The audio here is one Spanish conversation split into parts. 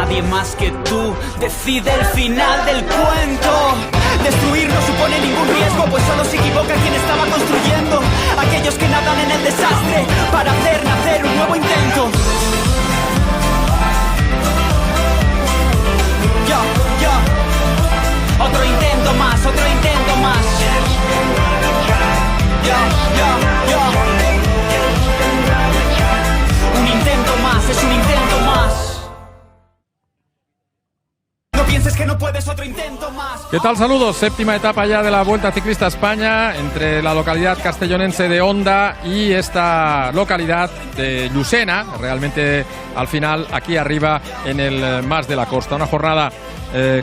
nadie más que tú decide el final del cuento. Destruir no supone ningún riesgo, pues solo se equivoca quien estaba construyendo. Aquellos que nadan en el desastre para hacer nacer un nuevo intento. Otro intento más, otro intento más. Un intento más, es un intento más. No pienses que no puedes, otro intento más. ¿Qué tal? Saludos. Séptima etapa ya de la Vuelta Ciclista a España entre la localidad castellonense de Onda y esta localidad de Llucena. Realmente al final aquí arriba en el Mas de la Costa. Una jornada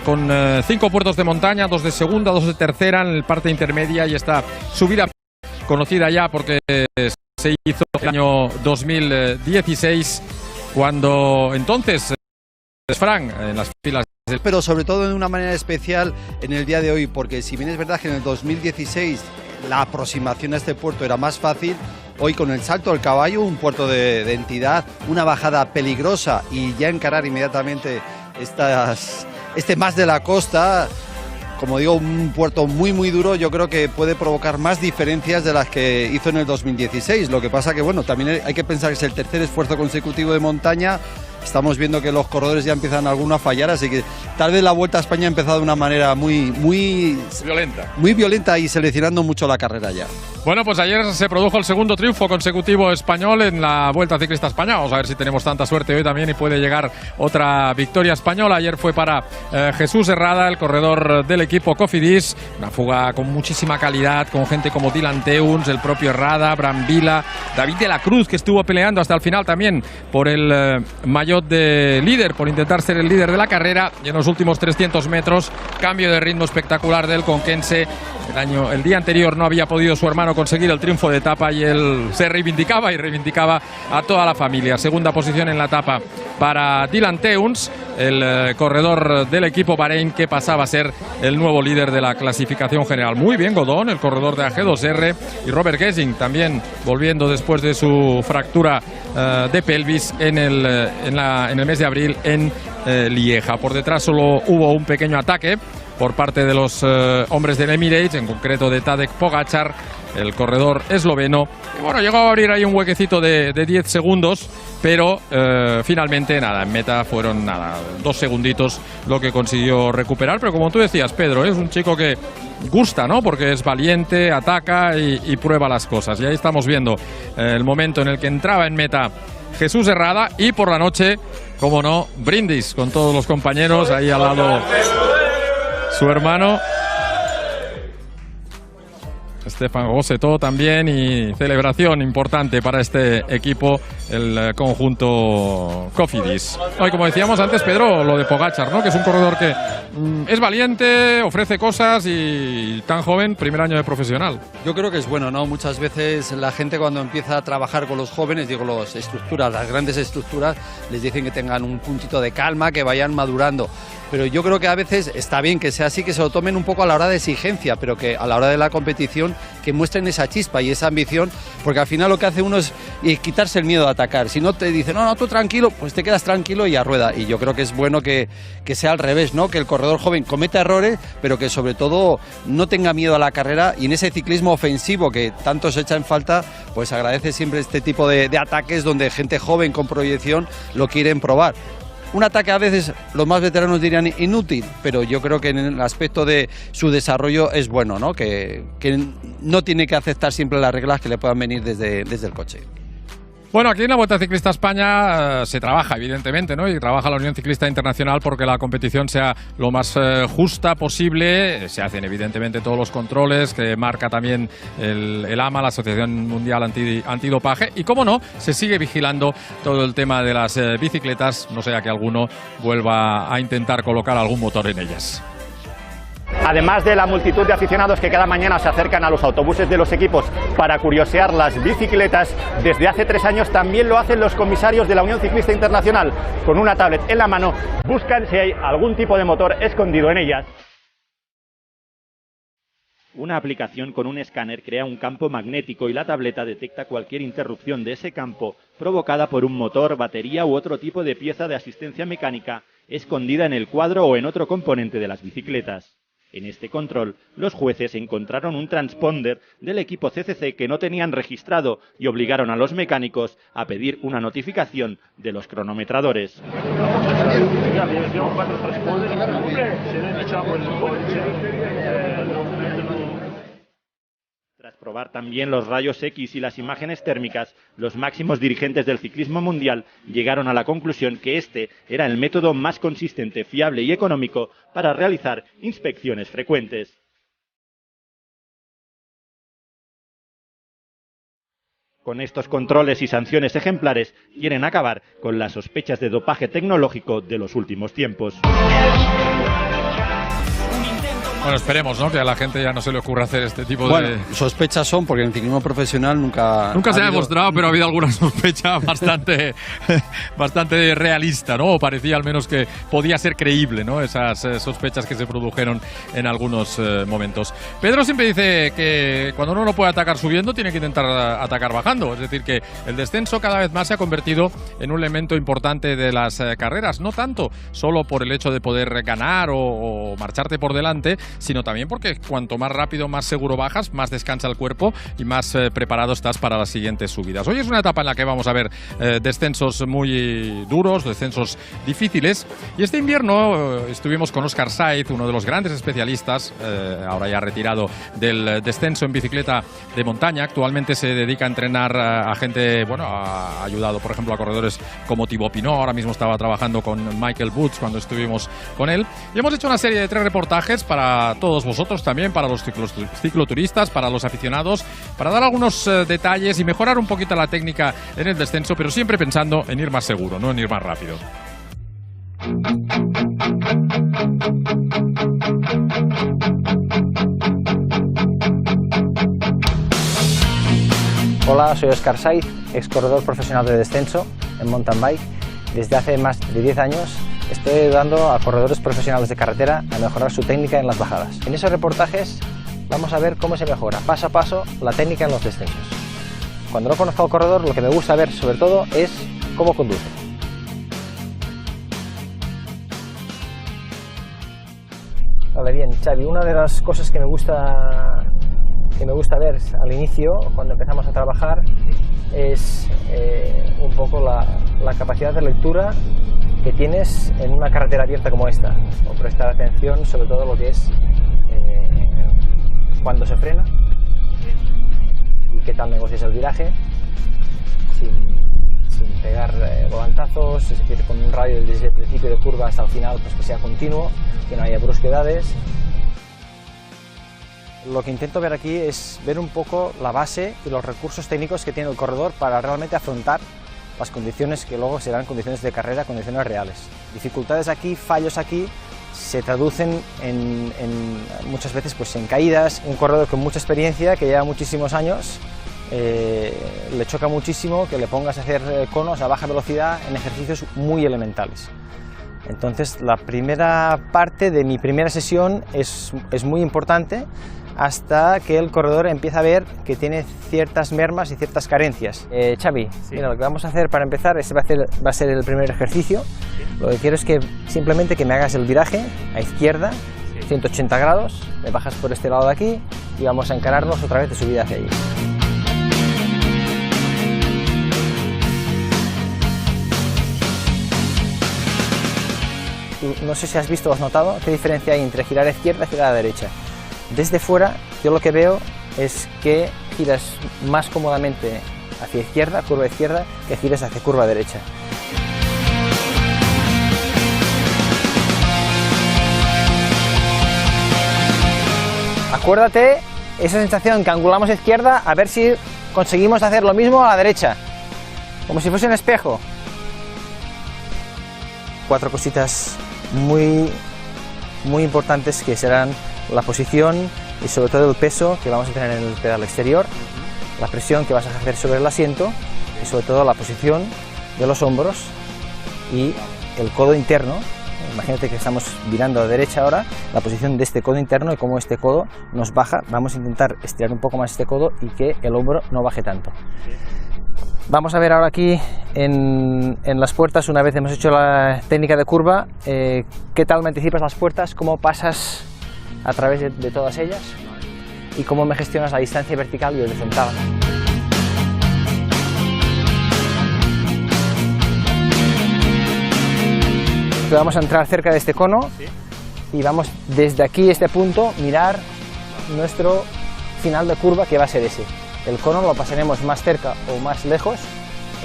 con 5 puertos de montaña, 2 de segunda, 2 de tercera en el parte intermedia y esta subida conocida ya porque se hizo el año 2016 cuando entonces Fran en las filas. Pero sobre todo de una manera especial en el día de hoy, porque si bien es verdad que en el 2016 la aproximación a este puerto era más fácil, hoy con el Salto del Caballo, un puerto de entidad, una bajada peligrosa y ya encarar inmediatamente este Mas de la Costa, como digo, un puerto muy duro, yo creo que puede provocar más diferencias de las que hizo en el 2016. Lo que pasa que, bueno, también hay que pensar que es el tercer esfuerzo consecutivo de montaña. Estamos viendo que los corredores ya empiezan algunos a fallar, así que tal vez la Vuelta a España ha empezado de una manera muy violenta y seleccionando mucho la carrera ya. Bueno, pues ayer se produjo el segundo triunfo consecutivo español en la Vuelta Ciclista a España. Vamos a ver si tenemos tanta suerte hoy también y puede llegar otra victoria española. Ayer fue para Jesús Herrada, el corredor del equipo Cofidis. Una fuga con muchísima calidad, con gente como Dylan Teuns, el propio Herrada, Bram Vila, David de la Cruz, que estuvo peleando hasta el final también por el maillot de líder, por intentar ser el líder de la carrera. Y en los últimos 300 metros, cambio de ritmo espectacular del conquense. El día anterior no había podido su hermano conseguir el triunfo de etapa y él se reivindicaba a toda la familia. Segunda posición en la etapa para Dylan Teuns, el corredor del equipo Bahrein, que pasaba a ser el nuevo líder de la clasificación general. Muy bien Godón, el corredor de AG2R, y Robert Gesing también volviendo después de su fractura de pelvis en el mes de abril en Lieja. Por detrás solo hubo un pequeño ataque por parte de los hombres del Emirates, en concreto de Tadej Pogačar, el corredor esloveno. Y bueno, llegó a abrir ahí un huequecito de 10 segundos, pero finalmente nada, en meta fueron 2 segunditos lo que consiguió recuperar. Pero como tú decías, Pedro, es un chico que gusta, ¿no? Porque es valiente, ataca y prueba las cosas. Y ahí estamos viendo el momento en el que entraba en meta Jesús Herrada y por la noche, como no, brindis con todos los compañeros, ahí al lado su hermano Stefan Gossetto también, y celebración importante para este equipo, el conjunto Cofidis. Hoy, como decíamos antes, Pedro, lo de Pogačar, ¿no? Que es un corredor que es valiente, ofrece cosas y tan joven, primer año de profesional. Yo creo que es bueno, ¿no? Muchas veces la gente cuando empieza a trabajar con los jóvenes, digo, las grandes estructuras, les dicen que tengan un puntito de calma, que vayan madurando. Pero yo creo que a veces está bien que sea así, que se lo tomen un poco a la hora de exigencia, pero que a la hora de la competición que muestren esa chispa y esa ambición, porque al final lo que hace uno es quitarse el miedo a atacar. Si no te dicen, no, tú tranquilo, pues te quedas tranquilo y a rueda. Y yo creo que es bueno que sea al revés, ¿no? Que el corredor joven cometa errores, pero que sobre todo no tenga miedo a la carrera, y en ese ciclismo ofensivo que tanto se echa en falta, pues agradece siempre este tipo de ataques donde gente joven con proyección lo quieren probar. Un ataque a veces los más veteranos dirían inútil, pero yo creo que en el aspecto de su desarrollo es bueno, ¿no? Que no tiene que aceptar siempre las reglas que le puedan venir desde el coche. Bueno, aquí en la Vuelta Ciclista a España se trabaja, evidentemente, ¿no? Y trabaja la Unión Ciclista Internacional porque la competición sea lo más justa posible. Se hacen, evidentemente, todos los controles que marca también el AMA, la Asociación Mundial Antidopaje. Y, cómo no, se sigue vigilando todo el tema de las bicicletas, no sea que alguno vuelva a intentar colocar algún motor en ellas. Además de la multitud de aficionados que cada mañana se acercan a los autobuses de los equipos para curiosear las bicicletas, desde hace 3 años también lo hacen los comisarios de la Unión Ciclista Internacional. Con una tablet en la mano buscan si hay algún tipo de motor escondido en ellas. Una aplicación con un escáner crea un campo magnético y la tableta detecta cualquier interrupción de ese campo provocada por un motor, batería u otro tipo de pieza de asistencia mecánica escondida en el cuadro o en otro componente de las bicicletas. En este control, los jueces encontraron un transponder del equipo CCC que no tenían registrado y obligaron a los mecánicos a pedir una notificación de los cronometradores. Tras probar también los rayos X y las imágenes térmicas, los máximos dirigentes del ciclismo mundial llegaron a la conclusión que este era el método más consistente, fiable y económico para realizar inspecciones frecuentes. Con estos controles y sanciones ejemplares quieren acabar con las sospechas de dopaje tecnológico de los últimos tiempos. Bueno, esperemos, ¿no?, que a la gente ya no se le ocurra hacer este tipo de... sospechas son, porque en el ciclismo profesional nunca se ha demostrado, pero ha habido alguna sospecha bastante realista, ¿no? O parecía al menos que podía ser creíble, ¿no?, esas sospechas que se produjeron en algunos momentos. Pedro siempre dice que cuando uno no puede atacar subiendo, tiene que intentar atacar bajando. Es decir, que el descenso cada vez más se ha convertido en un elemento importante de las carreras. No tanto solo por el hecho de poder ganar o marcharte por delante, sino también porque cuanto más rápido, más seguro bajas, más descansa el cuerpo y más preparado estás para las siguientes subidas. Hoy es una etapa en la que vamos a ver descensos muy duros, descensos difíciles, y este invierno estuvimos con Óscar Saiz, uno de los grandes especialistas, ahora ya retirado, del descenso en bicicleta de montaña. Actualmente se dedica a entrenar a gente, bueno, ha ayudado por ejemplo a corredores como Thibaut Pinot, ahora mismo estaba trabajando con Michael Woods cuando estuvimos con él, y hemos hecho una serie de 3 reportajes para todos vosotros también, para los cicloturistas, para los aficionados, para dar algunos detalles y mejorar un poquito la técnica en el descenso, pero siempre pensando en ir más seguro, no en ir más rápido. Hola, soy Óscar Saiz, ex corredor profesional de descenso en mountain bike. Desde hace más de 10 años estoy ayudando a corredores profesionales de carretera a mejorar su técnica en las bajadas. En esos reportajes vamos a ver cómo se mejora paso a paso la técnica en los descensos. Cuando no conozco al corredor, lo que me gusta ver sobre todo es cómo conduce. Vale, bien, Xavi, una de las cosas que me gusta ver al inicio, cuando empezamos a trabajar, es un poco la capacidad de lectura que tienes en una carretera abierta como esta, o prestar atención sobre todo lo que es cuando se frena y qué tal negocias el viraje sin pegar volantazos, es decir, con un radio desde el principio de curva hasta el final, pues que sea continuo, que no haya brusquedades. Lo que intento ver aquí es ver un poco la base y los recursos técnicos que tiene el corredor para realmente afrontar las condiciones que luego serán condiciones de carrera, condiciones reales. Dificultades aquí, fallos aquí, se traducen en muchas veces pues en caídas. Un corredor con mucha experiencia, que lleva muchísimos años, le choca muchísimo que le pongas a hacer conos a baja velocidad en ejercicios muy elementales. Entonces la primera parte de mi primera sesión es muy importante, hasta que el corredor empieza a ver que tiene ciertas mermas y ciertas carencias. Xavi, sí. Mira, lo que vamos a hacer para empezar, este va a ser el primer ejercicio. Lo que quiero es que simplemente que me hagas el viraje a izquierda, 180 grados, me bajas por este lado de aquí y vamos a encararnos otra vez de subida hacia allí. No sé si has visto o has notado qué diferencia hay entre girar a izquierda y girar a la derecha. Desde fuera, yo lo que veo es que giras más cómodamente hacia izquierda, curva izquierda, que gires hacia curva derecha. Acuérdate esa sensación que angulamos a izquierda, a ver si conseguimos hacer lo mismo a la derecha, como si fuese un espejo. 4 cositas muy importantes que serán la posición y sobre todo el peso que vamos a tener en el pedal exterior, la presión que vas a ejercer sobre el asiento y sobre todo la posición de los hombros y el codo interno. Imagínate que estamos virando a la derecha ahora, la posición de este codo interno y cómo este codo nos baja. Vamos a intentar estirar un poco más este codo y que el hombro no baje tanto. Vamos a ver ahora aquí en las puertas, una vez hemos hecho la técnica de curva, qué tal me anticipas las puertas, cómo pasas a través de todas ellas y cómo me gestionas la distancia vertical y horizontal. Vamos a entrar cerca de este cono y vamos desde aquí, este punto, mirar nuestro final de curva, que va a ser ese. El cono lo pasaremos más cerca o más lejos,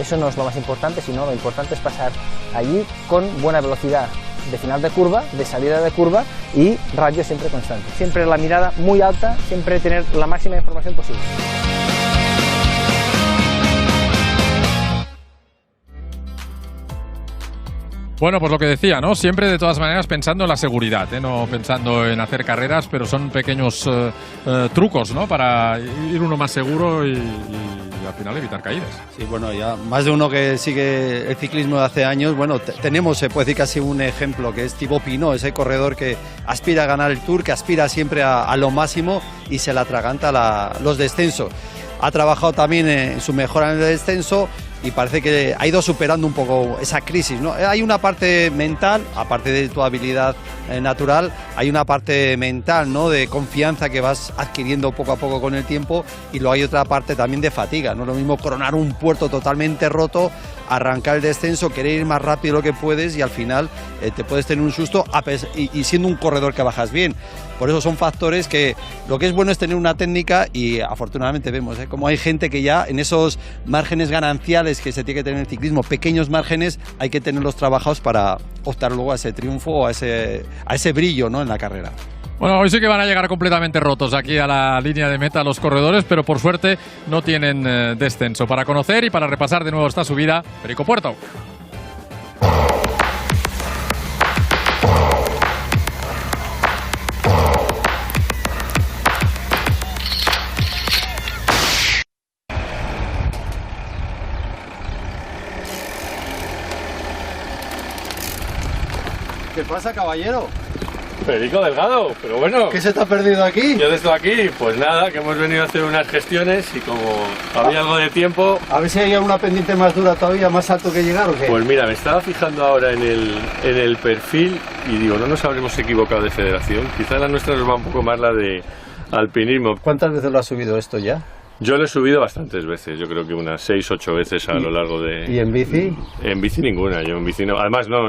eso no es lo más importante, sino lo importante es pasar allí con buena velocidad de final de curva, de salida de curva y radio siempre constante. Siempre la mirada muy alta, siempre tener la máxima información posible. Bueno, pues lo que decía, ¿no? Siempre de todas maneras pensando en la seguridad, no pensando en hacer carreras, pero son pequeños trucos, ¿no? Para ir uno más seguro y al final evitar caídas. Sí, bueno, ya más de uno que sigue el ciclismo de hace años, bueno, tenemos, se puede decir casi un ejemplo, que es Thibaut Pinot, ese corredor que aspira a ganar el Tour, que aspira siempre a lo máximo y se le atraganta los descensos. Ha trabajado también en su mejora en el descenso y parece que ha ido superando un poco esa crisis, ¿no? Hay una parte mental, aparte de tu habilidad natural, hay una parte mental, ¿no? De confianza que vas adquiriendo poco a poco con el tiempo, y luego hay otra parte también de fatiga. No es lo mismo coronar un puerto totalmente roto, arrancar el descenso, querer ir más rápido lo que puedes y al final te puedes tener un susto y siendo un corredor que bajas bien. Por eso son factores que lo que es bueno es tener una técnica, y afortunadamente vemos como hay gente que ya en esos márgenes gananciales que se tiene que tener en el ciclismo, pequeños márgenes, hay que tenerlos trabajados para optar luego a ese triunfo o a ese brillo, ¿no?, en la carrera. Bueno, hoy sí que van a llegar completamente rotos aquí a la línea de meta los corredores, pero por suerte no tienen descenso. Para conocer y para repasar de nuevo esta subida, Perico Puerto. ¿Qué pasa, caballero? Perico Delgado, pero bueno. ¿Qué se te ha perdido aquí? Yo desde aquí, pues nada, que hemos venido a hacer unas gestiones y como había algo de tiempo... A ver si hay alguna pendiente más dura todavía, más alto que llegar, ¿o qué? Pues mira, me estaba fijando ahora en el perfil y digo, no nos habremos equivocado de federación. Quizá la nuestra nos va un poco más la de alpinismo. ¿Cuántas veces lo has subido esto ya? Yo lo he subido bastantes veces, yo creo que unas 6 o 8 veces a lo largo de... ¿Y en bici? En bici ninguna, yo en bici no. Además no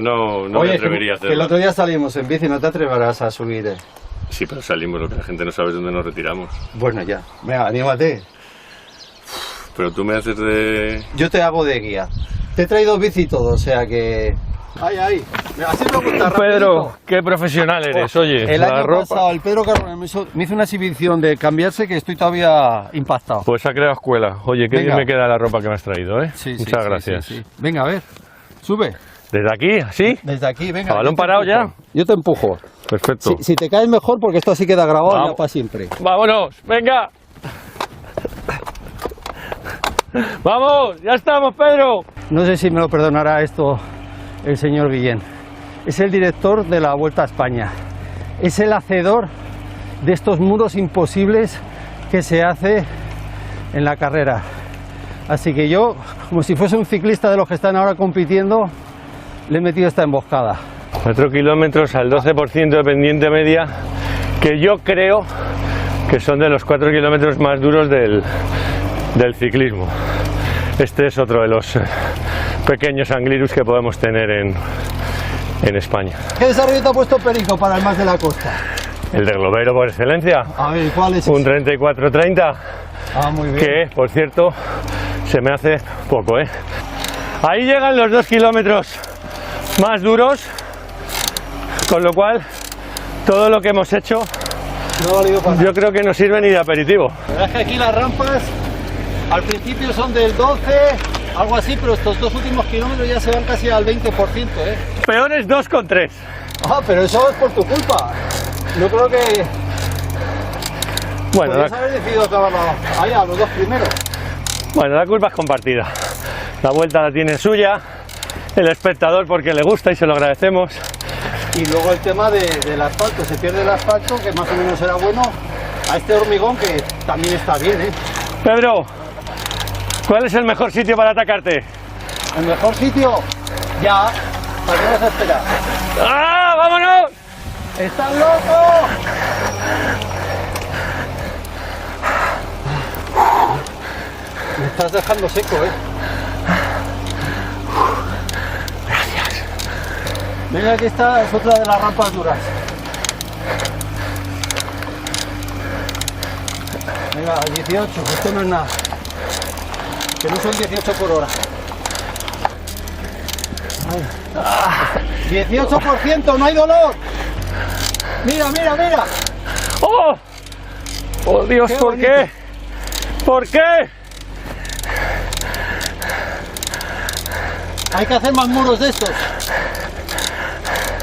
Oye, me atrevería a hacerlo. Que el otro día salimos en bici, no te atreverás a subir. Sí, pero salimos, lo que la gente no sabe es dónde nos retiramos. Bueno, ya. Venga, anímate. Pero tú me haces de... Yo te hago de guía. Te he traído bici y todo, o sea que... ¡Ay! Así me gusta, Pedro, qué profesional eres, oye. El año pasado el Pedro Carbonell me hizo una exhibición de cambiarse que estoy todavía impactado. Pues ha creado escuela. Oye, qué bien me queda la ropa que me has traído, ¿eh? Sí, Muchas gracias. Sí. Venga, a ver, sube. ¿Desde aquí? ¿Sí? Desde aquí, venga. ¿A balón parado ya? Yo te empujo. Perfecto. Si te caes mejor, porque esto así queda grabado ya para siempre. ¡Vámonos! ¡Venga! ¡Vamos! ¡Ya estamos, Pedro! No sé si me lo perdonará esto el señor Guillén. Es el director de la Vuelta a España. Es el hacedor de estos muros imposibles que se hace en la carrera. Así que yo, como si fuese un ciclista de los que están ahora compitiendo, le he metido esta emboscada. 4 kilómetros al 12% de pendiente media, que yo creo que son de los 4 kilómetros más duros del ciclismo. Este es otro de los pequeños anglirus que podemos tener en España. ¿Qué desarrollo te ha puesto Perico para el más de la costa? El de globero por excelencia. A ver, ¿cuál es Un ese? 34-30. Ah, muy bien. Que, por cierto, se me hace poco, ¿eh? Ahí llegan los 2 kilómetros más duros, con lo cual todo lo que hemos hecho No ha valido para nada. yo creo que no sirve ni de aperitivo. La verdad es que aquí las rampas al principio son del 12, algo así, pero estos 2 últimos kilómetros ya se van casi al 20%, ¿eh? Peores 2,3. Ah, pero eso es por tu culpa. Yo creo que Bueno, podrías haber decidido acabarlo ahí a los 2 primeros. la culpa es compartida. La vuelta la tiene suya, el espectador porque le gusta y se lo agradecemos. Y luego el tema del asfalto, se pierde el asfalto, que más o menos era bueno, a este hormigón que también está bien, ¿eh? Pedro, ¿Cuál es el mejor sitio para atacarte? El mejor sitio, ya, ¿para qué vas a esperar? ¡Ah, vámonos! ¡Estás loco! Me estás dejando seco, Gracias. Venga, aquí está, es otra de las rampas duras. Venga, 18, esto no es nada. Que no son 18 por hora. 18%, no hay dolor. Mira, mira, mira. ¡Oh! ¡Oh, Dios! Qué ¿Por bonito. qué? ¿Por qué? Hay que hacer más muros de estos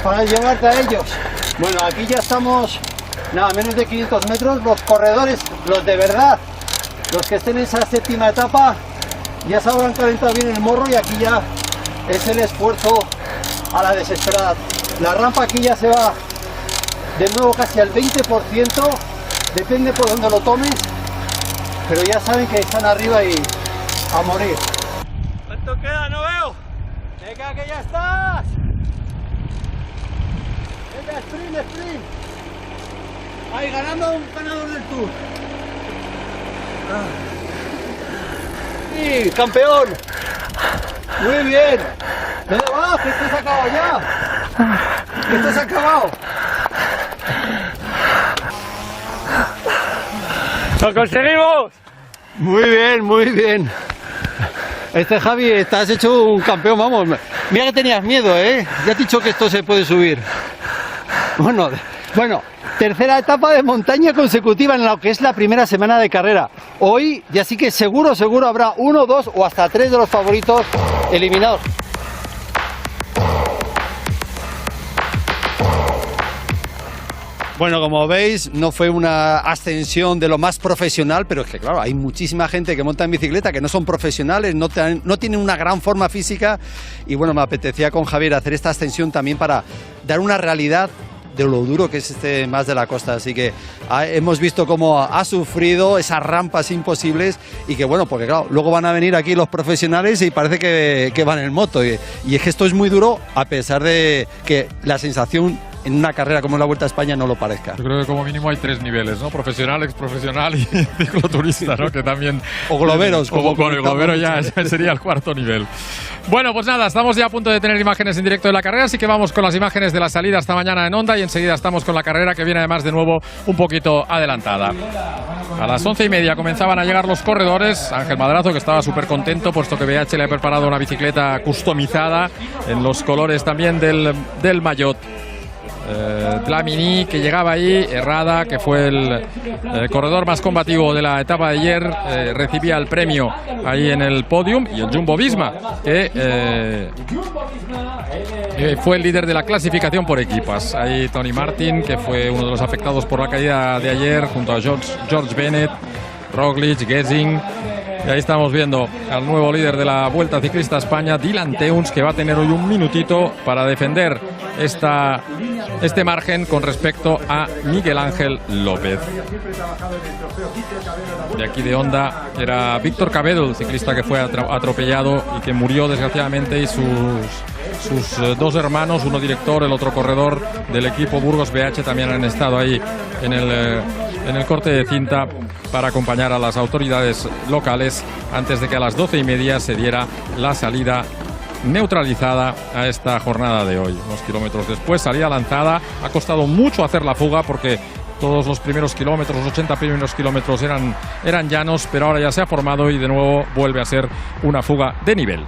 para llevarte a ellos. Bueno, aquí ya estamos, nada, menos de 500 metros. Los corredores, los de verdad, los que estén en esa séptima etapa, ya se habrán calentado bien el morro y aquí ya es el esfuerzo a la desesperada. La rampa aquí ya se va de nuevo casi al 20%, depende por donde lo tomes, pero ya saben que están arriba y a morir. ¿Cuánto queda? No veo. ¡Venga, que ya estás! ¡Venga, sprint, sprint! ¡Ahí, ganando a un ganador del Tour! ¡Sí, campeón! ¡Muy bien! ¿Dónde vas? ¡Que esto se ha acabado ya! ¡Que esto se ha acabado! ¡Lo conseguimos! Muy bien, muy bien. Javi, estás hecho un campeón, vamos. Mira que tenías miedo, ¿eh? Ya te he dicho que esto se puede subir. Bueno, tercera etapa de montaña consecutiva en lo que es la primera semana de carrera. Hoy ya sí que seguro habrá 1, 2 o hasta 3 de los favoritos eliminados. Bueno, como veis, no fue una ascensión de lo más profesional, pero es que claro, hay muchísima gente que monta en bicicleta que no son profesionales, no tienen una gran forma física y bueno, me apetecía con Javier hacer esta ascensión también para dar una realidad de lo duro que es este Más de la Costa, así que hemos visto cómo ha sufrido esas rampas imposibles y que bueno, porque claro, luego van a venir aquí los profesionales y parece que van en moto y es que esto es muy duro a pesar de que la sensación en una carrera como la Vuelta a España no lo parezca. Yo creo que como mínimo hay 3 niveles, ¿no? Profesional, exprofesional y cicloturista, ¿no? Que también... O globeros. Como con el globero ya sería el cuarto nivel. Bueno, pues nada, estamos ya a punto de tener imágenes en directo de la carrera, así que vamos con las imágenes de la salida esta mañana en Onda y enseguida estamos con la carrera que viene además de nuevo un poquito adelantada. A las 11:30 comenzaban a llegar los corredores. Ángel Madrazo, que estaba súper contento, puesto que BH le ha preparado una bicicleta customizada en los colores también del maillot. Dlamini, que llegaba ahí, Herrada, que fue el corredor más combativo de la etapa de ayer, recibía el premio ahí en el podium, y el Jumbo Visma, que fue el líder de la clasificación por equipas. Ahí Tony Martin, que fue uno de los afectados por la caída de ayer, junto a George Bennett, Roglic, Gesing. Y ahí estamos viendo al nuevo líder de la Vuelta Ciclista a España, Dylan Teuns, que va a tener hoy un minutito para defender este margen con respecto a Miguel Ángel López. De aquí de Onda era Víctor Cabedo, el ciclista que fue atropellado y que murió desgraciadamente, y sus dos hermanos, uno director, el otro corredor del equipo Burgos BH, también han estado ahí en el corte de cinta para acompañar a las autoridades locales antes de que a las 12:30 se diera la salida neutralizada a esta jornada de hoy. Unos kilómetros después, salida lanzada. Ha costado mucho hacer la fuga porque todos los primeros kilómetros, los 80 primeros kilómetros eran llanos, pero ahora ya se ha formado y de nuevo vuelve a ser una fuga de nivel.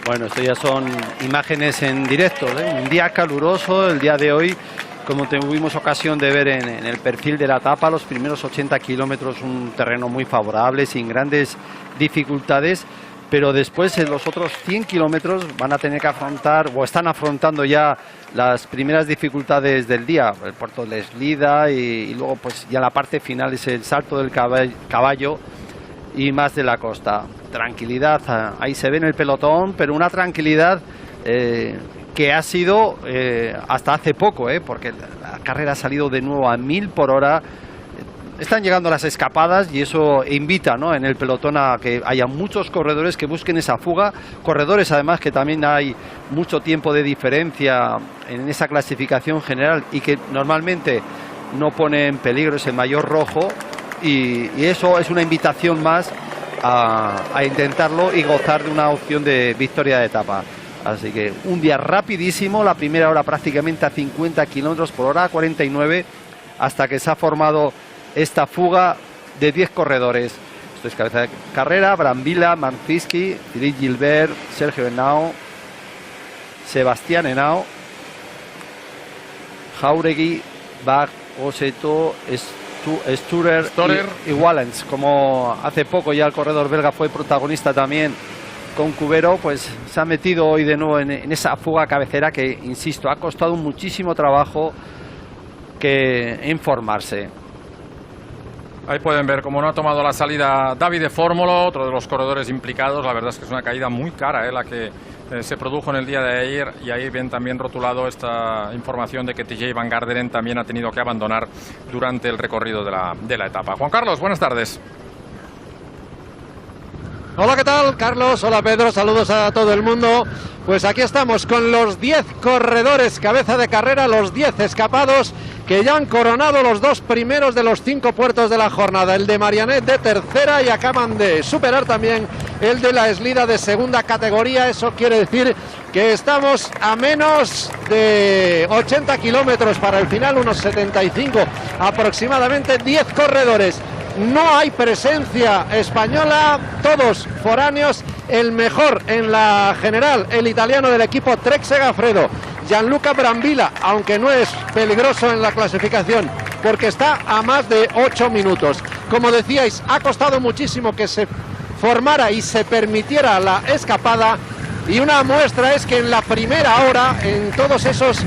Bueno, esto ya son imágenes en directo, ¿eh? Un día caluroso, el día de hoy, como tuvimos ocasión de ver en el perfil de la etapa, los primeros 80 kilómetros, un terreno muy favorable, sin grandes dificultades, pero después en los otros 100 kilómetros van a tener que afrontar, o están afrontando ya las primeras dificultades del día, el puerto de Eslida y luego pues ya la parte final es el salto del caballo y Más de la Costa. Tranquilidad, ahí se ve en el pelotón, pero una tranquilidad que ha sido hasta hace poco, porque la carrera ha salido de nuevo a 1000 por hora. están llegando las escapadas y eso invita, ¿no?, en el pelotón a que haya muchos corredores que busquen esa fuga, corredores además que también hay mucho tiempo de diferencia en esa clasificación general y que normalmente no pone en peligro ese maillot rojo, y eso es una invitación más a intentarlo y gozar de una opción de victoria de etapa. Así que un día rapidísimo, la primera hora prácticamente a 50 kilómetros por hora, 49, hasta que se ha formado esta fuga de 10 corredores. Esto es cabeza de carrera: Brambila, Marcinski, Philippe Gilbert, Sergio Henao, Sebastián Henao, Jauregui, Bach, Oseto, Sturer y Wallens. Como hace poco ya el corredor belga fue protagonista también con Cubero, pues se ha metido hoy de nuevo en esa fuga cabecera que, insisto, ha costado muchísimo trabajo en formarse. Ahí pueden ver cómo no ha tomado la salida Davide Formolo, otro de los corredores implicados. La verdad es que es una caída muy cara, la que se produjo en el día de ayer, y ahí ven también rotulado esta información de que TJ Van Garderen también ha tenido que abandonar durante el recorrido de la etapa. Juan Carlos, buenas tardes. Hola, ¿qué tal, Carlos? Hola, Pedro, saludos a todo el mundo. Pues aquí estamos con los 10 corredores cabeza de carrera, los 10 escapados que ya han coronado los 2 primeros de los 5 puertos de la jornada, el de Marianet de tercera, y acaban de superar también el de la Eslida de segunda categoría. Eso quiere decir que estamos a menos de 80 kilómetros para el final, unos 75 aproximadamente, 10 corredores. No hay presencia española, todos foráneos. El mejor en la general, el italiano del equipo Trek Segafredo, Gianluca Brambila, aunque no es peligroso en la clasificación porque está a más de 8 minutos. Como decíais, ha costado muchísimo que se formara y se permitiera la escapada, y una muestra es que en la primera hora, en todos esos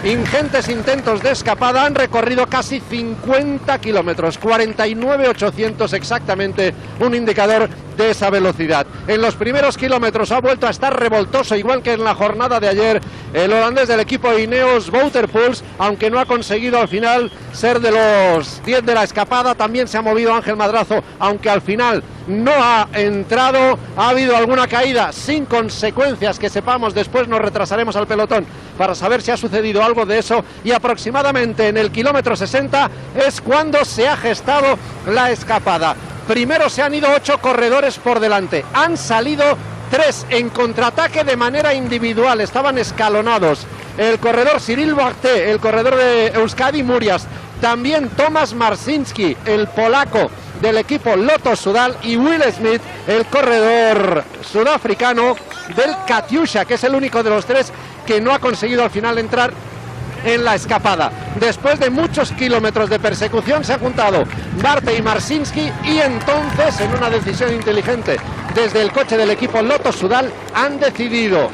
ingentes intentos de escapada, han recorrido casi 50 kilómetros, 49.800 exactamente, un indicador de esa velocidad. En los primeros kilómetros ha vuelto a estar revoltoso, igual que en la jornada de ayer, el holandés del equipo Ineos Waterpools, aunque no ha conseguido al final ser de los 10 de la escapada. También se ha movido Ángel Madrazo, aunque al final no ha entrado. Ha habido alguna caída sin consecuencias que sepamos, después nos retrasaremos al pelotón para saber si ha sucedido algo de eso, y aproximadamente en el kilómetro 60 es cuando se ha gestado la escapada. Primero se han ido 8 corredores por delante, han salido 3 en contraataque de manera individual, estaban escalonados. El corredor Cyril Barté, el corredor de Euskadi Murias, también Tomasz Marcinski, el polaco del equipo Lotto Soudal, y Will Smith, el corredor sudafricano del Katyusha, que es el único de los 3 que no ha conseguido al final entrar en la escapada. Después de muchos kilómetros de persecución se ha juntado Barté y Marcinski, y entonces, en una decisión inteligente desde el coche del equipo Lotto Soudal, han decidido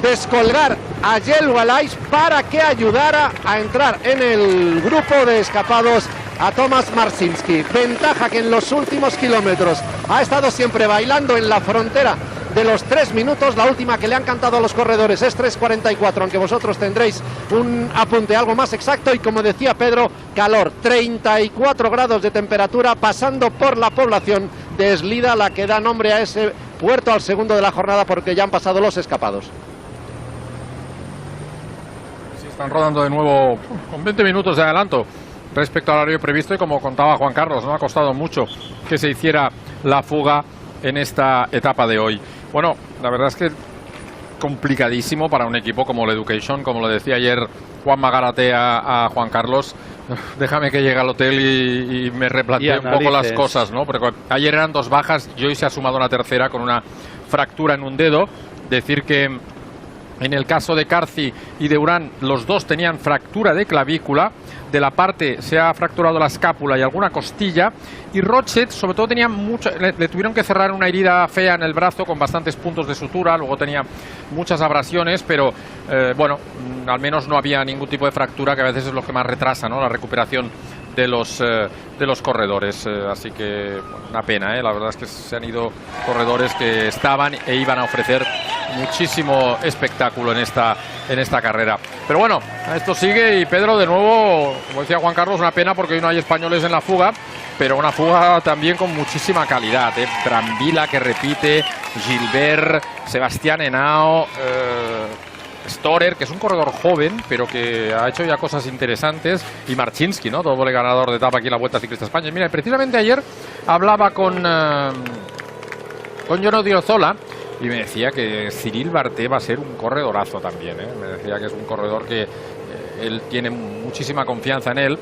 descolgar a Jel Wallace para que ayudara a entrar en el grupo de escapados a Tomasz Marcinski. Ventaja que en los últimos kilómetros ha estado siempre bailando en la frontera de los 3 minutos. La última que le han cantado a los corredores es 3:44, aunque vosotros tendréis un apunte algo más exacto. Y como decía Pedro, calor, 34 grados de temperatura, pasando por la población de Eslida, la que da nombre a ese puerto, al segundo de la jornada, porque ya han pasado los escapados. Sí, están rodando de nuevo con 20 minutos de adelanto respecto al horario previsto, y como contaba Juan Carlos, no ha costado mucho que se hiciera la fuga en esta etapa de hoy. Bueno, la verdad es que complicadísimo para un equipo como el Education, como lo decía ayer Juan Magarate a Juan Carlos. Déjame que llegue al hotel y me replantee un poco las cosas, ¿no? Porque ayer eran 2 bajas y hoy se ha sumado una tercera con una fractura en un dedo. Decir que en el caso de Carthy y de Urán, los 2 tenían fractura de clavícula. De la parte se ha fracturado la escápula y alguna costilla, y Rochet sobre todo tenía le tuvieron que cerrar una herida fea en el brazo con bastantes puntos de sutura. Luego tenía muchas abrasiones, pero bueno, al menos no había ningún tipo de fractura, que a veces es lo que más retrasa, ¿no?, la recuperación de los corredores. Así que una pena, la verdad es que se han ido corredores que estaban e iban a ofrecer muchísimo espectáculo en esta carrera. Pero bueno, esto sigue y Pedro, de nuevo, como decía Juan Carlos, una pena porque hoy no hay españoles en la fuga, pero una fuga también con muchísima calidad. Brambila, que repite, Gilbert, Sebastián Henao, Storer, que es un corredor joven, pero que ha hecho ya cosas interesantes, y Marchinski, ¿no? Doble ganador de etapa aquí en la Vuelta Ciclista España. Y mira, precisamente ayer hablaba con Jon Odriozola y me decía que Cyril Bardet va a ser un corredorazo también, ¿eh? Me decía que es un corredor que él tiene muchísima confianza en él.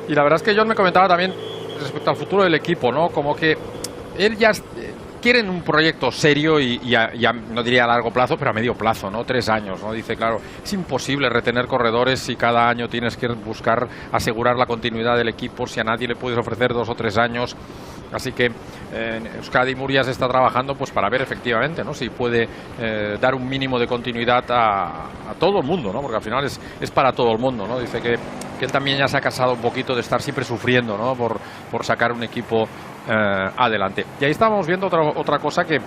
Y la verdad es que Jon me comentaba también respecto al futuro del equipo, ¿no? Como que él ya quieren un proyecto serio y ya no diría a largo plazo, pero a medio plazo, ¿no? 3 años, ¿no? Dice, claro, es imposible retener corredores si cada año tienes que buscar asegurar la continuidad del equipo, si a nadie le puedes ofrecer 2 o 3 años. Así que Euskadi Muria se está trabajando pues para ver efectivamente, ¿no? Si puede dar un mínimo de continuidad a todo el mundo, ¿no? Porque al final es para todo el mundo, ¿no? Dice que él también ya se ha cansado un poquito de estar siempre sufriendo, ¿no? Por sacar un equipo adelante. Y ahí estábamos viendo otra cosa que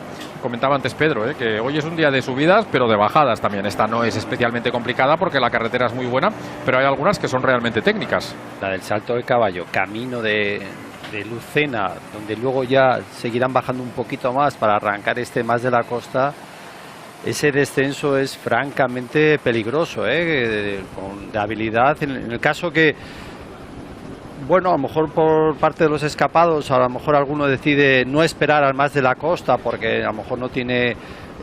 comentaba antes Pedro, que hoy es un día de subidas pero de bajadas también. Esta no es especialmente complicada porque la carretera es muy buena, pero hay algunas que son realmente técnicas. La del Salto del Caballo, camino de Lucena, donde luego ya seguirán bajando un poquito más para arrancar más de la costa. Ese descenso es francamente peligroso, con de habilidad. En el caso que, bueno, a lo mejor por parte de los escapados, a lo mejor alguno decide no esperar al más de la costa porque a lo mejor no tiene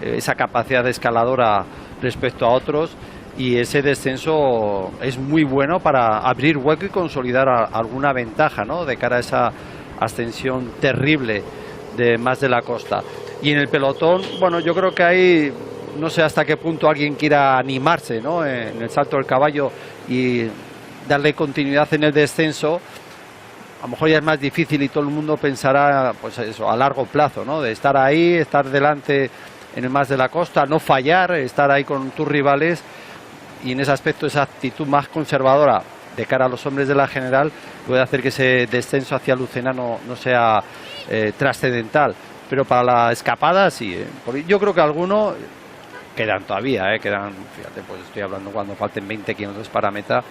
esa capacidad de escaladora respecto a otros, y ese descenso es muy bueno para abrir hueco y consolidar alguna ventaja, ¿no? De cara a esa ascensión terrible de más de la costa. Y en el pelotón, bueno, yo creo que hay, no sé hasta qué punto alguien quiera animarse, ¿no? En el Salto del Caballo y darle continuidad en el descenso. A lo mejor ya es más difícil y todo el mundo pensará, pues eso, a largo plazo, ¿no? De estar ahí, estar delante en el más de la costa, no fallar, estar ahí con tus rivales, y en ese aspecto esa actitud más conservadora de cara a los hombres de la general puede hacer que ese descenso hacia Lucena no sea trascendental. Pero para la escapada sí, yo creo que algunos quedan todavía, quedan, fíjate, pues estoy hablando cuando falten 20 kilómetros para meta,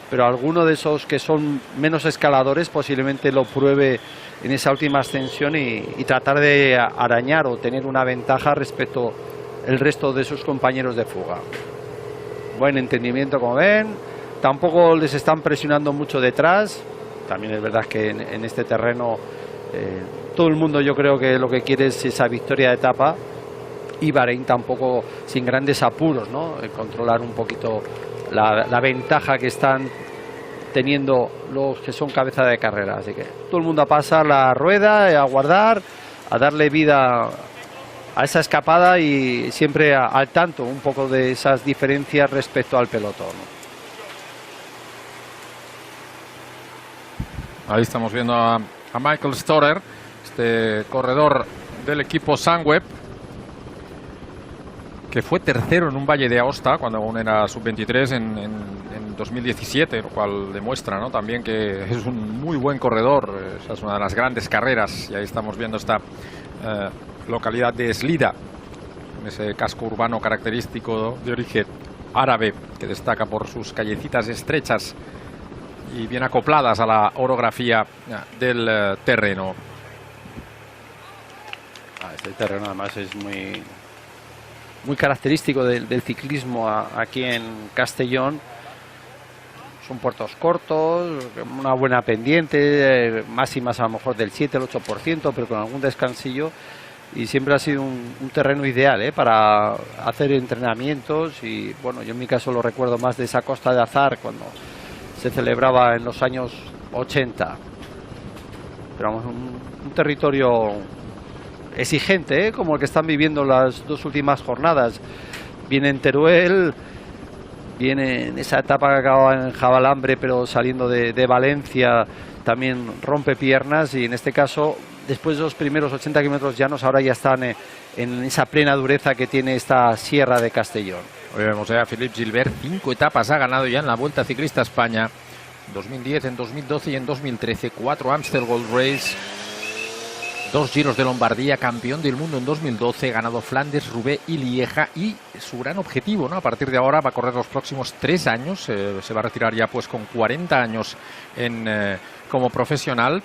pero alguno de esos que son menos escaladores posiblemente lo pruebe en esa última ascensión y tratar de arañar o tener una ventaja respecto al resto de sus compañeros de fuga. Buen entendimiento, como ven, tampoco les están presionando mucho detrás. También es verdad que en este terreno todo el mundo, yo creo que lo que quiere es esa victoria de etapa, y Bahrein tampoco sin grandes apuros, ¿no? Controlar un poquito la ventaja que están teniendo los que son cabeza de carrera. Así que todo el mundo a pasar la rueda, a guardar, a darle vida a esa escapada y siempre al tanto un poco de esas diferencias respecto al pelotón. Ahí estamos viendo a Michael Storer, este corredor del equipo Sunweb, que fue tercero en un Valle de Aosta cuando aún era sub-23 en 2017, lo cual demuestra, ¿no? También que es un muy buen corredor. Esa es una de las grandes carreras, y ahí estamos viendo esta localidad de Slida, ese casco urbano característico de origen árabe que destaca por sus callecitas estrechas y bien acopladas a la orografía del terreno. Este terreno además es muy característico del ciclismo aquí en Castellón. Son puertos cortos, una buena pendiente, máximas a lo mejor del 7 al 8%, pero con algún descansillo, y siempre ha sido un terreno ideal para hacer entrenamientos. Y bueno, yo en mi caso lo recuerdo más de esa Costa de Azar cuando se celebraba en los años 80. Pero vamos, un territorio exigente, como el que están viviendo las 2 últimas jornadas. Viene en Teruel, viene en esa etapa que acaba en Jabalambre, pero saliendo de Valencia también rompe piernas, y en este caso, después de los primeros 80 kilómetros llanos, ahora ya están en esa plena dureza que tiene esta Sierra de Castellón. Hoy vemos a Philippe Gilbert, 5 etapas ha ganado ya en la Vuelta Ciclista España, en 2010, en 2012 y en 2013, 4 Amstel Gold Race. 2 Giros de Lombardía, campeón del mundo en 2012, ganado Flandes, Roubaix y Lieja, y su gran objetivo, ¿no? A partir de ahora va a correr los próximos 3 años, se va a retirar ya pues con 40 años como profesional.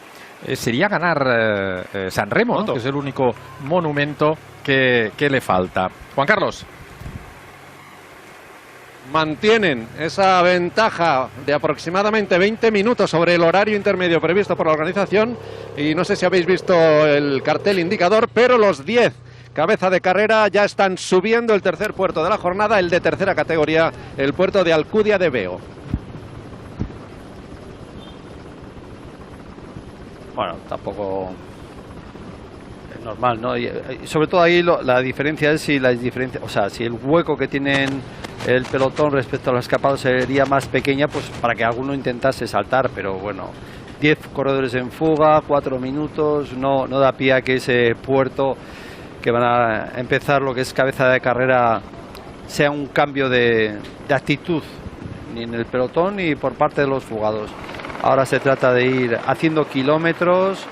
Sería ganar San Remo, ¿no? Que es el único monumento que le falta. Juan Carlos. Mantienen esa ventaja de aproximadamente 20 minutos sobre el horario intermedio previsto por la organización, y no sé si habéis visto el cartel indicador, pero los 10 cabeza de carrera ya están subiendo el tercer puerto de la jornada, el de tercera categoría, el puerto de Alcudia de Veo. Bueno, tampoco es normal, ¿no? Y sobre todo ahí la diferencia es si el hueco que tienen el pelotón respecto a los escapados sería más pequeña, pues para que alguno intentase saltar, pero bueno, 10 corredores en fuga, 4 minutos, no da pie a que ese puerto que van a empezar lo que es cabeza de carrera sea un cambio de actitud, ni en el pelotón ni por parte de los fugados. Ahora se trata de ir haciendo kilómetros,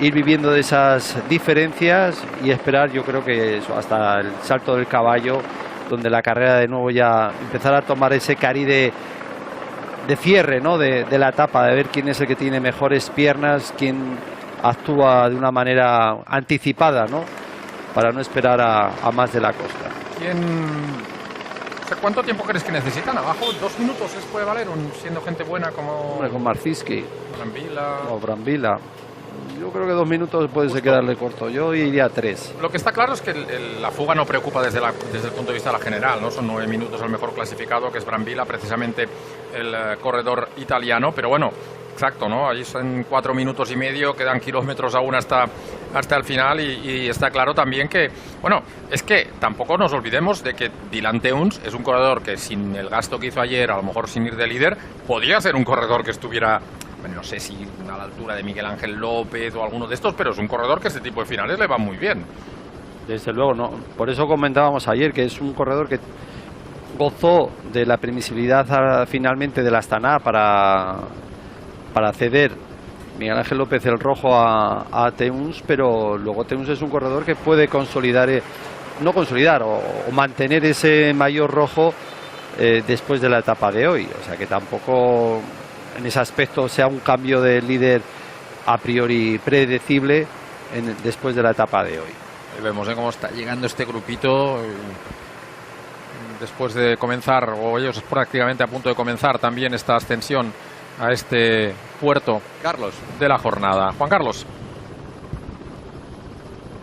ir viviendo de esas diferencias y esperar, yo creo que eso, hasta el salto del caballo, donde la carrera de nuevo ya empezará a tomar ese cariz de cierre, ¿no? de la etapa, de ver quién es el que tiene mejores piernas, quién actúa de una manera anticipada, ¿no? Para no esperar a más de la costa. ¿Cuánto tiempo crees que necesitan? ¿Abajo 2 minutos les puede valer, siendo gente buena como... Hombre, con Marcinski Brambila o Brambila? Yo creo que 2 minutos puede quedarle corto. Yo iría 3. Lo que está claro es que la fuga no preocupa desde el punto de vista de la general, ¿no? Son 9 minutos el mejor clasificado, que es Brambila, precisamente el corredor italiano. Pero bueno, exacto, ¿no? Allí son 4 minutos y medio, quedan kilómetros aún hasta el final, y está claro también que, bueno, es que tampoco nos olvidemos de que Dylan Teuns es un corredor que sin el gasto que hizo ayer, a lo mejor sin ir de líder, podría ser un corredor que estuviera... no sé si a la altura de Miguel Ángel López o alguno de estos, pero es un corredor que este tipo de finales le va muy bien. Desde luego, no. Por eso comentábamos ayer que es un corredor que gozó de la permisibilidad finalmente de la Astana para ceder Miguel Ángel López el rojo a Teuns, pero luego Teuns es un corredor que puede o mantener ese maillot rojo después de la etapa de hoy. O sea que tampoco en ese aspecto sea un cambio de líder a priori predecible después de la etapa de hoy. Vemos cómo está llegando este grupito después de comenzar, o ellos prácticamente a punto de comenzar también esta ascensión a este puerto, Carlos, de la jornada. Juan Carlos.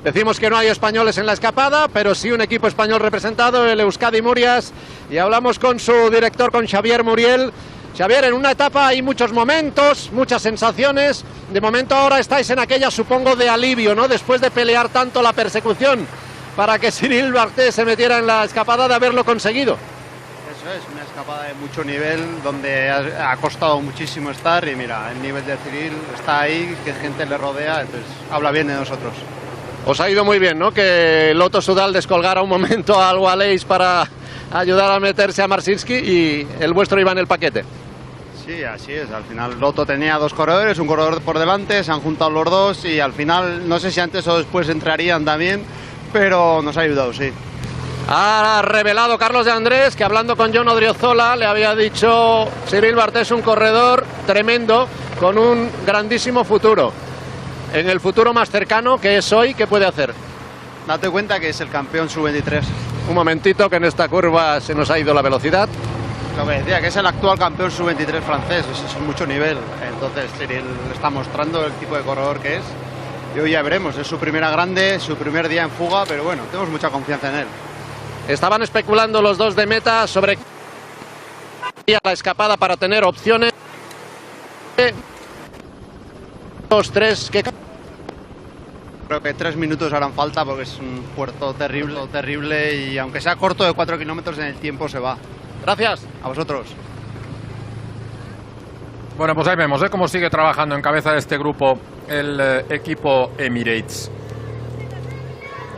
Decimos que no hay españoles en la escapada, pero sí un equipo español representado, el Euskadi Murias, y hablamos con su director, con Xavier Muriel. Xavier, en una etapa hay muchos momentos, muchas sensaciones. De momento ahora estáis en aquella, supongo, de alivio, ¿no? Después de pelear tanto la persecución para que Cyril Bardet se metiera en la escapada, de haberlo conseguido. Eso es, una escapada de mucho nivel, donde ha costado muchísimo estar, y mira, el nivel de Cyril está ahí, que gente le rodea, entonces habla bien de nosotros. Os ha ido muy bien, ¿no? Que Lotto Soudal descolgara un momento a Aleix para ayudar a meterse a Marcinski, y el vuestro iba en el paquete. Sí, así es. Al final Lotto tenía 2 corredores, un corredor por delante, se han juntado los 2 y al final no sé si antes o después entrarían también, pero nos ha ayudado, sí. Ha revelado Carlos de Andrés que, hablando con Jon Odriozola, le había dicho: Cyril Bardet es un corredor tremendo con un grandísimo futuro. En el futuro más cercano, que es hoy, ¿qué puede hacer? Date cuenta que es el campeón sub-23. Un momentito, que en esta curva se nos ha ido la velocidad. Lo que decía, que es el actual campeón sub-23 francés, es mucho nivel. Entonces Cyril está mostrando el tipo de corredor que es. Y hoy ya veremos, es su primera grande, su primer día en fuga, pero bueno, tenemos mucha confianza en él. Estaban especulando los 2 de meta sobre la escapada para tener opciones. 2-3 que... Creo que 3 minutos harán falta porque es un puerto terrible, y aunque sea corto de 4 kilómetros en el tiempo se va. Gracias. A vosotros. Bueno, pues ahí vemos cómo sigue trabajando en cabeza de este grupo el equipo Emirates.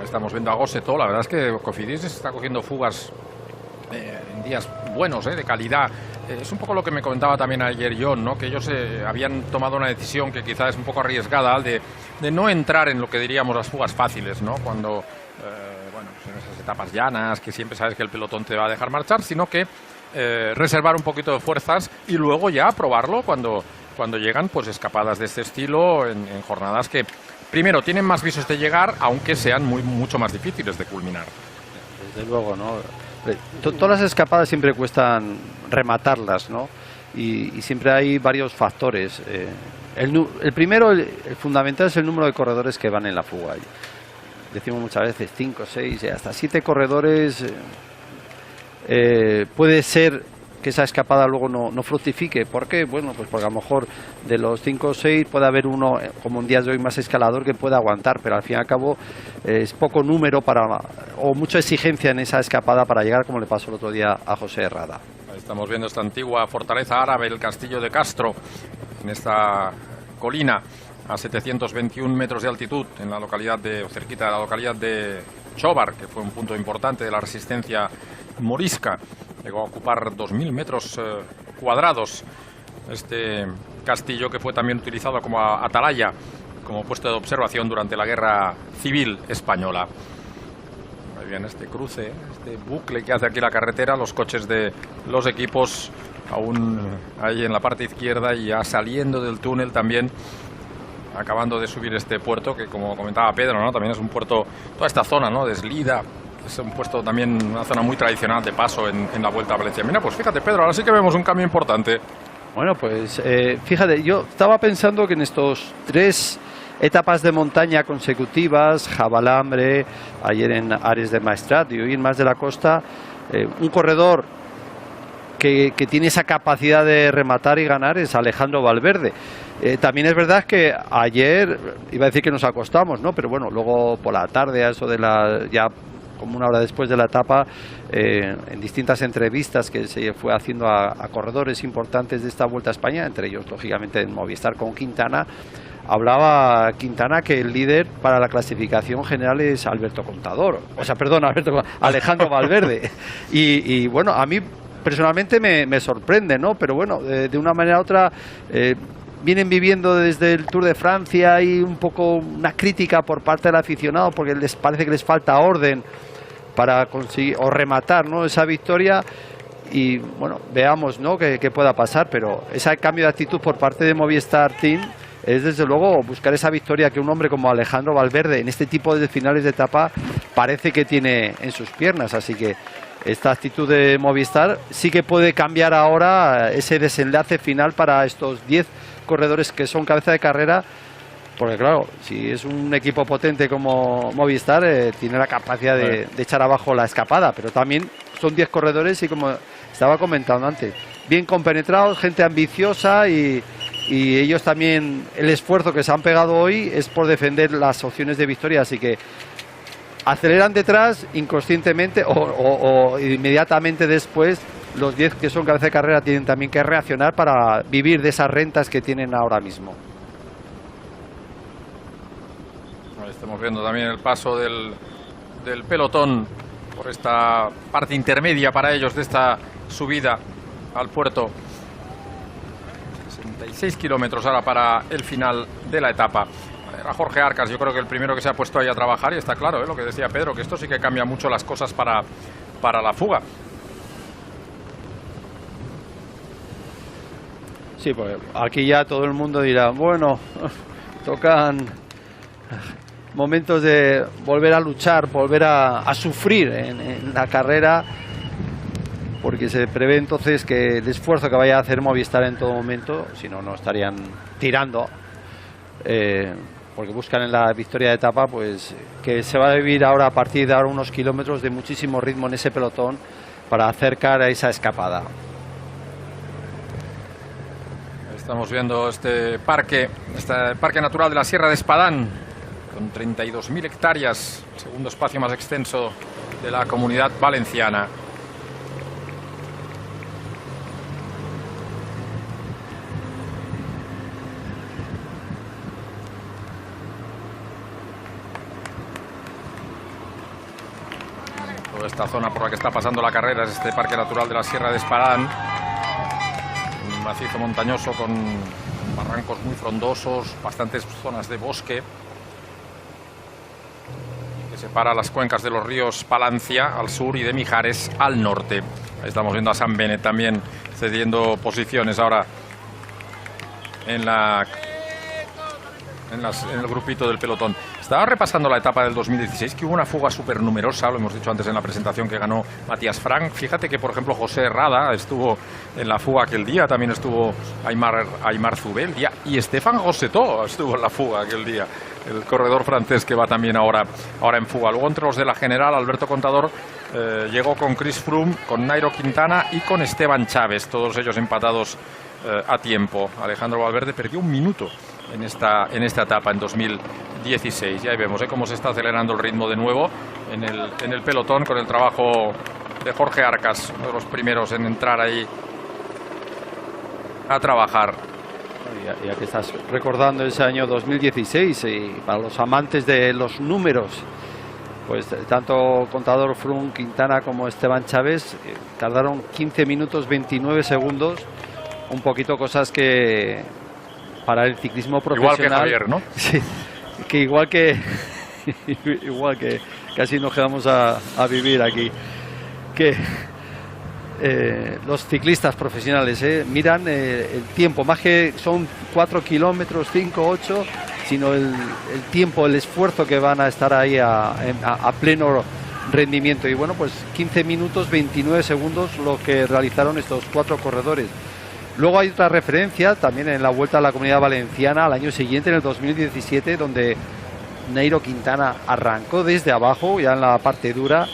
Estamos viendo a Gossetto. La verdad es que Cofidis está cogiendo fugas en días buenos, de calidad. Es un poco lo que me comentaba también ayer John, ¿no? Que ellos habían tomado una decisión que quizás es un poco arriesgada, de no entrar en lo que diríamos las fugas fáciles, ¿no? Cuando, bueno, en esas etapas llanas, que siempre sabes que el pelotón te va a dejar marchar, sino que reservar un poquito de fuerzas y luego ya probarlo cuando llegan pues escapadas de este estilo en jornadas que, primero, tienen más visos de llegar, aunque sean mucho más difíciles de culminar. Desde luego, ¿no? Todas las escapadas siempre cuestan rematarlas, ¿no? Y siempre hay varios factores. El primero, el fundamental, es el número de corredores que van en la fuga. Decimos muchas veces 5, 6, hasta 7 corredores. Puede ser que esa escapada luego no fructifique. ¿Por qué? Bueno, pues porque a lo mejor de los 5 o 6 puede haber uno, como un día de hoy, más escalador que pueda aguantar, pero al fin y al cabo es poco número o mucha exigencia en esa escapada para llegar, como le pasó el otro día a José Herrada. Ahí estamos viendo esta antigua fortaleza árabe, el castillo de Castro, en esta colina a 721 metros de altitud, en la localidad cerquita de la localidad de Chobar, que fue un punto importante de la resistencia morisca. Llegó a ocupar 2.000 metros cuadrados este castillo, que fue también utilizado como atalaya, como puesto de observación durante la Guerra Civil Española. Muy bien, este cruce, este bucle que hace aquí la carretera, los coches de los equipos aún ahí en la parte izquierda y ya saliendo del túnel también, acabando de subir este puerto, que como comentaba Pedro, ¿no? También es un puerto, toda esta zona, ¿no? Deslida. Es un puesto también, una zona muy tradicional de paso en la Vuelta a Valencia. Mira, pues fíjate, Pedro, ahora sí que vemos un cambio importante. Bueno, pues fíjate, yo estaba pensando que en estos 3 etapas de montaña consecutivas, Jabalambre, ayer en Ares de Maestrat y hoy en Mas de la Costa, un corredor que tiene esa capacidad de rematar y ganar es Alejandro Valverde. También es verdad que ayer, iba a decir que nos acostamos, ¿no? Pero bueno, luego por la tarde, a eso de ya como una hora después de la etapa, en distintas entrevistas que se fue haciendo a corredores importantes de esta Vuelta a España, entre ellos lógicamente en Movistar con Quintana, hablaba Quintana que el líder para la clasificación general es Alejandro Valverde. Y bueno, a mí personalmente me sorprende, ¿no? Pero bueno, de una manera u otra vienen viviendo desde el Tour de Francia y un poco una crítica por parte del aficionado porque les parece que les falta orden para conseguir o rematar, ¿no?, esa victoria. Y bueno, veamos, ¿no?, qué pueda pasar, pero ese cambio de actitud por parte de Movistar Team es desde luego buscar esa victoria que un hombre como Alejandro Valverde en este tipo de finales de etapa parece que tiene en sus piernas. Así que esta actitud de Movistar sí que puede cambiar ahora ese desenlace final para estos 10 corredores que son cabeza de carrera, porque claro, si es un equipo potente como Movistar, tiene la capacidad de echar abajo la escapada, pero también son 10 corredores y, como estaba comentando antes, bien compenetrados, gente ambiciosa y ellos también, el esfuerzo que se han pegado hoy es por defender las opciones de victoria, así que aceleran detrás inconscientemente o inmediatamente después. Los 10 que son cabeza de carrera tienen también que reaccionar para vivir de esas rentas que tienen ahora mismo. Ahí estamos viendo también el paso del pelotón por esta parte intermedia para ellos de esta subida al puerto. 66 kilómetros ahora para el final de la etapa. Era Jorge Arcas, yo creo que el primero que se ha puesto ahí a trabajar, y está claro, lo que decía Pedro, que esto sí que cambia mucho las cosas para la fuga. Sí, pues aquí ya todo el mundo dirá, bueno, tocan momentos de volver a luchar, volver a sufrir en la carrera, porque se prevé entonces que el esfuerzo que vaya a hacer Movistar en todo momento, si no, no estarían tirando, porque buscan en la victoria de etapa, pues que se va a vivir ahora, a partir de ahora, unos kilómetros de muchísimo ritmo en ese pelotón para acercar a esa escapada. Estamos viendo este parque natural de la Sierra de Espadán, con 32.000 hectáreas, el segundo espacio más extenso de la Comunidad Valenciana. Esta zona por la que está pasando la carrera es este Parque Natural de la Sierra de Espadán, un macizo montañoso con barrancos muy frondosos, bastantes zonas de bosque que separa las cuencas de los ríos Palancia al sur y de Mijares al norte. Ahí estamos viendo a Sam Bennett también cediendo posiciones ahora en el grupito del pelotón. Estaba repasando la etapa del 2016, que hubo una fuga súper numerosa, lo hemos dicho antes en la presentación, que ganó Matías Frank. Fíjate que, por ejemplo, José Herrada estuvo en la fuga aquel día, también estuvo Aymar Zubel y Stefan Gossetto estuvo en la fuga aquel día, el corredor francés que va también ahora en fuga. Luego, entre los de la general, Alberto Contador llegó con Chris Froome, con Nairo Quintana y con Esteban Chaves, todos ellos empatados a tiempo. Alejandro Valverde perdió un minuto en esta etapa en 2016. Y ahí vemos cómo se está acelerando el ritmo de nuevo en el pelotón, con el trabajo de Jorge Arcas, uno de los primeros en entrar ahí a trabajar. Ya que estás recordando ese año 2016, y para los amantes de los números, pues tanto Contador, Froome, Quintana como Esteban Chaves tardaron 15 minutos 29 segundos, un poquito cosas que para el ciclismo profesional, igual que Javier, ¿no? Sí, que igual que casi nos quedamos a vivir aquí, que los ciclistas profesionales miran el tiempo, más que son 4 kilómetros, 5, 8, sino el tiempo, el esfuerzo que van a estar ahí a pleno rendimiento. Y bueno, pues 15 minutos 29 segundos lo que realizaron estos 4 corredores. Luego hay otra referencia también en la Vuelta a la Comunidad Valenciana al año siguiente, en el 2017, donde Nairo Quintana arrancó desde abajo, ya en la parte dura,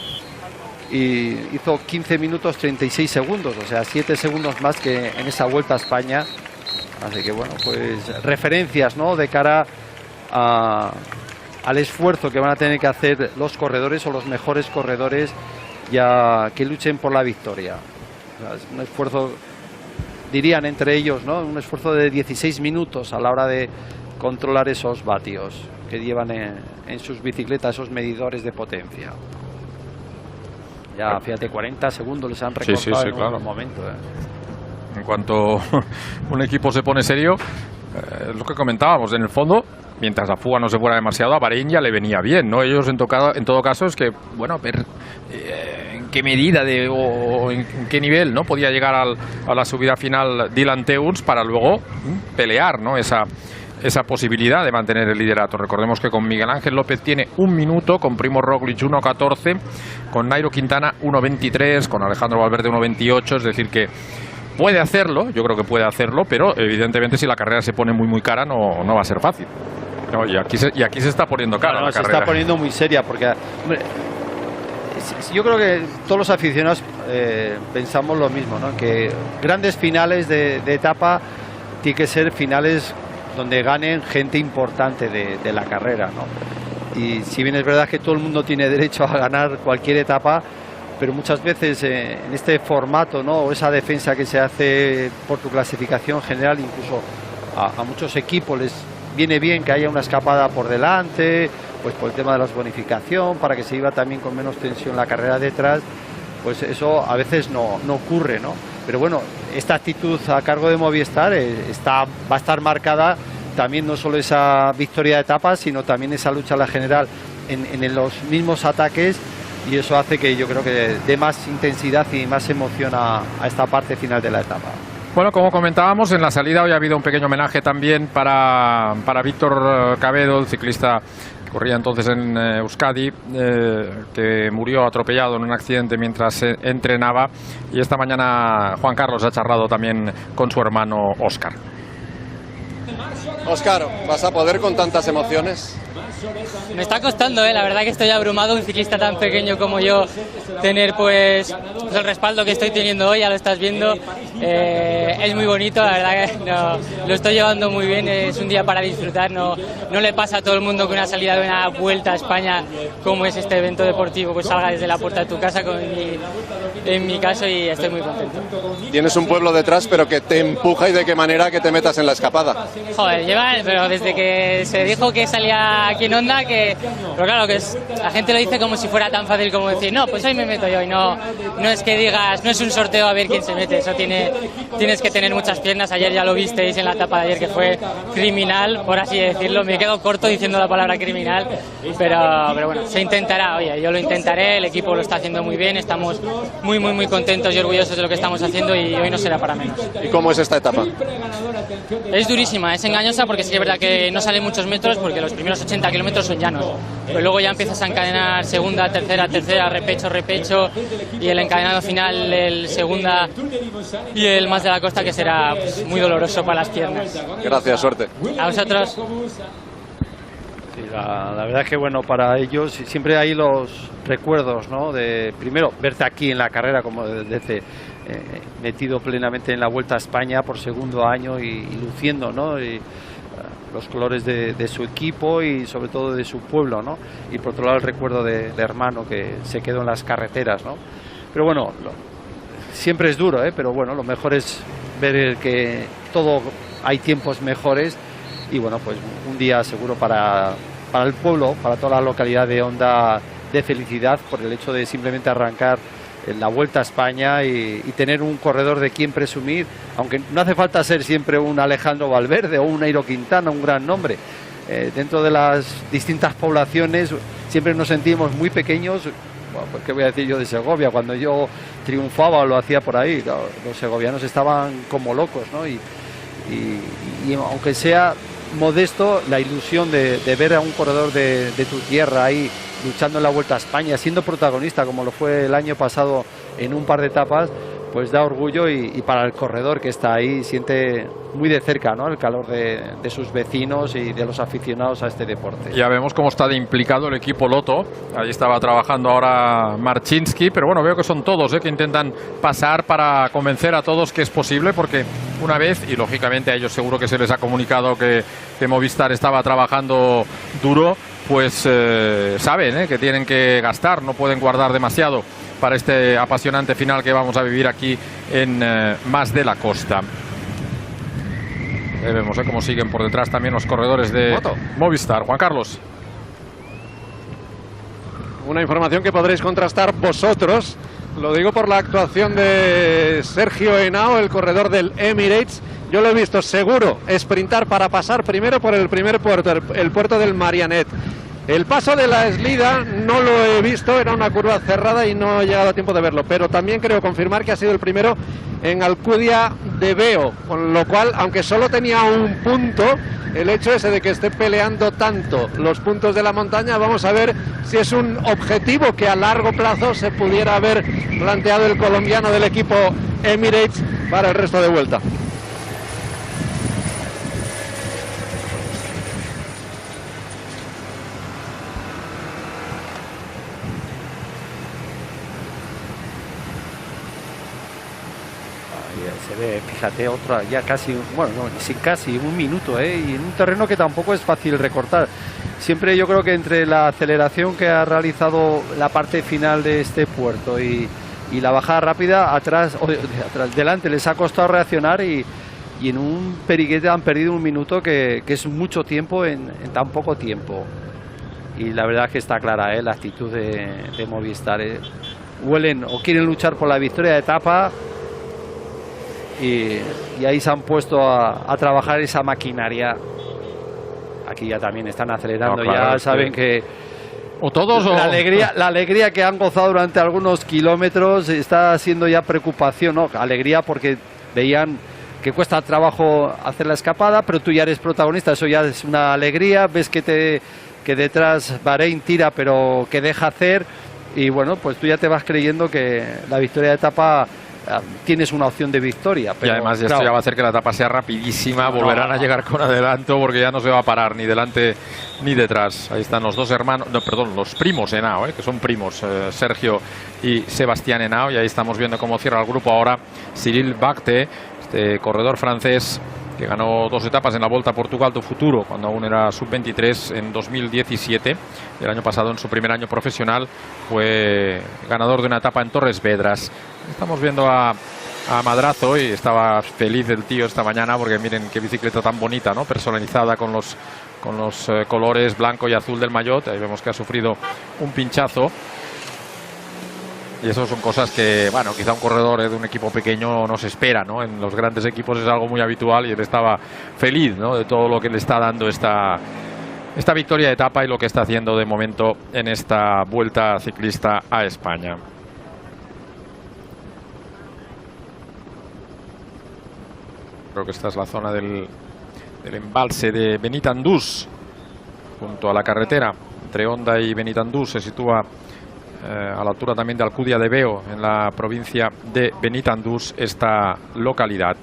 y hizo 15 minutos 36 segundos, o sea, 7 segundos más que en esa Vuelta a España. Así que bueno, pues referencias, ¿no?, de cara al esfuerzo que van a tener que hacer los corredores o los mejores corredores ya que luchen por la victoria. O sea, es un esfuerzo, dirían entre ellos, ¿no?, un esfuerzo de 16 minutos a la hora de controlar esos vatios que llevan en sus bicicletas, esos medidores de potencia. Ya, fíjate, 40 segundos les han recortado en claro. un momento. En cuanto un equipo se pone serio, es lo que comentábamos, en el fondo, mientras la fuga no se fuera demasiado, a Bahrein ya le venía bien, ¿no? Ellos en todo caso es que, bueno, ver en qué medida o en qué nivel, ¿no?, podía llegar a la subida final Dylan Teuns para luego pelear, ¿no?, esa posibilidad de mantener el liderato. Recordemos que con Miguel Ángel López tiene 1 minuto, con Primo Roglic 1.14, con Nairo Quintana 1.23, con Alejandro Valverde 1.28, es decir que puede hacerlo, yo creo que puede hacerlo, pero evidentemente si la carrera se pone muy muy cara no va a ser fácil. No, y aquí se está poniendo cara la carrera. Se está poniendo muy seria porque, hombre, yo creo que todos los aficionados pensamos lo mismo, ¿no?, que grandes finales de etapa tienen que ser finales donde ganen gente importante de la carrera, ¿no? Y si bien es verdad que todo el mundo tiene derecho a ganar cualquier etapa, pero muchas veces en este formato, ¿no?, o esa defensa que se hace por tu clasificación general, incluso a muchos equipos les viene bien que haya una escapada por delante, pues por el tema de la bonificación, para que se iba también con menos tensión la carrera detrás, pues eso a veces no ocurre, ¿no? Pero bueno, esta actitud a cargo de Movistar va a estar marcada también no solo esa victoria de etapa, sino también esa lucha a la general en los mismos ataques, y eso hace que yo creo que dé más intensidad y más emoción a esta parte final de la etapa. Bueno, como comentábamos, en la salida hoy ha habido un pequeño homenaje también para Víctor Cabedo, el ciclista que corría entonces en Euskadi, que murió atropellado en un accidente mientras entrenaba, y esta mañana Juan Carlos ha charlado también con su hermano Óscar. Óscar, ¿vas a poder con tantas emociones? Me está costando, la verdad que estoy abrumado, un ciclista tan pequeño como yo, tener pues el respaldo que estoy teniendo hoy, ya lo estás viendo, es muy bonito, la verdad que lo estoy llevando muy bien, es un día para disfrutar, no le pasa a todo el mundo que una salida de una Vuelta a España como es este evento deportivo pues salga desde la puerta de tu casa con en mi caso, y estoy muy contento. Tienes un pueblo detrás, pero que te empuja y de qué manera que te metas en la escapada. Joder, pero desde que se dijo que salía aquí en Honda, pero claro, la gente lo dice como si fuera tan fácil como decir, no, pues hoy me meto yo, y no es que digas, no es un sorteo a ver quién se mete, eso tienes que tener muchas piernas. Ayer ya lo visteis en la etapa de ayer, que fue criminal, por así decirlo. Me quedo corto diciendo la palabra criminal, pero bueno, se intentará. Oye, yo lo intentaré, el equipo lo está haciendo muy bien, estamos muy contentos y orgullosos de lo que estamos haciendo, y hoy no será para menos. ¿Y cómo es esta etapa? Es durísima, es engañosa, porque sí que es verdad que no salen muchos metros, porque los primeros 80 kilómetros son llanos, pero luego ya empiezas a encadenar segunda, tercera, repecho, y el encadenado final, el segunda y el más de la costa, que será muy doloroso para las piernas. Gracias, suerte. A vosotros. Sí, la verdad es que bueno, para ellos siempre hay los recuerdos, ¿no? De primero verte aquí en la carrera, como desde metido plenamente en la Vuelta a España por segundo año y luciendo, ¿no? Los colores de su equipo y sobre todo de su pueblo, ¿no? Y por otro lado el recuerdo de hermano que se quedó en las carreteras, ¿no? Pero bueno, siempre es duro, pero bueno, lo mejor es ver que todo hay tiempos mejores, y bueno, pues un día seguro para el pueblo, para toda la localidad de Honda, de felicidad por el hecho de simplemente arrancar en la Vuelta a España y tener un corredor de quien presumir, aunque no hace falta ser siempre un Alejandro Valverde o un Nairo Quintana, un gran nombre. Dentro de las distintas poblaciones siempre nos sentimos muy pequeños. Bueno, pues qué voy a decir yo de Segovia, cuando yo triunfaba o lo hacía por ahí, claro, los segovianos estaban como locos, ¿no? Y aunque sea modesto, la ilusión de ver a un corredor de tu tierra ahí luchando en la Vuelta a España, siendo protagonista como lo fue el año pasado en un par de etapas, pues da orgullo, y para el corredor que está ahí siente muy de cerca, ¿no?, el calor de sus vecinos y de los aficionados a este deporte. Ya vemos cómo está de implicado el equipo Lotto. Allí estaba trabajando ahora Marcinski, pero bueno, veo que son todos que intentan pasar para convencer a todos que es posible, porque una vez, y lógicamente a ellos seguro que se les ha comunicado que Movistar estaba trabajando duro, pues saben que tienen que gastar, no pueden guardar demasiado para este apasionante final que vamos a vivir aquí en Más de la Costa. Vemos cómo siguen por detrás también los corredores de Movistar. Juan Carlos. Una información que podréis contrastar vosotros. Lo digo por la actuación de Sergio Henao, el corredor del Emirates. Yo lo he visto seguro sprintar para pasar primero por el primer puerto, el puerto del Marianet. El paso de la Eslida no lo he visto, era una curva cerrada y no he llegado a tiempo de verlo, pero también creo confirmar que ha sido el primero en Alcudia de Veo, con lo cual, aunque solo tenía un punto, el hecho ese de que esté peleando tanto los puntos de la montaña, vamos a ver si es un objetivo que a largo plazo se pudiera haber planteado el colombiano del equipo Emirates para el resto de vuelta. Se ve, fíjate, otra ya casi, bueno, no, sí, casi un minuto, y en un terreno que tampoco es fácil recortar. Siempre yo creo que entre la aceleración que ha realizado la parte final de este puerto y la bajada rápida, delante les ha costado reaccionar, y en un periguete han perdido un minuto que es mucho tiempo en tan poco tiempo. Y la verdad es que está clara la actitud de Movistar. Huelen o quieren luchar por la victoria de etapa, y ahí se han puesto a trabajar esa maquinaria. Aquí ya también están acelerando, no, claro, ya saben que o todos la alegría que han gozado durante algunos kilómetros está siendo ya preocupación, ¿no? Alegría porque veían que cuesta trabajo hacer la escapada, pero tú ya eres protagonista, eso ya es una alegría. Ves que detrás Bahrein tira, pero que deja hacer, y bueno, pues tú ya te vas creyendo que la victoria de etapa tienes una opción de victoria. Pero, y además esto ya va a hacer que la etapa sea rapidísima, volverán a llegar con adelanto, porque ya no se va a parar ni delante ni detrás. Ahí están los dos hermanos, no, perdón, los primos Henao, que son primos, Sergio y Sebastián Henao, y ahí estamos viendo cómo cierra el grupo ahora Cyril Bacte, este corredor francés que ganó 2 etapas en la Volta a Portugal do Futuro cuando aún era sub-23 en 2017. El año pasado, en su primer año profesional, fue ganador de una etapa en Torres Vedras. Estamos viendo a Madrazo y estaba feliz el tío esta mañana porque miren qué bicicleta tan bonita, ¿no? Personalizada con los colores blanco y azul del maillot. Ahí vemos que ha sufrido un pinchazo. Y eso son cosas que, bueno, quizá un corredor de un equipo pequeño no se espera, ¿no? En los grandes equipos es algo muy habitual y él estaba feliz, ¿no? De todo lo que le está dando esta victoria de etapa y lo que está haciendo de momento en esta Vuelta Ciclista a España. Creo que esta es la zona del embalse de Benitandús, junto a la carretera entre Honda y Benitandús. Se sitúa a la altura también de Alcudia de Veo, en la provincia de Benitandús, esta localidad.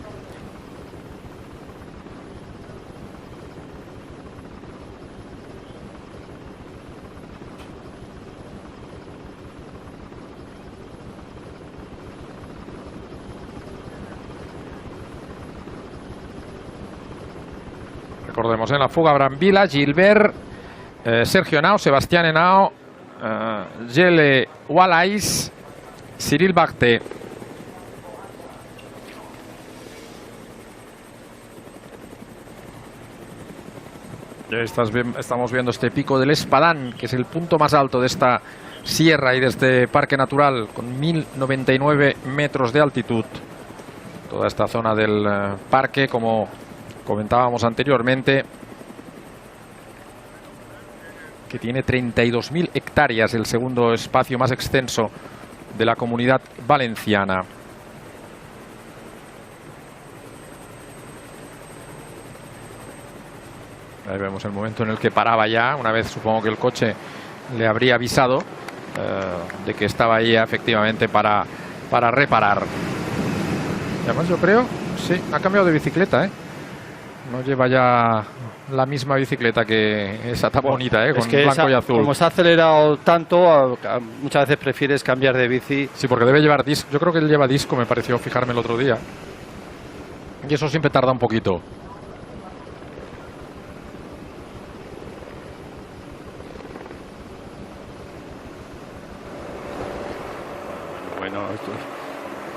Recordemos, en la fuga Brambila, Gilbert, Sergio Henao, Sebastián Henao, Jelle Wallace, Cyril Barté. Estamos viendo este pico del Espadán, que es el punto más alto de esta sierra y de este parque natural, con 1099 metros de altitud. Toda esta zona del parque, como comentábamos anteriormente, que tiene 32.000 hectáreas, el segundo espacio más extenso de la Comunidad Valenciana. Ahí vemos el momento en el que paraba ya, una vez supongo que el coche le habría avisado de que estaba ahí efectivamente para reparar. Y además yo creo, sí, ha cambiado de bicicleta, ¿eh? No lleva ya la misma bicicleta que esa tan bonita, con es que blanco y azul. Como se ha acelerado tanto, muchas veces prefieres cambiar de bici. Sí, porque debe llevar disco. Yo creo que él lleva disco, me pareció fijarme el otro día. Y eso siempre tarda un poquito. Bueno,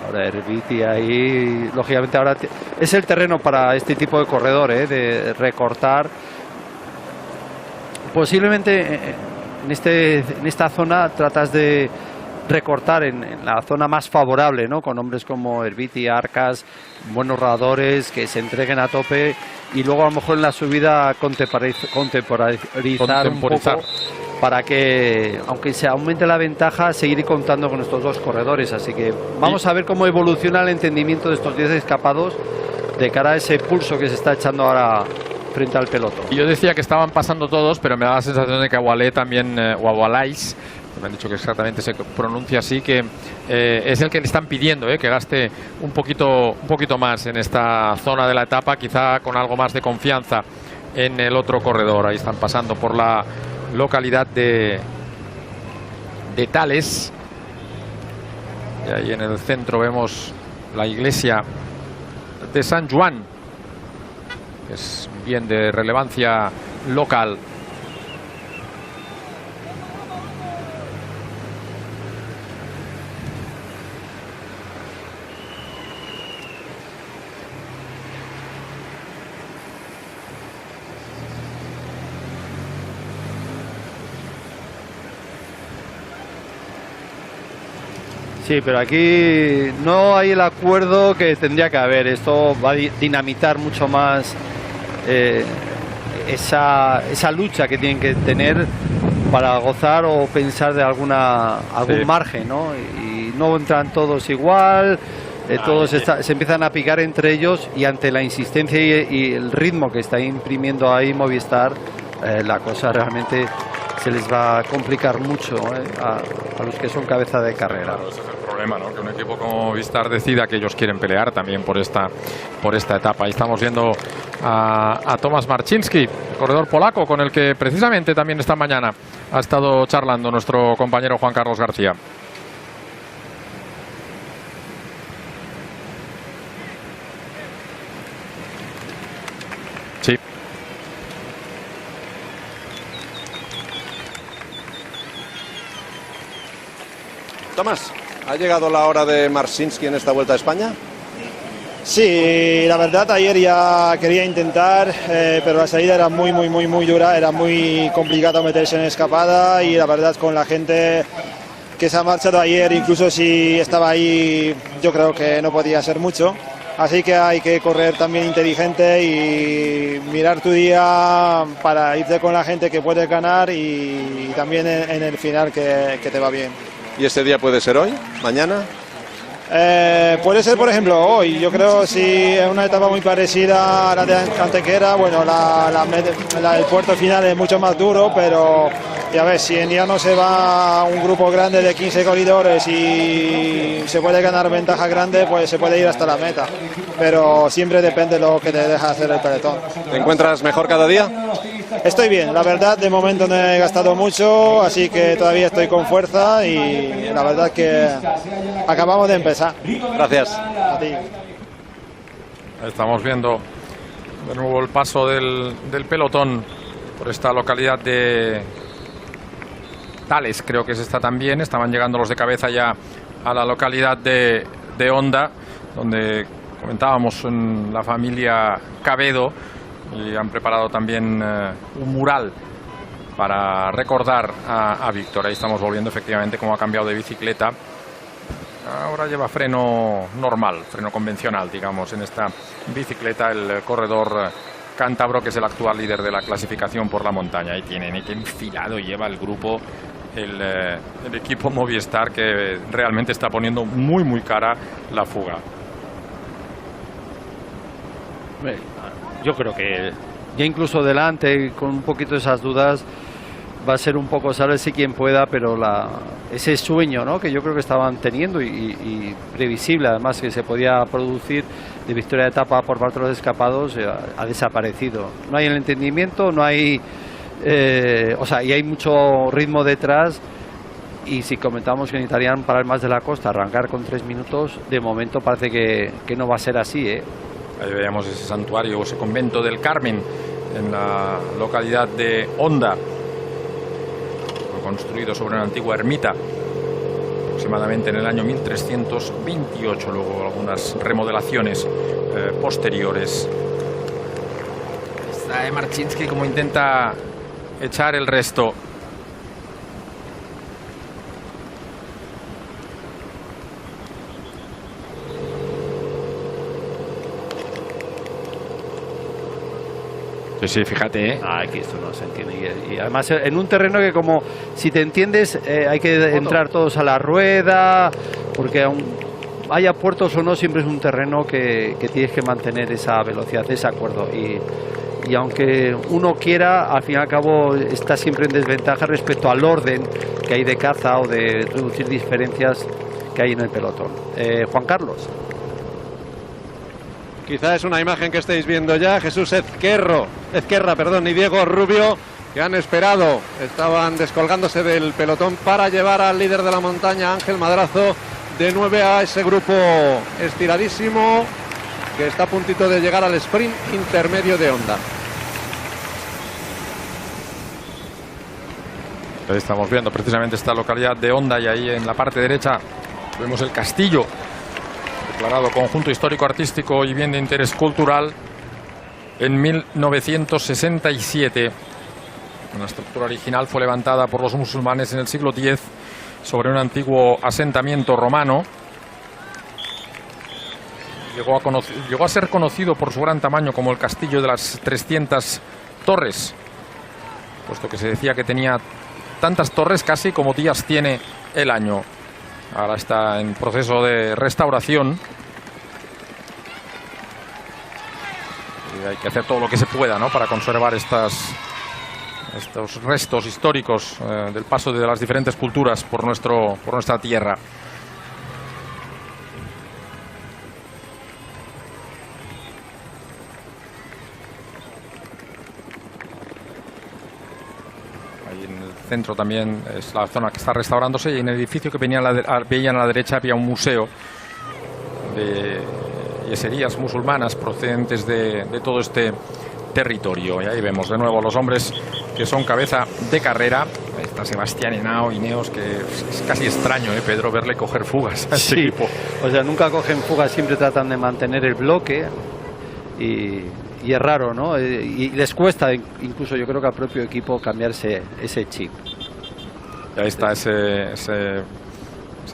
ahora Herbiti ahí, lógicamente ahora es el terreno para este tipo de corredor, de recortar. Posiblemente en esta zona tratas de recortar en la zona más favorable, ¿no? Con hombres como Herbiti, Arcas, buenos rodadores que se entreguen a tope, y luego a lo mejor en la subida contemporizar un poco, para que, aunque se aumente la ventaja, seguir contando con estos dos corredores. Así que vamos a ver cómo evoluciona el entendimiento de estos 10 escapados de cara a ese pulso que se está echando ahora frente al pelotón. Y yo decía que estaban pasando todos, pero me da la sensación de que Agualé también, o Agualais, me han dicho que exactamente se pronuncia así, que es el que le están pidiendo que gaste un poquito más en esta zona de la etapa, quizá con algo más de confianza en el otro corredor. Ahí están pasando por la localidad de Tales, y ahí en el centro vemos la iglesia de San Juan, que es bien de relevancia local. Sí, pero aquí no hay el acuerdo que tendría que haber. Esto va a dinamitar mucho más esa lucha que tienen que tener para gozar o pensar de algún margen, ¿no? Y no entran todos igual, todos se empiezan a picar entre ellos, y ante la insistencia y el ritmo que está imprimiendo ahí Movistar, la cosa realmente se les va a complicar mucho a los que son cabeza de carrera. Claro, ese es el problema, ¿no? Que un equipo como Movistar decida que ellos quieren pelear también por esta etapa. Ahí estamos viendo a Tomasz Marcinski, corredor polaco, con el que precisamente también esta mañana ha estado charlando nuestro compañero Juan Carlos García. Tomás, ¿ha llegado la hora de Marcinski en esta Vuelta a España? Sí, la verdad ayer ya quería intentar, pero la salida era muy dura, era muy complicado meterse en escapada y la verdad con la gente que se ha marchado ayer, incluso si estaba ahí, yo creo que no podía hacer mucho. Así que hay que correr también inteligente y mirar tu día para irte con la gente que puedes ganar y también en el final que te va bien. ¿Y este día puede ser hoy? ¿Mañana? Puede ser, por ejemplo, hoy. Yo creo si es una etapa muy parecida a la de Antequera. Bueno, el puerto final es mucho más duro, pero ya ves, si en día no se va un grupo grande de 15 corredores y se puede ganar ventaja grande, pues se puede ir hasta la meta. Pero siempre depende de lo que te deja hacer el pelotón. ¿Te encuentras mejor cada día? Estoy bien, la verdad de momento no he gastado mucho, así que todavía estoy con fuerza y la verdad que acabamos de empezar. Gracias. A ti. Estamos viendo de nuevo el paso del pelotón por esta localidad de Tales, creo que es esta también. Estaban llegando los de cabeza ya a la localidad de Onda, donde comentábamos en la familia Cabedo, y han preparado también un mural para recordar a Víctor. Ahí estamos volviendo efectivamente cómo ha cambiado de bicicleta. Ahora lleva freno normal, freno convencional, digamos, en esta bicicleta el corredor cántabro, que es el actual líder de la clasificación por la montaña. Ahí tienen, y que enfilado lleva el grupo, el equipo Movistar, que realmente está poniendo muy cara la fuga. Yo creo que ya incluso delante, con un poquito de esas dudas, va a ser un poco, sabes si quien pueda, pero ese sueño, ¿no?, que yo creo que estaban teniendo y previsible además que se podía producir, de victoria de etapa por parte de los escapados, ha desaparecido. No hay el entendimiento, no hay y hay mucho ritmo detrás. Y si comentamos que necesitarían parar más de la costa, arrancar con 3 minutos, de momento parece que no va a ser así, ¿eh? Ahí veíamos ese santuario, ese convento del Carmen en la localidad de Onda, construido sobre una antigua ermita aproximadamente en el año 1328, luego algunas remodelaciones posteriores. Está Marcinski como intenta echar el resto. Sí, fíjate, ¿eh? Que esto no se entiende. Y además en un terreno que, como si te entiendes, hay que entrar todos a la rueda, porque aun haya puertos o no, siempre es un terreno que tienes que mantener esa velocidad, ese acuerdo. Y aunque uno quiera, al fin y al cabo está siempre en desventaja respecto al orden que hay de caza o de reducir diferencias que hay en el pelotón. Juan Carlos. Quizá es una imagen que estáis viendo ya. Jesús Ezquerra, y Diego Rubio, que han esperado, estaban descolgándose del pelotón para llevar al líder de la montaña, Ángel Madrazo, de 9 a ese grupo estiradísimo que está a puntito de llegar al sprint intermedio de Onda. Ahí estamos viendo precisamente esta localidad de Onda, y ahí en la parte derecha vemos el castillo, declarado conjunto histórico, artístico y bien de interés cultural en 1967. La estructura original fue levantada por los musulmanes en el siglo X sobre un antiguo asentamiento romano. Llegó a ser conocido por su gran tamaño como el Castillo de las 300 Torres, puesto que se decía que tenía tantas torres casi como días tiene el año. Ahora está en proceso de restauración y hay que hacer todo lo que se pueda, ¿no?, para conservar estos restos históricos del paso de las diferentes culturas por nuestra tierra. Centro también es la zona que está restaurándose, y en el edificio que veían a la derecha había un museo de yeserías musulmanas procedentes de todo este territorio. Y ahí vemos de nuevo los hombres que son cabeza de carrera Ahí está Sebastián Henao, Ineos, que es casi extraño, Pedro, verle coger fugas a este Sí, equipo. o sea, nunca cogen fugas, siempre tratan de mantener el bloque y es raro, ¿no? Y les cuesta, incluso yo creo que al propio equipo, cambiarse ese chip. Y ahí está esa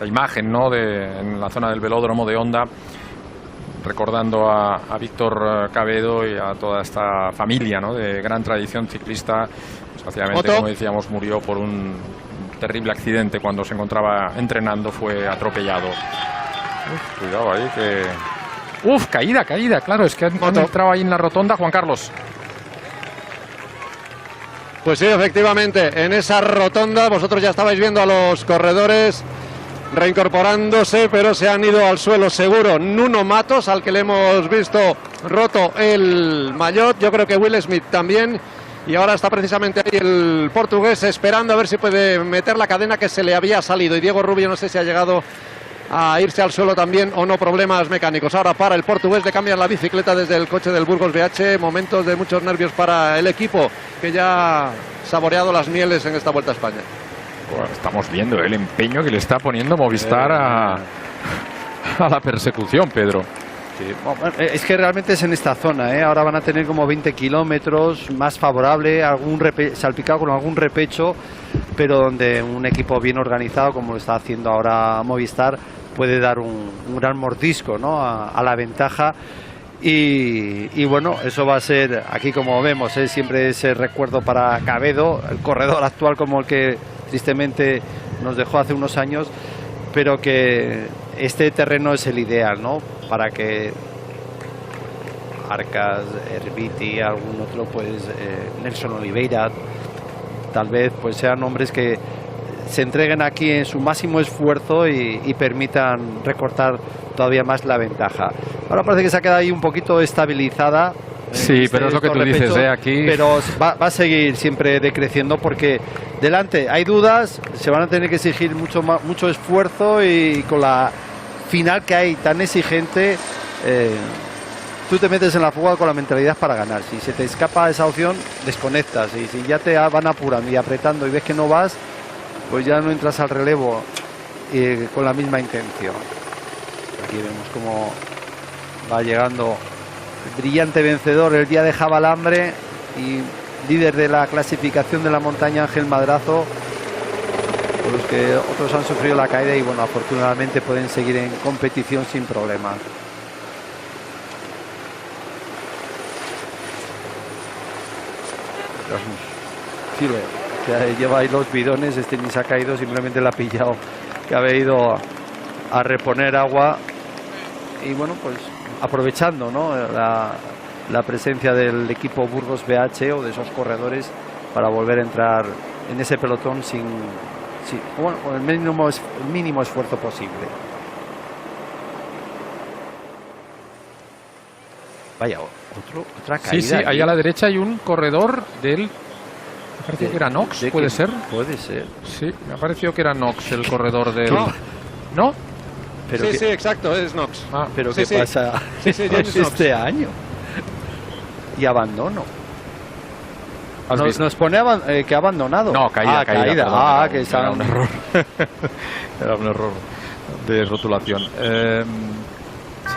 imagen, ¿no? En la zona del velódromo de Honda, recordando a Víctor Cabedo y a toda esta familia, ¿no? De gran tradición ciclista. Desgraciadamente, como decíamos, murió por un terrible accidente cuando se encontraba entrenando, fue atropellado. Cuidado ahí que... caída, claro, es que han entrado ahí en la rotonda, Juan Carlos. Pues sí, efectivamente, en esa rotonda vosotros ya estabais viendo a los corredores reincorporándose, pero se han ido al suelo seguro. Nuno Matos, al que le hemos visto roto el maillot, yo creo que Will Smith también, y ahora está precisamente ahí el portugués esperando a ver si puede meter la cadena que se le había salido, y Diego Rubio no sé si ha llegado a irse al suelo también o no, problemas mecánicos. Ahora para el portugués, le cambian la bicicleta desde el coche del Burgos BH, momentos de muchos nervios para el equipo que ya ha saboreado las mieles en esta Vuelta a España. Bueno, estamos viendo el empeño que le está poniendo Movistar a la persecución, Pedro. Sí. Bueno, es que realmente es en esta zona, ahora van a tener como 20 kilómetros más favorable, salpicado con algún repecho, pero donde un equipo bien organizado, como lo está haciendo ahora Movistar, puede dar un gran mordisco, ¿no? a la ventaja. Y bueno, eso va a ser, aquí como vemos, siempre ese recuerdo para Cabedo, el corredor actual como el que tristemente nos dejó hace unos años, pero que este terreno es el ideal, ¿no? Para que Arcas, Herbiti, algún otro, pues Nelson Oliveira, tal vez pues sean hombres que se entreguen aquí en su máximo esfuerzo y permitan recortar todavía más la ventaja. Ahora parece que se ha quedado ahí un poquito estabilizada. Sí, pero es lo que tú dices, aquí. Pero va a seguir siempre decreciendo porque delante hay dudas, se van a tener que exigir mucho esfuerzo, y con la final que hay tan exigente, tú te metes en la fuga con la mentalidad para ganar. Si se te escapa esa opción, desconectas, y si ya te van apurando y apretando y ves que no vas, pues ya no entras al relevo con la misma intención. Aquí vemos cómo va llegando el brillante vencedor, el día de Jabalambre, y líder de la clasificación de la montaña, Ángel Madrazo, por los que otros han sufrido la caída y bueno, afortunadamente pueden seguir en competición sin problemas. Que lleva ahí los bidones, este ni se ha caído, simplemente le ha pillado que había ido a reponer agua, y bueno, pues aprovechando, ¿no? la presencia del equipo Burgos BH o de esos corredores para volver a entrar en ese pelotón con el mínimo esfuerzo posible. Vaya, otra caída. Sí, ahí a la derecha hay un corredor del... Me pareció que era Nox, ¿puede ser? Puede ser. Sí, me ha parecido que era Nox el corredor del... ¿No? Pero sí, exacto, es Nox. Pero ¿qué pasa este año? Y abandono. Nos pone que ha abandonado. No, caída. Perdón, que era un error. Era un error de rotulación.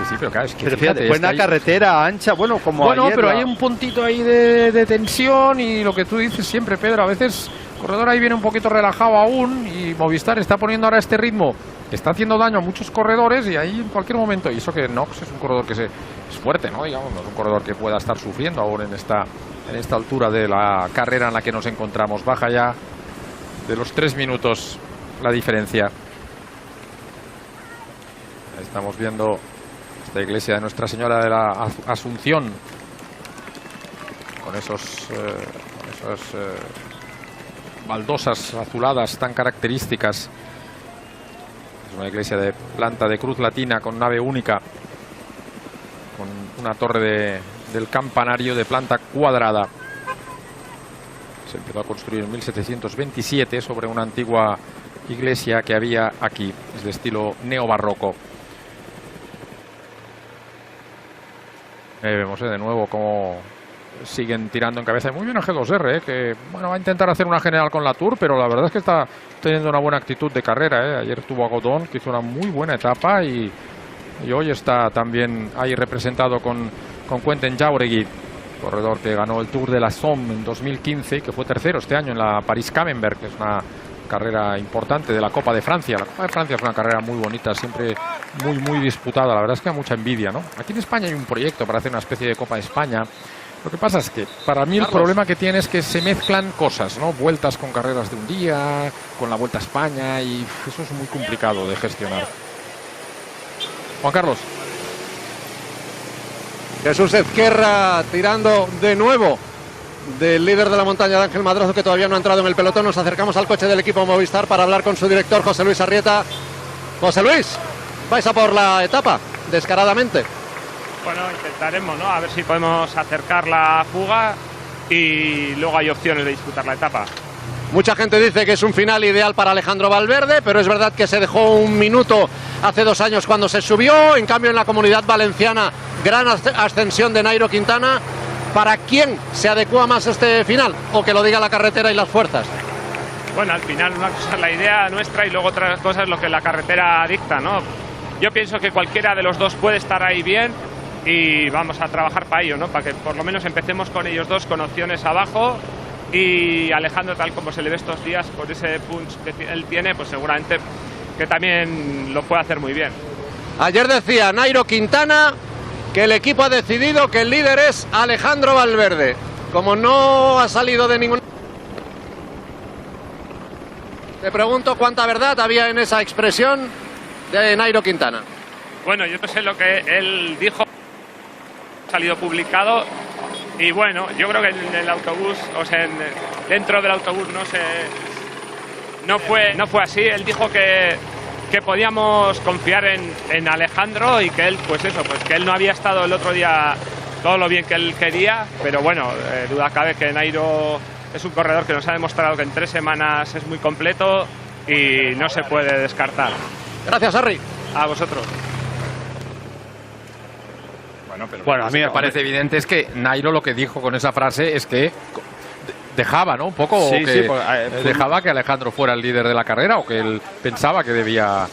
Sí, pero claro, es que fíjate, buena carretera ancha, bueno, ayer, pero hay un puntito ahí de tensión, y lo que tú dices siempre, Pedro, a veces el corredor ahí viene un poquito relajado aún, y Movistar está poniendo ahora este ritmo, está haciendo daño a muchos corredores, y ahí en cualquier momento, y eso que Nox es un corredor que es fuerte, ¿no? Digamos, no es un corredor que pueda estar sufriendo ahora en esta altura de la carrera en la que nos encontramos. Baja ya de los 3 minutos la diferencia. Ahí estamos viendo esta iglesia de Nuestra Señora de la Asunción, con esas baldosas azuladas tan características. Es una iglesia de planta de cruz latina con nave única, con una torre del campanario de planta cuadrada. Se empezó a construir en 1727 sobre una antigua iglesia que había aquí. Es de estilo neobarroco. Ahí vemos de nuevo cómo siguen tirando en cabeza. Muy bien a G2R, que bueno, va a intentar hacer una general con la Tour, pero la verdad es que está teniendo una buena actitud de carrera. Ayer tuvo a Godón, que hizo una muy buena etapa, y hoy está también ahí representado con Quentin Jauregui, corredor que ganó el Tour de la Somme en 2015, que fue tercero este año en la París-Camembert, que es una carrera importante de la Copa de Francia. La Copa de Francia es una carrera muy bonita, siempre muy disputada. La verdad es que da mucha envidia, ¿no? Aquí en España hay un proyecto para hacer una especie de Copa de España. Lo que pasa es que para mí el problema que tiene es que se mezclan cosas, ¿no? Vueltas con carreras de un día, con la Vuelta a España, y eso es muy complicado de gestionar. Juan Carlos. Jesús Ezquerra tirando de nuevo del líder de la montaña, de Ángel Madrazo, que todavía no ha entrado en el pelotón. Nos acercamos al coche del equipo Movistar para hablar con su director, José Luis Arrieta. José Luis, vais a por la etapa, descaradamente. Bueno, intentaremos, ¿no? A ver si podemos acercar la fuga y luego hay opciones de disputar la etapa. Mucha gente dice que es un final ideal para Alejandro Valverde, pero es verdad que se dejó un minuto hace 2 años cuando se subió. En cambio, en la Comunidad Valenciana, gran ascensión de Nairo Quintana. ¿Para quién se adecua más este final? O que lo diga la carretera y las fuerzas. Bueno, al final una cosa es la idea nuestra y luego otra cosa es lo que la carretera dicta, ¿no? Yo pienso que cualquiera de los dos puede estar ahí bien y vamos a trabajar para ello, ¿no? Para que por lo menos empecemos con ellos dos con opciones abajo, y Alejandro, tal como se le ve estos días, con ese punch que él tiene, pues seguramente que también lo puede hacer muy bien. Ayer decía Nairo Quintana que el equipo ha decidido que el líder es Alejandro Valverde. Como no ha salido de ningún... Te pregunto cuánta verdad había en esa expresión de Nairo Quintana. Bueno, yo no sé lo que él dijo, ha salido publicado, y bueno, yo creo que en el autobús, o sea, dentro del autobús no fue así. Él dijo que podíamos confiar en Alejandro y que él, pues eso, pues que él no había estado el otro día todo lo bien que él quería, pero bueno, duda cabe que Nairo es un corredor que nos ha demostrado que en 3 semanas es muy completo y no se puede descartar. Gracias, Harry. A vosotros. Bueno, a mí me parece evidente es que Nairo lo que dijo con esa frase es que dejaba, ¿no? Un poco, sí, que pues, dejaba que Alejandro fuera el líder de la carrera, o que él pensaba que debía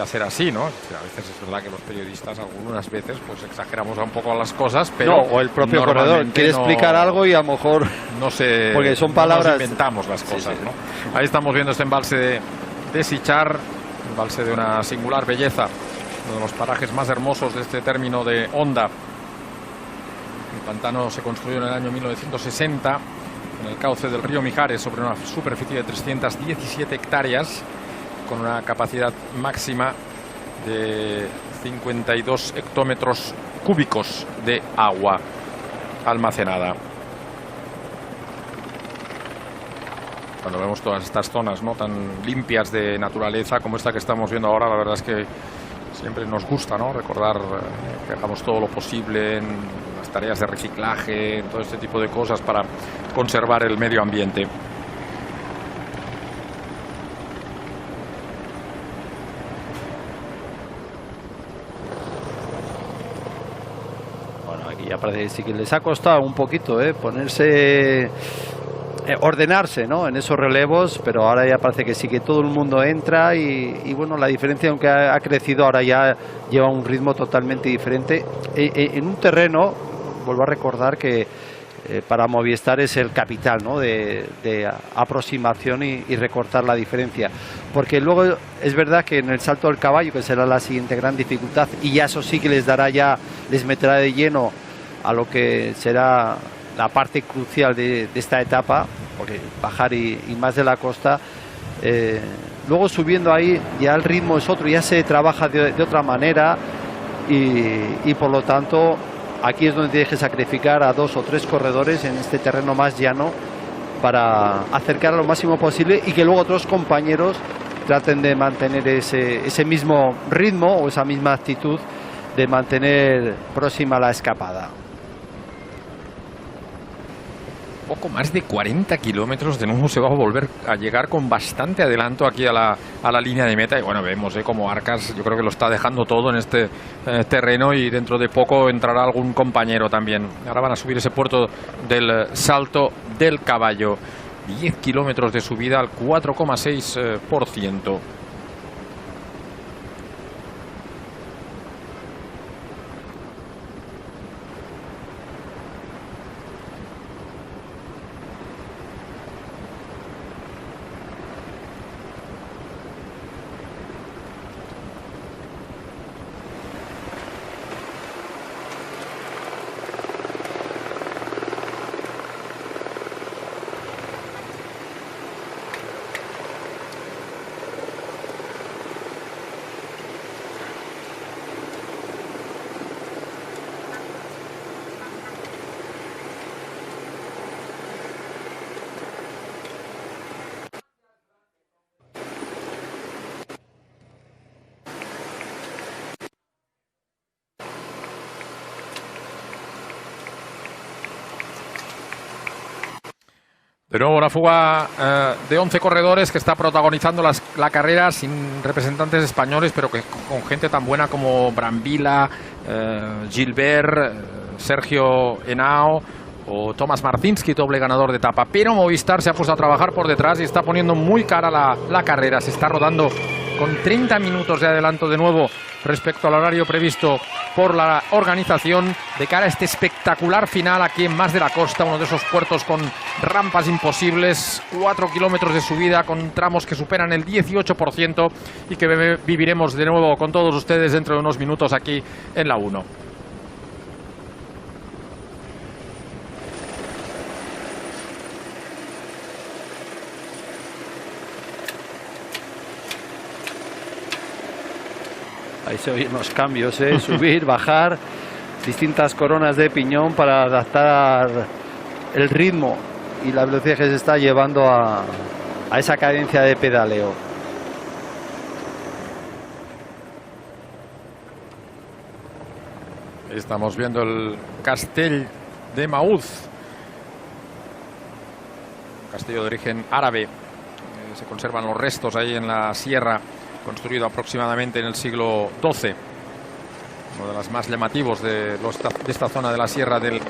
ser así, ¿no? A veces es verdad que los periodistas algunas veces pues exageramos un poco las cosas, pero no, o el propio corredor quiere explicar algo y a lo mejor no sé, porque son palabras, no nos inventamos las cosas, sí. ¿No? Ahí estamos viendo este embalse de Sichar, embalse de una singular belleza, uno de los parajes más hermosos de este término de Honda. El pantano se construyó en el año 1960 en el cauce del río Mijares, sobre una superficie de 317 hectáreas, con una capacidad máxima de 52 hectómetros cúbicos de agua almacenada. Cuando vemos todas estas zonas, ¿no?, tan limpias de naturaleza como esta que estamos viendo ahora, la verdad es que siempre nos gusta, ¿no?, recordar que hagamos todo lo posible en las tareas de reciclaje, en todo este tipo de cosas para conservar el medio ambiente. Bueno, aquí ya parece que sí que les ha costado un poquito ponerse... ordenarse, ¿no?, en esos relevos, pero ahora ya parece que sí que todo el mundo entra y bueno, la diferencia, aunque ha crecido, ahora ya lleva un ritmo totalmente diferente en un terreno, vuelvo a recordar que para Movistar es el capital, ¿no?, de aproximación y recortar la diferencia, porque luego es verdad que en el salto del caballo, que será la siguiente gran dificultad, y ya eso sí que les meterá de lleno a lo que será la parte crucial de esta etapa, porque bajar y más de la costa, luego subiendo ahí ya el ritmo es otro, ya se trabaja de otra manera y por lo tanto aquí es donde tienes que sacrificar a 2 o 3 corredores en este terreno más llano para acercar lo máximo posible y que luego otros compañeros traten de mantener ese mismo ritmo o esa misma actitud de mantener próxima la escapada. poco más de 40 kilómetros. De nuevo se va a volver a llegar con bastante adelanto aquí a la línea de meta. Y bueno, vemos como Arcas, yo creo que lo está dejando todo en este terreno, y dentro de poco entrará algún compañero también. Ahora van a subir ese puerto del Salto del Caballo. 10 kilómetros de subida al 4,6%. De nuevo una fuga de 11 corredores que está protagonizando la carrera sin representantes españoles, pero que con gente tan buena como Brambila, Gilbert, Sergio Henao o Tomás Martinsky, doble ganador de etapa. Pero Movistar se ha puesto a trabajar por detrás y está poniendo muy cara la carrera. Se está rodando con 30 minutos de adelanto de nuevo respecto al horario previsto por la organización, de cara a este espectacular final aquí en Mas de la Costa, uno de esos puertos con rampas imposibles, 4 kilómetros de subida con tramos que superan el 18% y que viviremos de nuevo con todos ustedes dentro de unos minutos aquí en la 1. Ahí se oyen los cambios, subir, bajar, distintas coronas de piñón para adaptar el ritmo y la velocidad que se está llevando a esa cadencia de pedaleo. Estamos viendo el Castell de Maúz, un castillo de origen árabe. Se conservan los restos ahí en la sierra, construido aproximadamente en el siglo XII, uno de los más llamativos de esta zona de la sierra del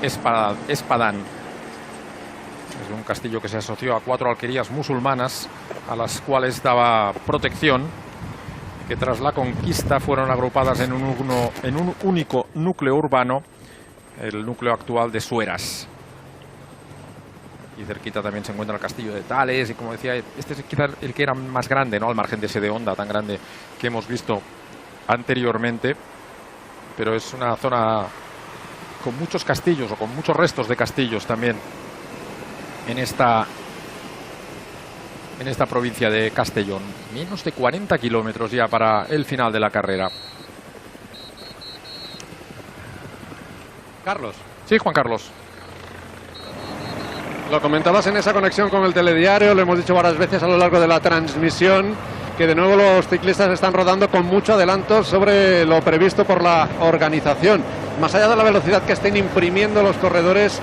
Espadán. Es un castillo que se asoció a 4 alquerías musulmanas a las cuales daba protección, que tras la conquista fueron agrupadas en un único núcleo urbano, el núcleo actual de Sueras. Y cerquita también se encuentra el castillo de Tales, y como decía, este es quizás el que era más grande, ¿no?, al margen de ese de Honda tan grande que hemos visto anteriormente. Pero es una zona con muchos castillos, o con muchos restos de castillos también en esta provincia de Castellón. Menos de 40 kilómetros ya para el final de la carrera. Carlos. Sí, Juan Carlos. Lo comentabas en esa conexión con el telediario, lo hemos dicho varias veces a lo largo de la transmisión, que de nuevo los ciclistas están rodando con mucho adelanto sobre lo previsto por la organización. Más allá de la velocidad que estén imprimiendo los corredores,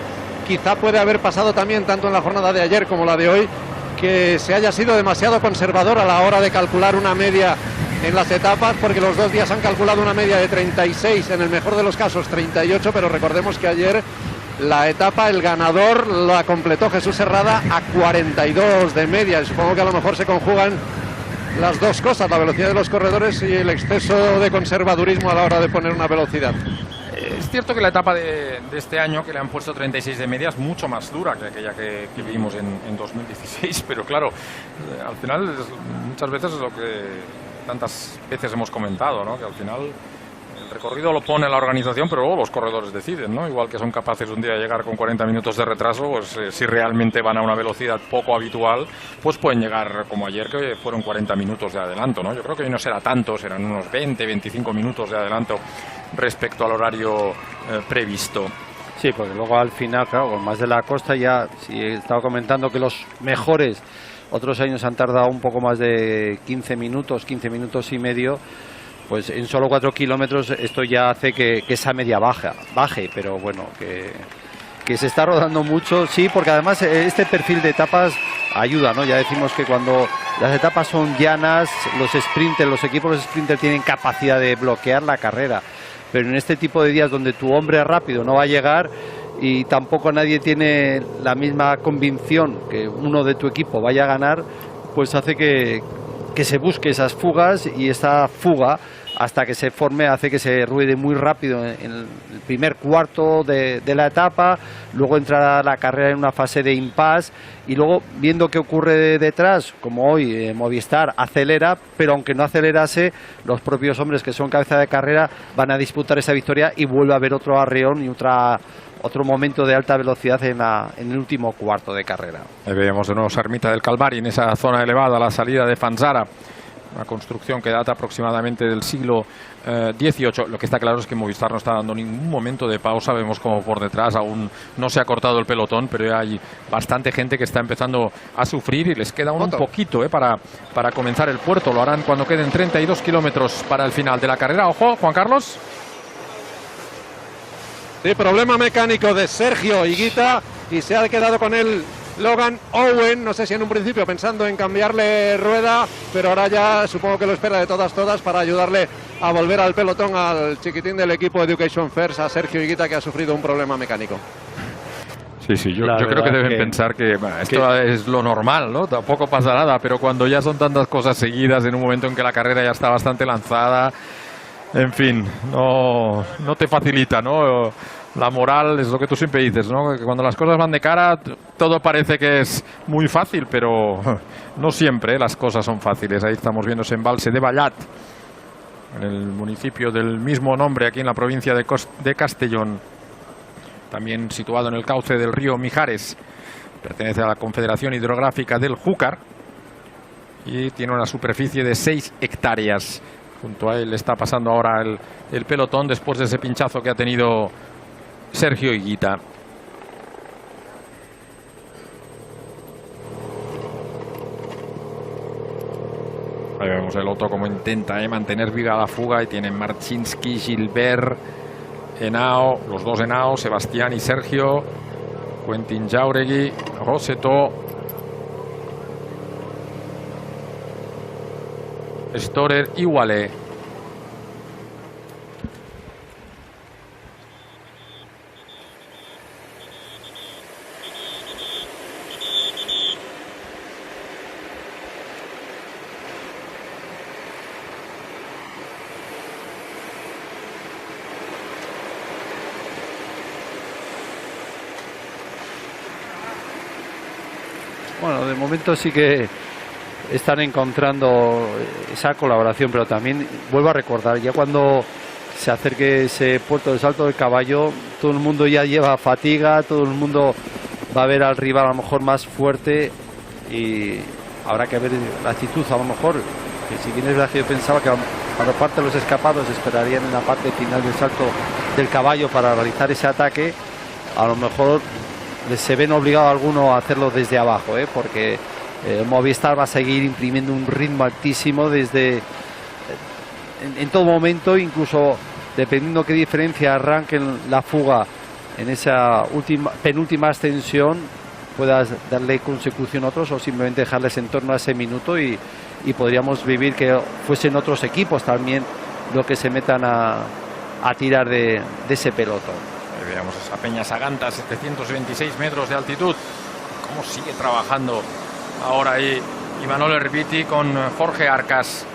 quizá puede haber pasado también, tanto en la jornada de ayer como la de hoy, que se haya sido demasiado conservador a la hora de calcular una media en las etapas, porque los 2 días han calculado una media de 36, en el mejor de los casos 38, pero recordemos que ayer la etapa, el ganador la completó Jesús Herrada a 42 de media. Supongo que a lo mejor se conjugan las dos cosas, la velocidad de los corredores y el exceso de conservadurismo a la hora de poner una velocidad. Es cierto que la etapa de este año, que le han puesto 36 de media, es mucho más dura que aquella que vimos en 2016, pero claro, al final muchas veces es lo que tantas veces hemos comentado, ¿no?, que al final el recorrido lo pone la organización, pero luego los corredores deciden, ¿no? Igual que son capaces un día de llegar con 40 minutos de retraso, pues si realmente van a una velocidad poco habitual, pues pueden llegar como ayer, que fueron 40 minutos de adelanto, ¿no? Yo creo que hoy no será tanto, serán unos 20, 25 minutos de adelanto respecto al horario previsto. Sí, porque luego al final, claro, con Mas de la Costa ya, sí, he estado comentando que los mejores otros años han tardado un poco más de 15 minutos y medio. Pues en solo 4 kilómetros esto ya hace que esa media baje, pero bueno, que que se está rodando mucho, sí, porque además este perfil de etapas ayuda, ¿no? Ya decimos que cuando las etapas son llanas, los equipos sprinters tienen capacidad de bloquear la carrera, pero en este tipo de días donde tu hombre rápido no va a llegar y tampoco nadie tiene la misma convicción que uno de tu equipo vaya a ganar, pues hace que se busque esas fugas, y esta fuga, hasta que se forme, hace que se ruede muy rápido en el primer cuarto de la etapa, luego entra la carrera en una fase de impasse, y luego, viendo qué ocurre detrás, como hoy Movistar acelera, pero aunque no acelerase, los propios hombres que son cabeza de carrera van a disputar esa victoria, y vuelve a haber otro arreón y otro momento de alta velocidad en el último cuarto de carrera. Ahí vemos de nuevo Ermita del Calvari en esa zona elevada, la salida de Fanzara. Una construcción que data aproximadamente del siglo XVIII. Lo que está claro es que Movistar no está dando ningún momento de pausa. Vemos como por detrás aún no se ha cortado el pelotón, pero hay bastante gente que está empezando a sufrir, y les queda un poquito para comenzar el puerto. Lo harán cuando queden 32 kilómetros para el final de la carrera. Ojo, Juan Carlos. Sí, problema mecánico de Sergio Higuita, y se ha quedado con él Logan Owen. No sé si en un principio pensando en cambiarle rueda, pero ahora ya supongo que lo espera de todas para ayudarle a volver al pelotón al chiquitín del equipo Education First, a Sergio Higuita, que ha sufrido un problema mecánico. Sí, yo creo que deben pensar que esto es lo normal, ¿no? Tampoco pasa nada, pero cuando ya son tantas cosas seguidas, en un momento en que la carrera ya está bastante lanzada, en fin, no te facilita, ¿no? La moral es lo que tú siempre dices, ¿no? Que cuando las cosas van de cara, todo parece que es muy fácil, pero no siempre las cosas son fáciles. Ahí estamos viendo ese embalse de Vallat, en el municipio del mismo nombre, aquí en la provincia de Castellón, también situado en el cauce del río Mijares. Pertenece a la Confederación Hidrográfica del Júcar y tiene una superficie de 6 hectáreas. Junto a él está pasando ahora el pelotón después de ese pinchazo que ha tenido Sergio Higuita. Ahí vemos el Otto como intenta mantener viva la fuga, y tienen Marcinski, Gilbert, Henao, los dos Henao, Sebastián y Sergio, Quentin Jauregui, Roseto, Storer y Wallet. Bueno, de momento sí que están encontrando esa colaboración, pero también vuelvo a recordar, ya cuando se acerque ese puerto del Salto del Caballo, todo el mundo ya lleva fatiga, todo el mundo va a ver al rival a lo mejor más fuerte, y habrá que ver la actitud. A lo mejor, que si bien es verdad que yo pensaba que cuando parte los escapados esperarían en la parte final del Salto del Caballo para realizar ese ataque, a lo mejor se ven obligados algunos a hacerlo desde abajo, porque Movistar va a seguir imprimiendo un ritmo altísimo desde en todo momento, incluso dependiendo qué diferencia arranquen la fuga en esa penúltima ascensión, puedas darle consecución a otros o simplemente dejarles en torno a ese minuto, y podríamos vivir que fuesen otros equipos también los que se metan a tirar de ese pelotón. Veamos esa Peña Saganta, 726 metros de altitud. Cómo sigue trabajando ahora ahí Imanol Erviti con Jorge Arcas.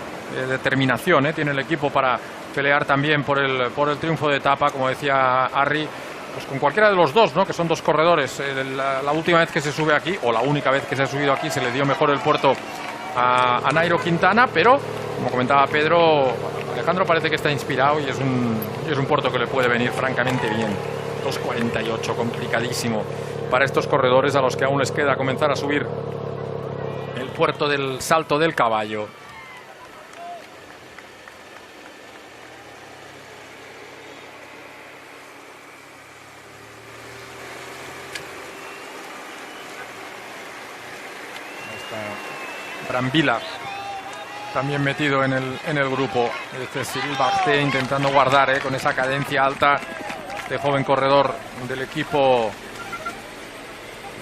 Determinación tiene el equipo para pelear también por el triunfo de etapa, como decía Harry, pues con cualquiera de los dos, ¿no? Que son dos corredores. La última vez que se sube aquí, o la única vez que se ha subido aquí, se le dio mejor el puerto a Nairo Quintana, pero como comentaba Pedro, Alejandro parece que está inspirado, y es un puerto que le puede venir francamente bien. 2:48, complicadísimo para estos corredores a los que aún les queda comenzar a subir el puerto del Salto del Caballo. Está Brambila también metido en el grupo. Cyril Barthé intentando guardar con esa cadencia alta este joven corredor del equipo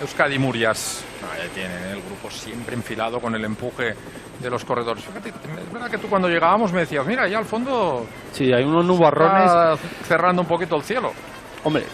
Euskadi Murias. Ahí tienen el grupo siempre enfilado con el empuje de los corredores. Fíjate, es verdad que tú cuando llegábamos me decías, mira, ya al fondo Sí, hay unos nubarrones. está cerrando un poquito el cielo. Hombre,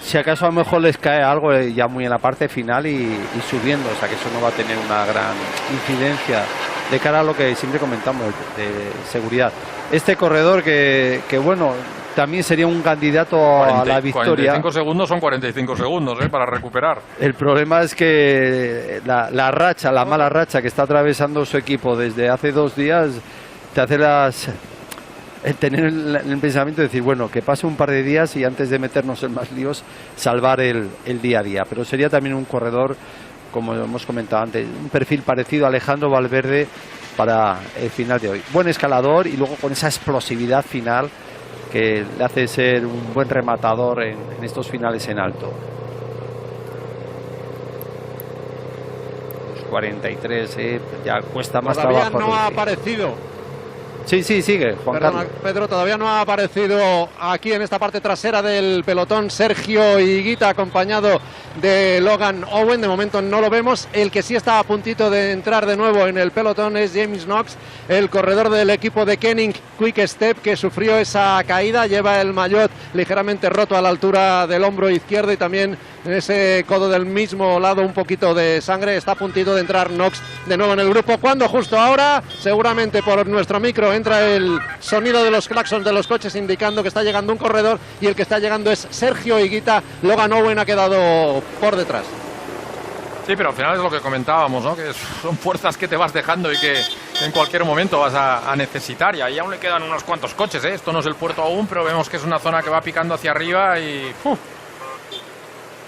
si acaso a lo mejor les cae algo ya muy en la parte final y subiendo, o sea que eso no va a tener una gran incidencia de cara a lo que siempre comentamos de seguridad. Este corredor que bueno, también sería un candidato a la victoria. 45 segundos son 45 segundos para recuperar. El problema es que la racha, la mala racha que está atravesando su equipo desde hace 2 días, te hace tener el pensamiento de decir, bueno, que pase un par de días y antes de meternos en más líos, salvar el día a día. Pero sería también un corredor, como hemos comentado antes, un perfil parecido a Alejandro Valverde para el final de hoy. Buen escalador y luego con esa explosividad final que le hace ser un buen rematador en estos finales en alto. Los 43, ya cuesta más Todavía trabajo. no ha aparecido. Sí, sigue, Juan Perdona, Carlos. Pedro, todavía no ha aparecido aquí en esta parte trasera del pelotón Sergio Higuita, acompañado de Logan Owen. De momento no lo vemos. El que sí está a puntito de entrar de nuevo en el pelotón es James Knox, el corredor del equipo de Kenning Quick Step, que sufrió esa caída. Lleva el maillot ligeramente roto a la altura del hombro izquierdo y también en ese codo del mismo lado un poquito de sangre. Está a puntito de entrar Knox de nuevo en el grupo, cuando justo ahora, seguramente por nuestro micro, entra el sonido de los claxons de los coches indicando que está llegando un corredor, y el que está llegando es Sergio Higuita. Logan Owen ha quedado por detrás. Sí, pero al final es lo que comentábamos, ¿no? Que son fuerzas que te vas dejando y que en cualquier momento vas a necesitar. Y ahí aún le quedan unos cuantos coches, ¿eh? Esto no es el puerto aún, pero vemos que es una zona que va picando hacia arriba y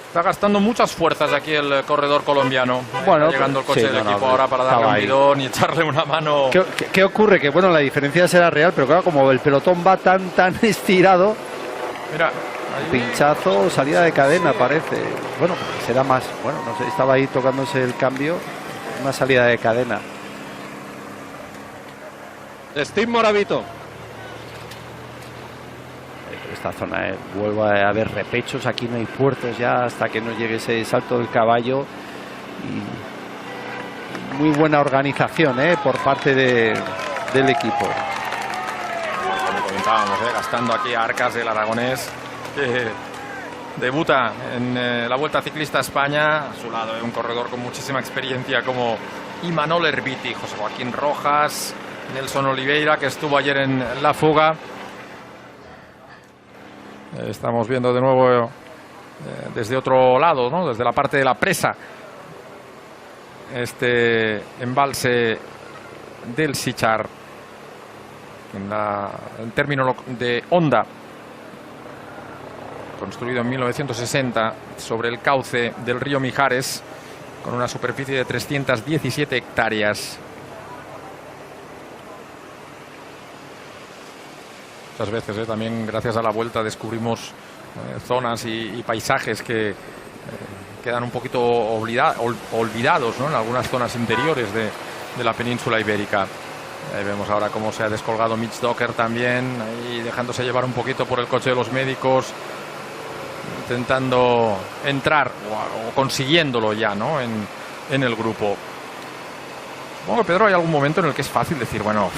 está gastando muchas fuerzas aquí el corredor colombiano. Bueno, está llegando el coche sí, del no, equipo ahora para darle un ahí. bidón y echarle una mano. ¿Qué ocurre? Que bueno, la diferencia será real, pero claro, como el pelotón va tan estirado, Mira, pinchazo, salida de cadena parece. Bueno, será más, bueno, no sé, estaba ahí tocándose el cambio, una salida de cadena. Steve Moravito. Esta zona, vuelve a haber repechos, aquí no hay puertos ya hasta que no llegue ese salto del caballo. Y muy buena organización por parte del equipo. Como comentábamos, gastando aquí a Arcas del Aragonés, que debuta en la Vuelta Ciclista a España. A su lado un corredor con muchísima experiencia como Imanol Herbiti, José Joaquín Rojas, Nelson Oliveira, que estuvo ayer en la fuga. Estamos viendo de nuevo desde otro lado, ¿no? Desde la parte de la presa, este embalse del Sichar, en término de Honda, construido en 1960 sobre el cauce del río Mijares, con una superficie de 317 hectáreas. Muchas veces también gracias a la vuelta descubrimos zonas y paisajes que quedan un poquito olvidados, ¿no? En algunas zonas interiores de la península ibérica. Ahí vemos ahora cómo se ha descolgado Mitch Docker también, ahí dejándose llevar un poquito por el coche de los médicos, intentando entrar o consiguiéndolo ya, ¿no? en el grupo. Supongo que, Pedro, hay algún momento en el que es fácil decir, bueno,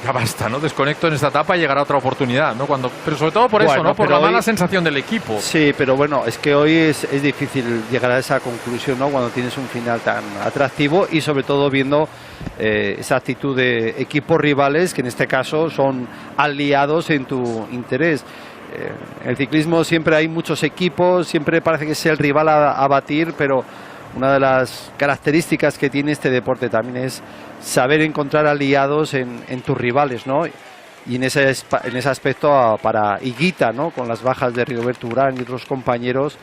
ya basta, ¿no? Desconecto en esta etapa y llegará otra oportunidad, ¿no? Pero sobre todo por eso, ¿no? Por la mala sensación del equipo. Sí, pero bueno, es que hoy es difícil llegar a esa conclusión, ¿no? Cuando tienes un final tan atractivo y sobre todo viendo esa actitud de equipos rivales que en este caso son aliados en tu interés. En el ciclismo siempre hay muchos equipos, siempre parece que es el rival a batir, pero una de las características que tiene este deporte también es saber encontrar aliados en tus rivales, ¿no? Y en ese aspecto para Higuita, ¿no? Con las bajas de Rigoberto Urán y otros compañeros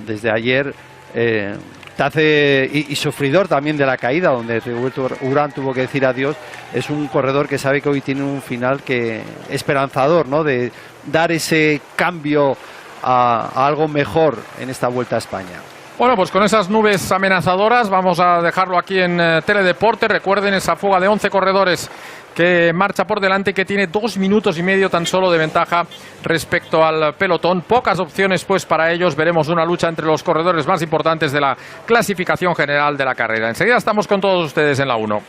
desde ayer, te hace y sufridor también de la caída, donde Rigoberto Urán tuvo que decir adiós. Es un corredor que sabe que hoy tiene un final que esperanzador, ¿no? De dar ese cambio a algo mejor en esta Vuelta a España. Bueno, pues con esas nubes amenazadoras vamos a dejarlo aquí en Teledeporte. Recuerden esa fuga de 11 corredores que marcha por delante, que tiene 2 minutos y medio tan solo de ventaja respecto al pelotón. Pocas opciones pues para ellos. Veremos una lucha entre los corredores más importantes de la clasificación general de la carrera. Enseguida estamos con todos ustedes en la 1.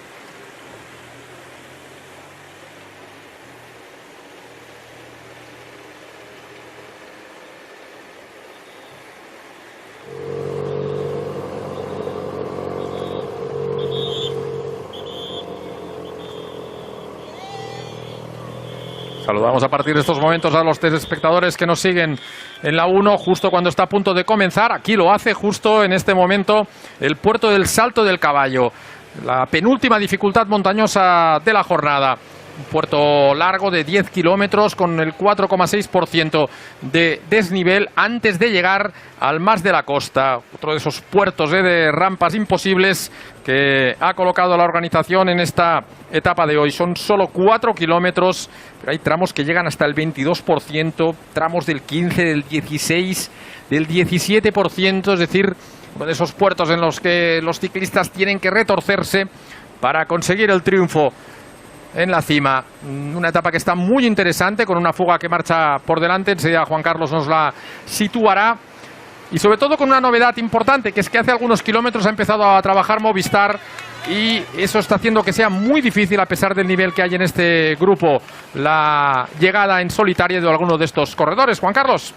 Saludamos a partir de estos momentos a los telespectadores que nos siguen en la 1 justo cuando está a punto de comenzar. Aquí lo hace justo en este momento el puerto del Salto del Caballo, la penúltima dificultad montañosa de la jornada. Un puerto largo de 10 kilómetros con el 4,6% de desnivel antes de llegar al Mas de la Costa. Otro de esos puertos de rampas imposibles que ha colocado la organización en esta etapa de hoy. Son solo 4 kilómetros, pero hay tramos que llegan hasta el 22%, tramos del 15, del 16, del 17%, es decir, uno de esos puertos en los que los ciclistas tienen que retorcerse para conseguir el triunfo en la cima. Una etapa que está muy interesante, con una fuga que marcha por delante. Enseguida Juan Carlos nos la situará. Y sobre todo con una novedad importante, que es que hace algunos kilómetros ha empezado a trabajar Movistar, y eso está haciendo que sea muy difícil, a pesar del nivel que hay en este grupo, la llegada en solitario de alguno de estos corredores. Juan Carlos.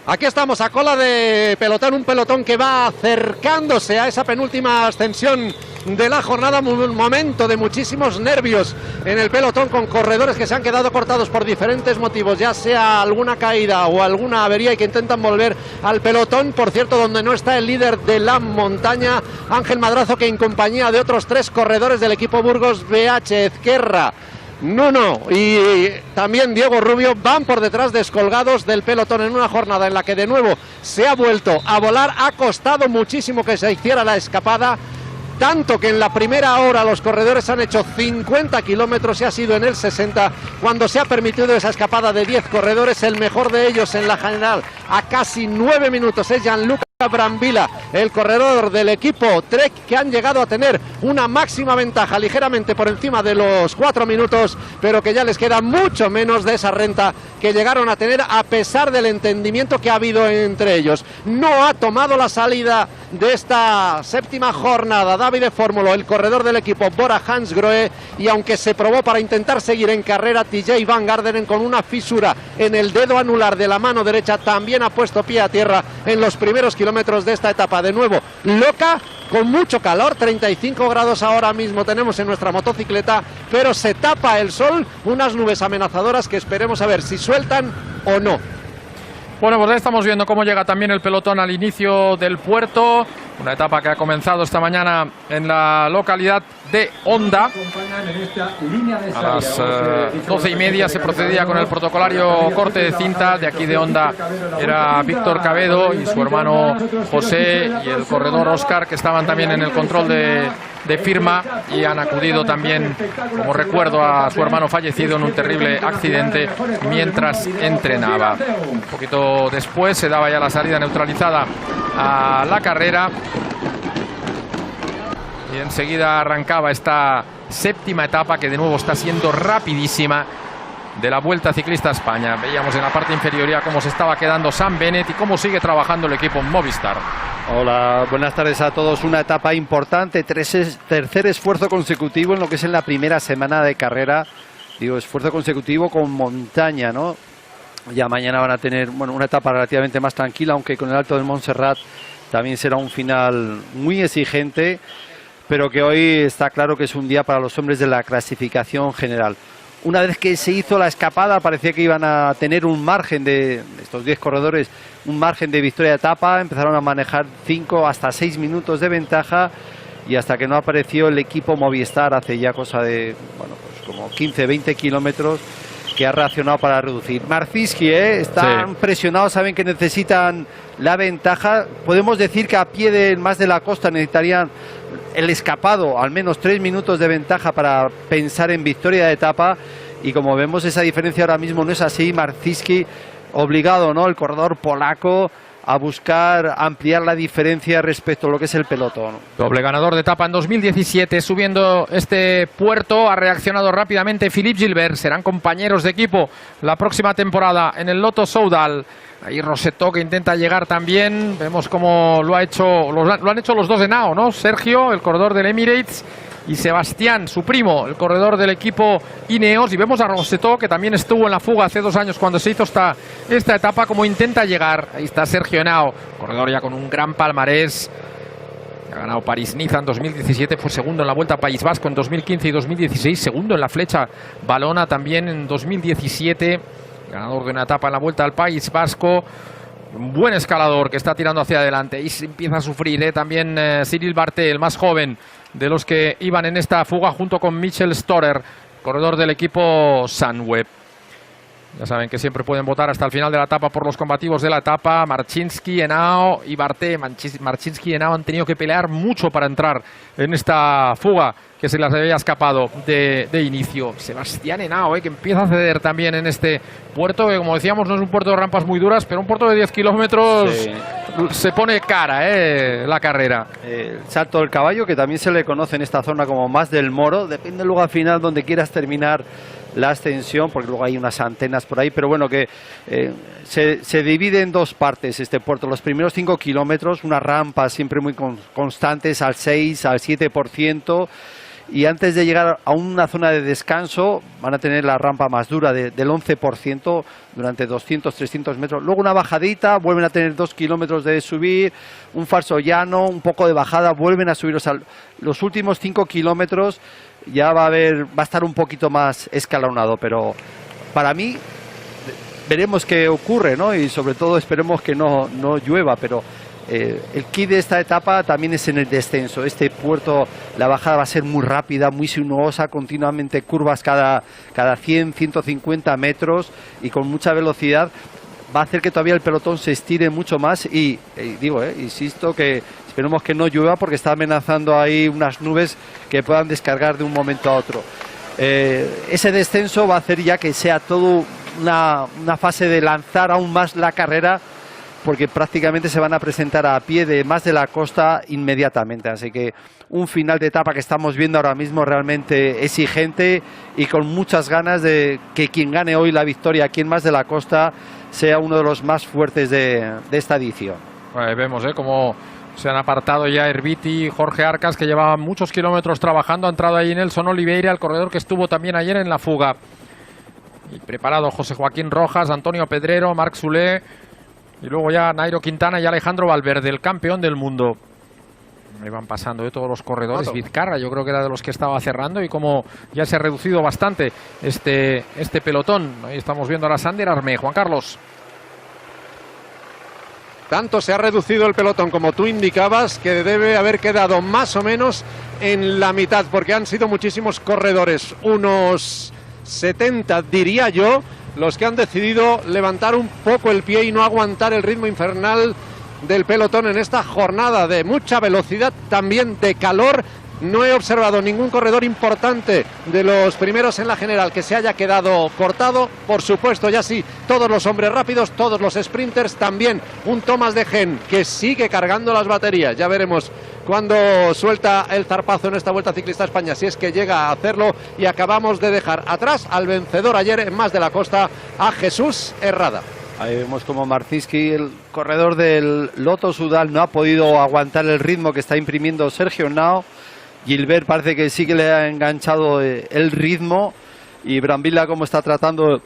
Aquí estamos a cola de pelotón, un pelotón que va acercándose a esa penúltima ascensión de la jornada. Un momento de muchísimos nervios en el pelotón, con corredores que se han quedado cortados por diferentes motivos, ya sea alguna caída o alguna avería, y que intentan volver al pelotón. Por cierto, donde no está el líder de la montaña, Ángel Madrazo, que en compañía de otros 3 corredores del equipo Burgos BH, Ezquerra, Nuno y también Diego Rubio, van por detrás descolgados del pelotón en una jornada en la que de nuevo se ha vuelto a volar. Ha costado muchísimo que se hiciera la escapada, tanto que en la primera hora los corredores han hecho 50 kilómetros y ha sido en el 60 cuando se ha permitido esa escapada de 10 corredores. El mejor de ellos en la general, a casi 9 minutos, es Gianluca Brambilla, el corredor del equipo Trek, que han llegado a tener una máxima ventaja ligeramente por encima de los 4 minutos, pero que ya les queda mucho menos de esa renta que llegaron a tener, a pesar del entendimiento que ha habido entre ellos. No ha tomado la salida de esta séptima jornada Davide Fórmulo, el corredor del equipo Bora Hansgrohe, y aunque se probó para intentar seguir en carrera, TJ Van Garderen, con una fisura en el dedo anular de la mano derecha, también ha puesto pie a tierra en los primeros kilómetros de esta etapa. De nuevo loca, con mucho calor, 35 grados ahora mismo tenemos en nuestra motocicleta, pero se tapa el sol, unas nubes amenazadoras que esperemos a ver si sueltan o no. Bueno, pues ya estamos viendo cómo llega también el pelotón al inicio del puerto. Una etapa que ha comenzado esta mañana en la localidad de Honda. A las 12:30 se procedía con el protocolario corte de cinta. De aquí de Honda era Víctor Cabedo y su hermano José y el corredor Óscar, que estaban también en el control de firma, y han acudido también como recuerdo a su hermano fallecido en un terrible accidente mientras entrenaba. Un poquito después se daba ya la salida neutralizada a la carrera, y enseguida arrancaba esta séptima etapa, que de nuevo está siendo rapidísima, de la Vuelta Ciclista a España. Veíamos en la parte inferior ya cómo se estaba quedando Sam Bennett y cómo sigue trabajando el equipo Movistar. Hola, buenas tardes a todos. Una etapa importante, tercer esfuerzo consecutivo en lo que es en la primera semana de carrera. Digo, esfuerzo consecutivo con montaña, ¿no? Ya mañana van a tener, bueno, una etapa relativamente más tranquila, aunque con el Alto del Montserrat también será un final muy exigente, pero que hoy está claro que es un día para los hombres de la clasificación general. Una vez que se hizo la escapada, parecía que iban a tener un margen de estos 10 corredores, un margen de victoria de etapa. Empezaron a manejar 5 hasta 6 minutos de ventaja, y hasta que no apareció el equipo Movistar hace ya cosa de, bueno, pues como 15-20 kilómetros, que ha reaccionado para reducir. Marcinski, están presionados, saben que necesitan la ventaja. Podemos decir que a pie del Mas de la Costa necesitarían el escapado, al menos 3 minutos de ventaja para pensar en victoria de etapa, y como vemos esa diferencia ahora mismo no es así. Marcinski obligado, ¿no?, el corredor polaco, a buscar ampliar la diferencia respecto a lo que es el pelotón. Doble ganador de etapa en 2017, subiendo este puerto, ha reaccionado rápidamente Philippe Gilbert, serán compañeros de equipo la próxima temporada en el Lotto Soudal. Ahí Rosetto que intenta llegar también, vemos cómo lo han hecho los dos de Nao, ¿no? Sergio, el corredor del Emirates, y Sebastián, su primo, el corredor del equipo Ineos, y vemos a Rosetto que también estuvo en la fuga hace 2 años cuando se hizo esta etapa, como intenta llegar. Ahí está Sergio Henao, corredor ya con un gran palmarés, ha ganado París-Niza en 2017, fue segundo en la Vuelta a País Vasco en 2015 y 2016, segundo en la Flecha Valona también en 2017, ganador de una etapa en la Vuelta al País Vasco. Un buen escalador que está tirando hacia adelante y se empieza a sufrir también Cyril Barté, el más joven de los que iban en esta fuga, junto con Michel Storer, corredor del equipo Sunweb. Ya saben que siempre pueden votar hasta el final de la etapa por los combativos de la etapa. Marcinski, Henao y Barté. Marcinski y Henao han tenido que pelear mucho para entrar en esta fuga que se les había escapado de inicio. Sebastián Henao, que empieza a ceder también en este puerto, que como decíamos no es un puerto de rampas muy duras, pero un puerto de 10 kilómetros sí. Se pone cara la carrera. El salto del caballo, que también se le conoce en esta zona como más del Moro, depende luego al final donde quieras terminar la ascensión, porque luego hay unas antenas por ahí, pero bueno, que se divide en 2 partes este puerto. Los primeros 5 kilómetros, unas rampas siempre muy constantes al 6, al 7%, y antes de llegar a una zona de descanso van a tener la rampa más dura del 11% durante 200, 300 metros. Luego una bajadita, vuelven a tener 2 kilómetros de subir, un falso llano, un poco de bajada, vuelven a subir. O sea, los últimos 5 kilómetros ya va a estar un poquito más escalonado, pero para mí veremos qué ocurre, ¿no? Y sobre todo esperemos que no llueva, pero el kit de esta etapa también es en el descenso. Este puerto, la bajada va a ser muy rápida, muy sinuosa, continuamente curvas cada 100, 150 metros y con mucha velocidad. Va a hacer que todavía el pelotón se estire mucho más y insisto que esperemos que no llueva, porque está amenazando ahí unas nubes que puedan descargar de un momento a otro. Ese descenso va a hacer ya que sea todo una fase de lanzar aún más la carrera, porque prácticamente se van a presentar a pie de más de la costa inmediatamente. Así que un final de etapa que estamos viendo ahora mismo realmente exigente y con muchas ganas de que quien gane hoy la victoria aquí en Más de la Costa sea uno de los más fuertes de esta edición. Ahí vemos cómo se han apartado ya Herbiti y Jorge Arcas, que llevaban muchos kilómetros trabajando. Ha entrado ahí Nelson Oliveira, el corredor que estuvo también ayer en la fuga. Y preparado José Joaquín Rojas, Antonio Pedrero, Marc Soler. Y luego ya Nairo Quintana y Alejandro Valverde, el campeón del mundo. Me van pasando de todos los corredores. Vizcarra, yo creo que era de los que estaba cerrando, y como ya se ha reducido bastante este pelotón. Ahí estamos viendo a la Sander Armé. Juan Carlos. Tanto se ha reducido el pelotón como tú indicabas, que debe haber quedado más o menos en la mitad, porque han sido muchísimos corredores, unos 70 diría yo, los que han decidido levantar un poco el pie y no aguantar el ritmo infernal del pelotón en esta jornada de mucha velocidad, también de calor. No he observado ningún corredor importante de los primeros en la general que se haya quedado cortado. Por supuesto, ya sí, todos los hombres rápidos, todos los sprinters, también un Thomas de Gen que sigue cargando las baterías. Ya veremos cuando suelta el zarpazo en esta Vuelta Ciclista a España, si es que llega a hacerlo. Y acabamos de dejar atrás al vencedor ayer en Más de la Costa, a Jesús Herrada. Ahí vemos como Marcinski, el corredor del Lotto Soudal, no ha podido aguantar el ritmo que está imprimiendo Sergio Henao. Gilbert parece que sí que le ha enganchado el ritmo, y Brambilla como está tratando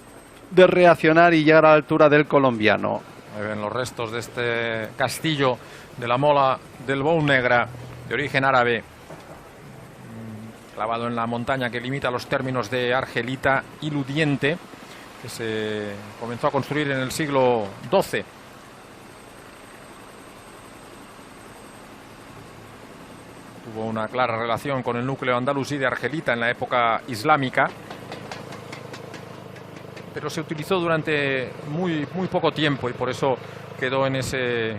de reaccionar y llegar a la altura del colombiano. Ahí ven los restos de este castillo de la Mola del Bou Negra, de origen árabe, clavado en la montaña que limita los términos de Argelita y Ludiente, que se comenzó a construir en el siglo XII. Tuvo una clara relación con el núcleo andalusí de Argelita en la época islámica, pero se utilizó durante muy poco tiempo y por eso quedó en ese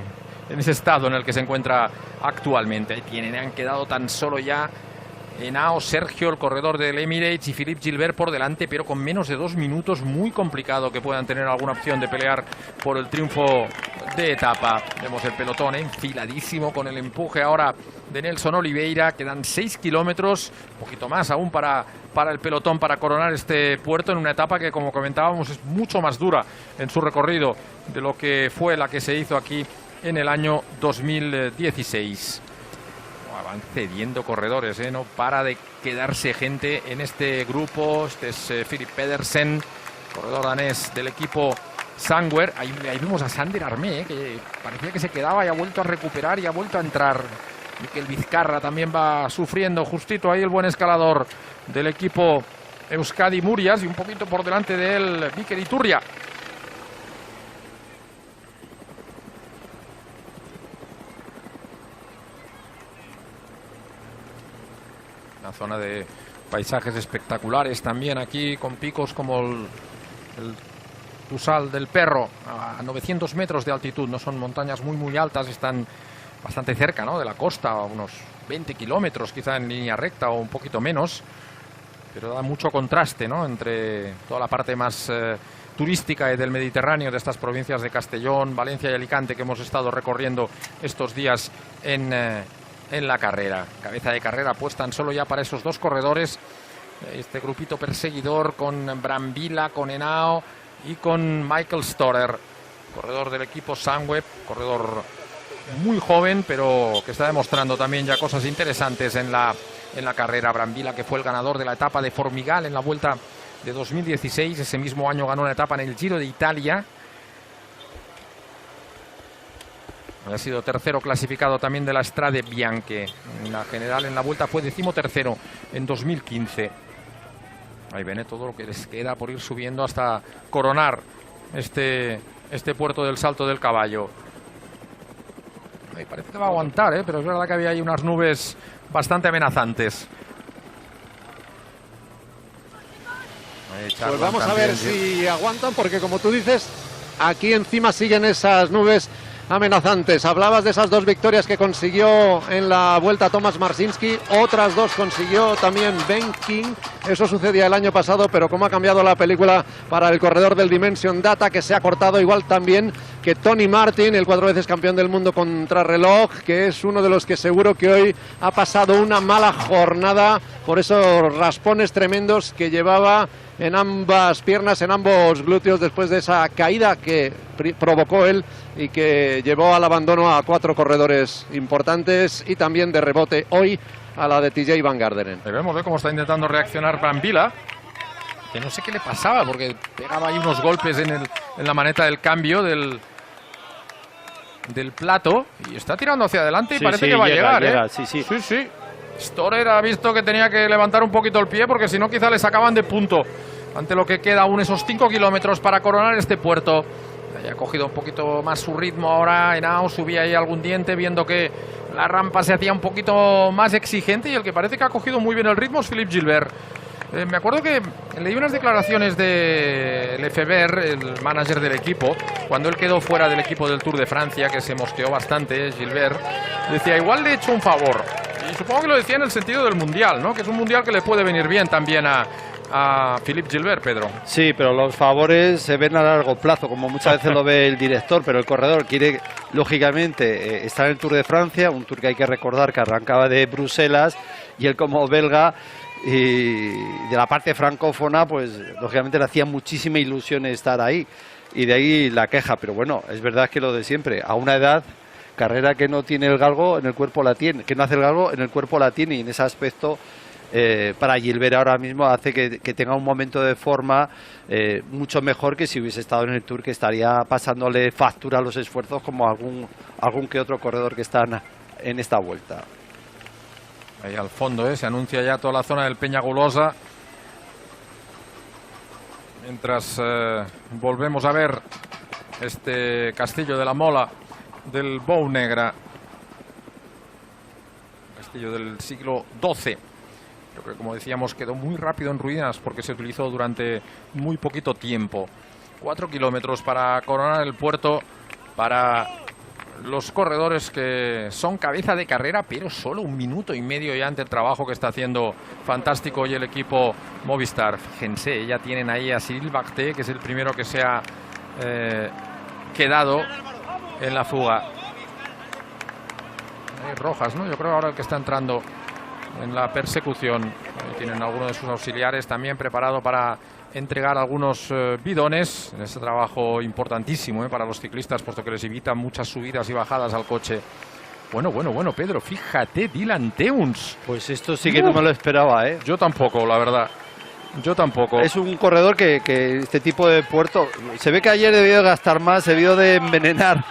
estado en el que se encuentra actualmente. Ahí han quedado tan solo ya Henao, Sergio, el corredor del Emirates, y Philippe Gilbert por delante, pero con menos de 2 minutos, muy complicado que puedan tener alguna opción de pelear por el triunfo de etapa. Vemos el pelotón enfiladísimo con el empuje ahora de Nelson Oliveira. Quedan 6 kilómetros, un poquito más aún para el pelotón, para coronar este puerto en una etapa que, como comentábamos, es mucho más dura en su recorrido de lo que fue la que se hizo aquí en el año 2016. Van cediendo corredores, no para de quedarse gente en este grupo. Este es Philip Pedersen, corredor danés del equipo Sunweb. Ahí vemos a Sander Armé, que parecía que se quedaba y ha vuelto a recuperar y ha vuelto a entrar. Mikel Vizcarra también va sufriendo, justito ahí el buen escalador del equipo Euskadi Murias, y un poquito por delante de él Mikel Iturria. Una zona de paisajes espectaculares también aquí, con picos como el Tusal del Perro, a 900 metros de altitud. No son montañas muy altas, están bastante cerca, ¿no?, de la costa, a unos 20 kilómetros quizá en línea recta o un poquito menos, pero da mucho contraste, ¿no?, entre toda la parte más turística y del Mediterráneo de estas provincias de Castellón, Valencia y Alicante que hemos estado recorriendo estos días en la carrera. Cabeza de carrera pues tan solo ya para esos dos corredores, este grupito perseguidor con Brambilla, con Henao y con Michael Storer, corredor del equipo Sunweb, corredor muy joven pero que está demostrando también ya cosas interesantes en la carrera. Brambilla, que fue el ganador de la etapa de Formigal en la Vuelta de 2016, ese mismo año ganó una etapa en el Giro de Italia. Ha sido tercero clasificado también de la Strade Bianche. En la general, en la Vuelta, fue 13º en 2015. Ahí viene todo lo que les queda por ir subiendo hasta coronar este puerto del Salto del Caballo. Ahí parece que va a aguantar, pero es verdad que había ahí unas nubes bastante amenazantes. Pues vamos a ver si aguantan, porque como tú dices, aquí encima siguen esas nubes amenazantes. Hablabas de esas dos victorias que consiguió en la Vuelta Thomas Marcinski, otras dos consiguió también Ben King. Eso sucedía el año pasado, pero cómo ha cambiado la película para el corredor del Dimension Data, que se ha cortado igual también que Tony Martin, el 4 veces campeón del mundo contrarreloj, que es uno de los que seguro que hoy ha pasado una mala jornada por esos raspones tremendos que llevaba en ambas piernas, en ambos glúteos, después de esa caída que provocó él y que llevó al abandono a 4 corredores importantes, y también de rebote hoy a la de TJ Van Garderen. Vemos cómo está intentando reaccionar Brambilla, que no sé qué le pasaba, porque pegaba ahí unos golpes en la maneta del cambio del plato, y está tirando hacia adelante y parece que va a llegar. Sí. Storer ha visto que tenía que levantar un poquito el pie, porque si no quizá le sacaban de punto ante lo que queda aún esos 5 kilómetros para coronar este puerto. Ha cogido un poquito más su ritmo ahora. Henao subía ahí algún diente, viendo que la rampa se hacía un poquito más exigente, y el que parece que ha cogido muy bien el ritmo es Philippe Gilbert. Me acuerdo que leí unas declaraciones de Lefebvre, el manager del equipo, cuando él quedó fuera del equipo del Tour de Francia, que se mosqueó bastante Gilbert. Decía, igual le he hecho un favor. Y supongo que lo decía en el sentido del Mundial, ¿no?, que es un Mundial que le puede venir bien también a Philippe Gilbert, Pedro. Sí, pero los favores se ven a largo plazo, como muchas veces lo ve el director, pero el corredor quiere, lógicamente, estar en el Tour de Francia, un Tour que hay que recordar que arrancaba de Bruselas, y él, como belga y de la parte francófona, pues lógicamente le hacía muchísima ilusión estar ahí, y de ahí la queja. Pero bueno, es verdad que lo de siempre, a una edad, carrera que no tiene el galgo, en el cuerpo la tiene, que no hace el galgo, en el cuerpo la tiene, y en ese aspecto para Gilbert ahora mismo hace que tenga un momento de forma mucho mejor que si hubiese estado en el Tour, que estaría pasándole factura a los esfuerzos como algún que otro corredor que está en esta vuelta. Ahí al fondo se anuncia ya toda la zona del Peñagolosa, mientras volvemos a ver este castillo de la Mola del Bou Negra, castillo del siglo XII. Creo que, como decíamos, quedó muy rápido en ruinas porque se utilizó durante muy poquito tiempo. 4 kilómetros para coronar el puerto, para los corredores que son cabeza de carrera, pero solo 1 minuto y medio ya ante el trabajo que está haciendo fantástico hoy el equipo Movistar. Fíjense, ya tienen ahí a Cyril Barté, que es el primero que se ha quedado en la fuga. Hay Rojas, ¿no? Yo creo ahora el que está entrando en la persecución. Ahí tienen algunos de sus auxiliares también preparado para entregar algunos bidones en ese trabajo importantísimo para los ciclistas, puesto que les evita muchas subidas y bajadas al coche. Bueno, Pedro, fíjate, Dylan Teuns. Pues esto sí que no me lo esperaba, ¿eh? Yo tampoco, la verdad. Yo tampoco. Es un corredor que este tipo de puerto... Se ve que ayer debió de gastar más, debió de envenenar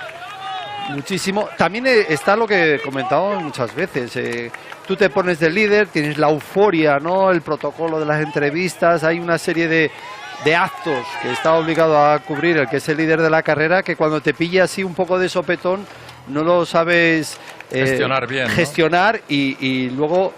muchísimo. También está lo que comentamos muchas veces. Tú te pones de líder, tienes la euforia, ¿no? El protocolo de las entrevistas, hay una serie de actos que está obligado a cubrir el que es el líder de la carrera, que cuando te pilla así un poco de sopetón no lo sabes gestionar bien, ¿no? Gestionar y luego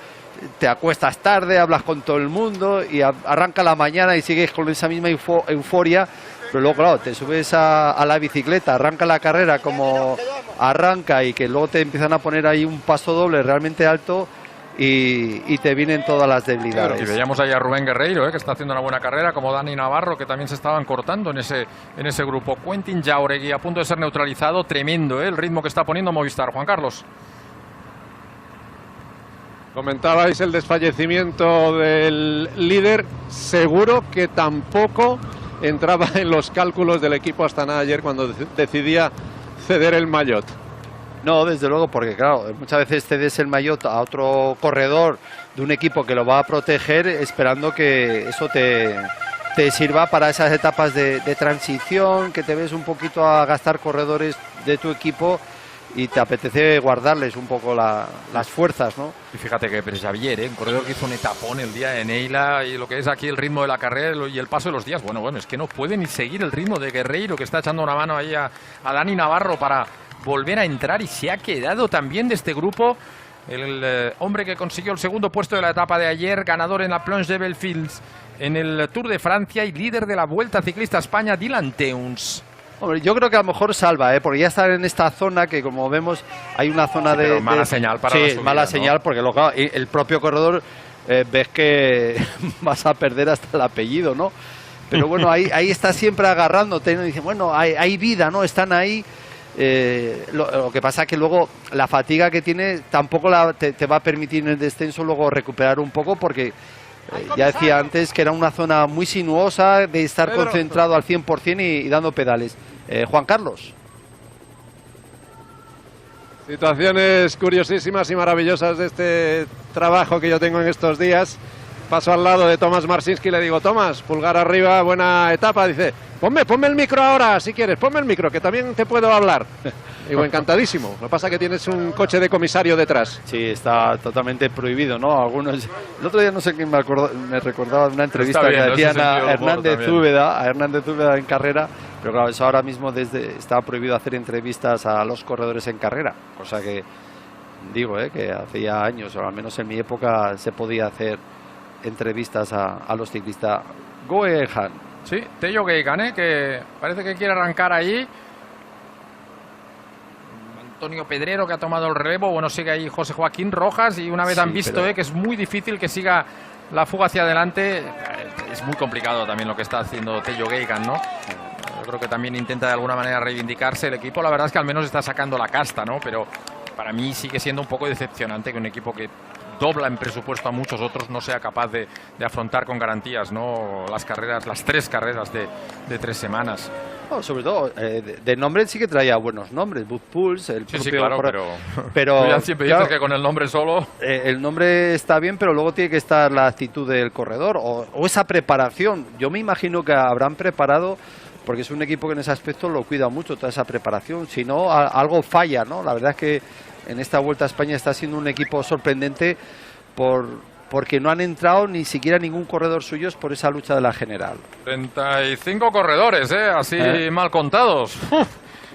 te acuestas tarde, hablas con todo el mundo y arranca la mañana y sigues con esa misma euforia. Pero luego, claro, te subes a la bicicleta, arranca la carrera como arranca y que luego te empiezan a poner ahí un paso doble realmente alto y te vienen todas las debilidades. Y veíamos ahí a Rubén Guerreiro, que está haciendo una buena carrera, como Dani Navarro, que también se estaban cortando en ese grupo. Quentin Jauregui a punto de ser neutralizado. Tremendo, el ritmo que está poniendo Movistar. Juan Carlos. Comentabais el desfallecimiento del líder. Seguro que tampoco entraba en los cálculos del equipo Astana ayer cuando decidía ceder el maillot. No, desde luego, porque claro, muchas veces cedes el maillot a otro corredor de un equipo que lo va a proteger, esperando que eso te sirva para esas etapas de transición, que te ves un poquito a gastar corredores de tu equipo y te apetece guardarles un poco las fuerzas, ¿no? Y fíjate que Pérez Xavier, un corredor que hizo un etapón el día de Neila, y lo que es aquí el ritmo de la carrera y el paso de los días. Bueno, es que no puede ni seguir el ritmo de Guerreiro, que está echando una mano ahí a Dani Navarro para volver a entrar, y se ha quedado también de este grupo el hombre que consiguió el segundo puesto de la etapa de ayer, ganador en la Planche de Belfields en el Tour de Francia y líder de la Vuelta Ciclista España, Dylan Teuns. Hombre, yo creo que a lo mejor salva, porque ya estar en esta zona que, como vemos, hay una zona de mala señal para la subida, mala ¿no? señal, porque luego el propio corredor ves que vas a perder hasta el apellido, ¿no? Pero bueno, ahí está siempre agarrándote, ¿no? Y dice, bueno, hay vida, ¿no? Están ahí. Lo que pasa es que luego la fatiga que tiene tampoco te va a permitir en el descenso luego recuperar un poco, porque ya decía antes que era una zona muy sinuosa de estar concentrado al 100% y dando pedales. Juan Carlos. Situaciones curiosísimas y maravillosas de este trabajo que yo tengo en estos días. Paso al lado de Tomás Marcinski y le digo, Tomás, pulgar arriba, buena etapa. Dice, ponme el micro ahora, si quieres, ponme el micro, que también te puedo hablar. Digo, encantadísimo. Lo que pasa es que tienes un coche de comisario detrás. Sí, está totalmente prohibido, ¿no? Algunos. El otro día no sé quién me recordaba de una entrevista que hacían a Hernández Zúbeda en carrera, pero claro, eso ahora mismo está prohibido hacer entrevistas a los corredores en carrera, cosa que digo, que hacía años, o al menos en mi época, se podía hacer entrevistas a los ciclistas. Geoghegan. Sí, Tello Geoghegan, que parece que quiere arrancar ahí. Antonio Pedrero, que ha tomado el relevo. Bueno, sigue ahí José Joaquín Rojas, y una vez han visto que es muy difícil que siga la fuga hacia adelante. Es muy complicado también lo que está haciendo Tello Geoghegan, ¿no? Yo creo que también intenta de alguna manera reivindicarse el equipo. La verdad es que al menos está sacando la casta, ¿no? Pero para mí sigue siendo un poco decepcionante que un equipo que dobla en presupuesto a muchos otros no sea capaz de afrontar con garantías, ¿no? Las tres carreras de 3 semanas. No, sobre todo, de nombre sí que traía buenos nombres. Bud Puls, el propio... Sí, claro, pero tú ya siempre dices que con el nombre solo... el nombre está bien, pero luego tiene que estar la actitud del corredor o esa preparación. Yo me imagino que habrán preparado, porque es un equipo que en ese aspecto lo cuida mucho, toda esa preparación. Si no, algo falla, ¿no? La verdad es que en esta Vuelta a España está siendo un equipo sorprendente porque no han entrado ni siquiera ningún corredor suyos por esa lucha de la general. 35 corredores, así mal contados.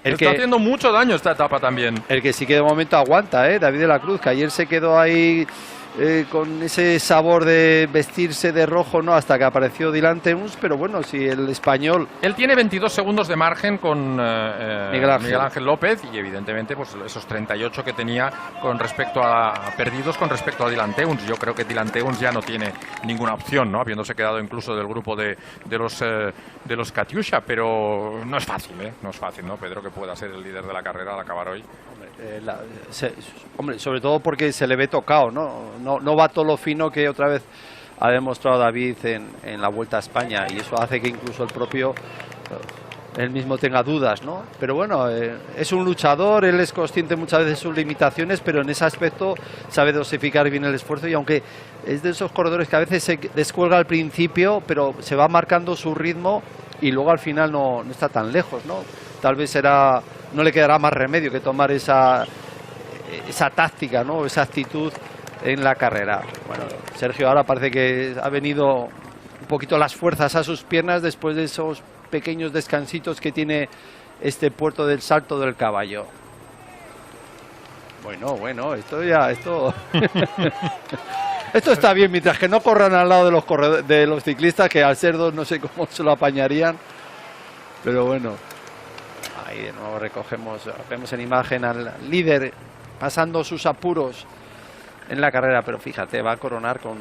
Está haciendo mucho daño esta etapa también. El que sí que de momento aguanta, David de la Cruz, que ayer se quedó ahí con ese sabor de vestirse de rojo, ¿no? Hasta que apareció Dylan Teuns, pero bueno, si el español... Él tiene 22 segundos de margen con Miguel Ángel López y evidentemente pues esos 38 que tenía con respecto a perdidos con respecto a Dylan Teuns. Yo creo que Dylan Teuns ya no tiene ninguna opción, ¿no? Habiéndose quedado incluso del grupo de los Katyusha, pero no es fácil, no es fácil, ¿no? Pedro, que pueda ser el líder de la carrera al acabar hoy. Hombre, sobre todo porque se le ve tocado, no va todo lo fino que otra vez ha demostrado David en la Vuelta a España, y eso hace que incluso el propio él mismo tenga dudas, ¿no? Pero bueno, es un luchador, él es consciente muchas veces de sus limitaciones, pero en ese aspecto sabe dosificar bien el esfuerzo, y aunque es de esos corredores que a veces se descuelga al principio, pero se va marcando su ritmo y luego al final no está tan lejos, ¿no? Tal vez no le quedará más remedio que tomar esa táctica, ¿no? Esa actitud en la carrera. Bueno, Sergio ahora parece que ha venido un poquito las fuerzas a sus piernas después de esos pequeños descansitos que tiene este puerto del Salto del Caballo. Bueno, esto esto está bien, mientras que no corran al lado de los ciclistas, que al ser dos no sé cómo se lo apañarían, pero bueno. Ahí de nuevo vemos en imagen al líder pasando sus apuros en la carrera, pero fíjate, va a coronar con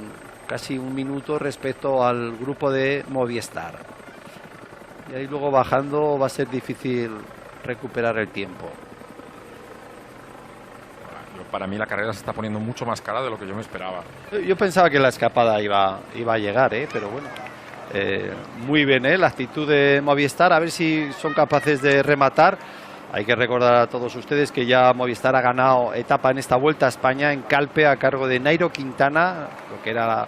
casi un minuto respecto al grupo de Movistar. Y ahí luego bajando va a ser difícil recuperar el tiempo. Para mí la carrera se está poniendo mucho más cara de lo que yo me esperaba. Yo pensaba que la escapada iba a llegar, pero bueno. Muy bien, la actitud de Movistar, a ver si son capaces de rematar. Hay que recordar a todos ustedes que ya Movistar ha ganado etapa en esta Vuelta a España en Calpe a cargo de Nairo Quintana, lo que era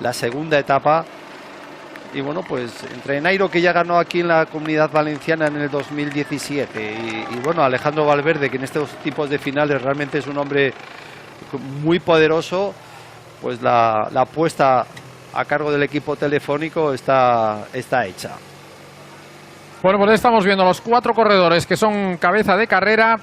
la segunda etapa. Y bueno, pues entre Nairo, que ya ganó aquí en la Comunidad Valenciana en el 2017, y bueno, Alejandro Valverde, que en estos tipos de finales realmente es un hombre muy poderoso, pues la apuesta a cargo del equipo telefónico está hecha. Bueno, pues estamos viendo los 4 corredores que son cabeza de carrera.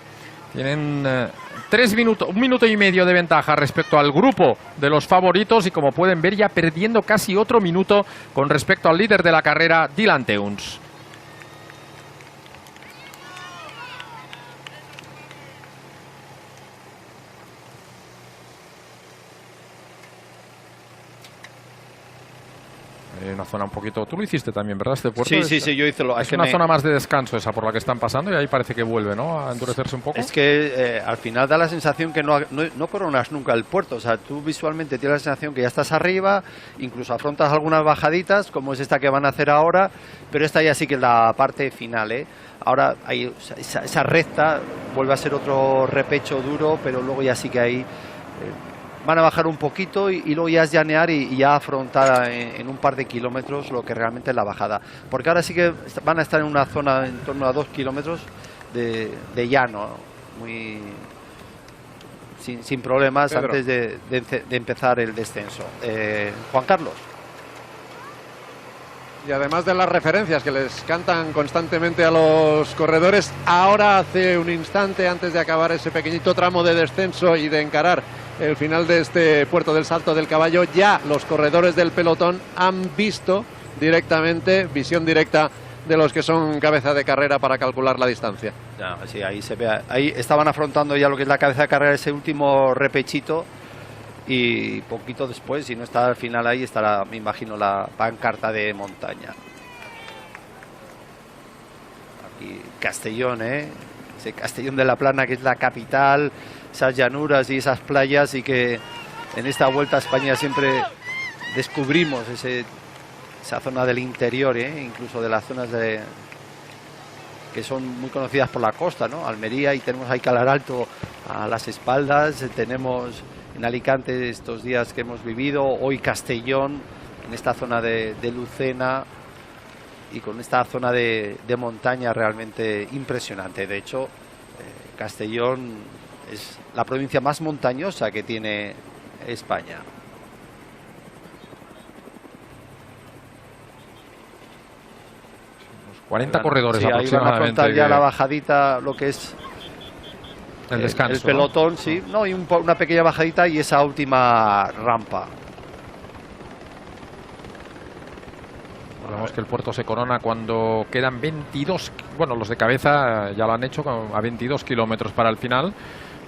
Tienen 1 minuto y medio de ventaja respecto al grupo de los favoritos, y como pueden ver ya perdiendo casi otro minuto con respecto al líder de la carrera, Dylan Teuns. Una zona un poquito... Tú lo hiciste también, ¿verdad? Este puerto. Sí, yo hice Es una zona más de descanso esa por la que están pasando, y ahí parece que vuelve, ¿no? A endurecerse un poco. Es que al final da la sensación que no coronas nunca el puerto. O sea, tú visualmente tienes la sensación que ya estás arriba, incluso afrontas algunas bajaditas, como es esta que van a hacer ahora, pero esta ya sí que es la parte final, Ahora hay esa recta, vuelve a ser otro repecho duro, pero luego ya sí que ahí... van a bajar un poquito y luego ya es llanear y ya afrontar en un par de kilómetros lo que realmente es la bajada. Porque ahora sí que van a estar en una zona en torno a 2 kilómetros de llano, muy sin problemas, Pedro, antes de empezar el descenso. Juan Carlos. Y además de las referencias que les cantan constantemente a los corredores, ahora hace un instante antes de acabar ese pequeñito tramo de descenso y de encarar el final de este puerto del Salto del Caballo, ya los corredores del pelotón han visto directamente, visión directa de los que son cabeza de carrera para calcular la distancia. Ya, sí, ahí se ve, ahí estaban afrontando ya lo que es la cabeza de carrera, ese último repechito, y poquito después, si no está al final ahí, estará, me imagino, la pancarta de montaña. Aquí Castellón, ese Castellón de la Plana, que es la capital, esas llanuras y esas playas, y que en esta Vuelta a España siempre descubrimos esa zona del interior, incluso de las zonas que son muy conocidas por la costa, ¿no? Almería, y tenemos ahí Calar Alto a las espaldas, tenemos en Alicante estos días que hemos vivido, hoy Castellón, en esta zona de Lucena, y con esta zona de montaña realmente impresionante. De hecho, Castellón es la provincia más montañosa que tiene España. Unos 40 corredores sí, aproximadamente. Ahí van a afrontar ya la bajadita, lo que es el descanso, el pelotón, ¿no? sí, no, y una pequeña bajadita y esa última rampa. Vemos que el puerto se corona cuando quedan 22, bueno, los de cabeza ya lo han hecho a 22 kilómetros para el final.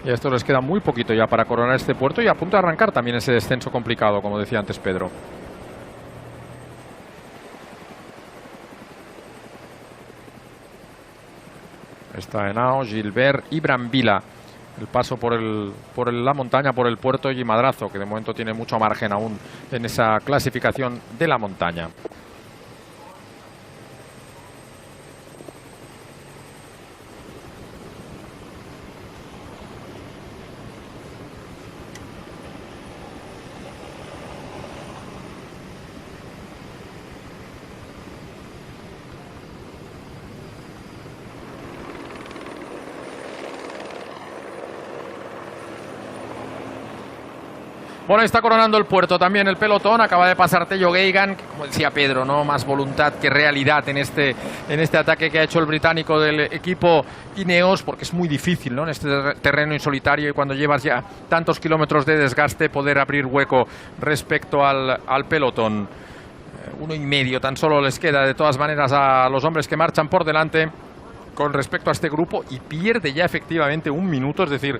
Y a estos les queda muy poquito ya para coronar este puerto y a punto de arrancar también ese descenso complicado, como decía antes Pedro. Está Henao, Gilbert y Brambila. El paso por la montaña, por el puerto y Madrazo, que de momento tiene mucho margen aún en esa clasificación de la montaña. Bueno, está coronando el puerto también el pelotón. Acaba de pasar Tello Geigan, que, como decía Pedro, no más voluntad que realidad en este ataque que ha hecho el británico del equipo Ineos, porque es muy difícil, ¿no?, en este terreno insolitario y cuando llevas ya tantos kilómetros de desgaste poder abrir hueco respecto al pelotón. 1,5 tan solo les queda de todas maneras a los hombres que marchan por delante con respecto a este grupo y pierde ya efectivamente 1 minuto, es decir,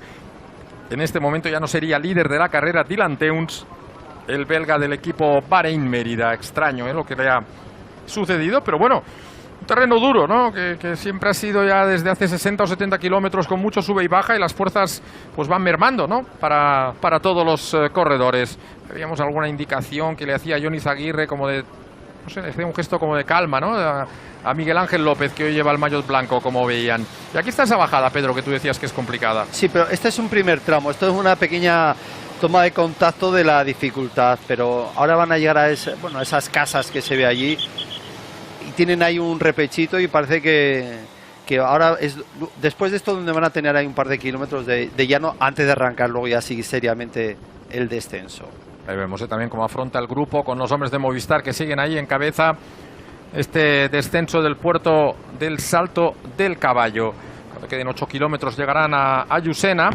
en este momento ya no sería líder de la carrera Dylan Teuns, el belga del equipo Bahrein Mérida. Extraño lo que le ha sucedido, pero bueno, un terreno duro, ¿no?, que siempre ha sido ya desde hace 60 o 70 kilómetros con mucho sube y baja y las fuerzas pues van mermando, ¿no?, para todos los corredores. Habíamos alguna indicación que le hacía Johnny Zaguirre como de, no sé, hacía un gesto como de calma, ¿no?, a Miguel Ángel López, que hoy lleva el maillot blanco, como veían. Y aquí está esa bajada, Pedro, que tú decías que es complicada. Sí, pero este es un primer tramo, esto es una pequeña toma de contacto de la dificultad, pero ahora van a llegar a esas casas que se ve allí y tienen ahí un repechito y parece que ahora es después de esto donde van a tener ahí un par de kilómetros de llano antes de arrancar luego ya sigue seriamente el descenso. Ahí vemos también cómo afronta el grupo con los hombres de Movistar que siguen ahí en cabeza este descenso del puerto del Salto del Caballo. Cuando queden 8 kilómetros llegarán a Llucena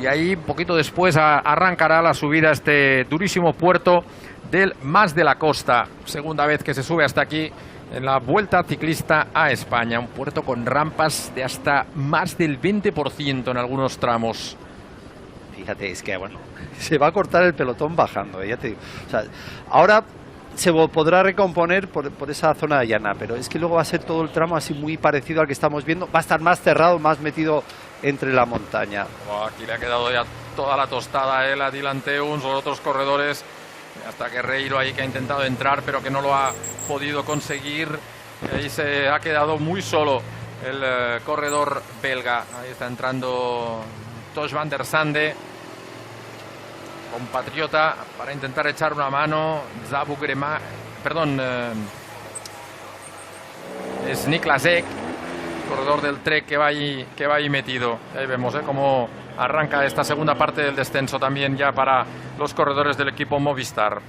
y ahí un poquito después arrancará la subida a este durísimo puerto del Mas de la Costa. Segunda vez que se sube hasta aquí en la Vuelta Ciclista a España. Un puerto con rampas de hasta más del 20% en algunos tramos. Fíjate, es que bueno, se va a cortar el pelotón bajando, ya te digo. O sea, ahora se podrá recomponer por esa zona llana, pero es que luego va a ser todo el tramo así muy parecido al que estamos viendo. Va a estar más cerrado, más metido entre la montaña. Aquí le ha quedado ya toda la tostada a Dylan Teuns, los otros corredores, hasta Guerreiro ahí que ha intentado entrar, pero que no lo ha podido conseguir. Ahí se ha quedado muy solo el corredor belga. Ahí está entrando Tosh van der Sande, compatriota, para intentar echar una mano. Zabu Grema, perdón, es Niklas Ek, corredor del Trek, que va ahí metido. Ahí vemos cómo arranca esta segunda parte del descenso también ya para los corredores del equipo Movistar.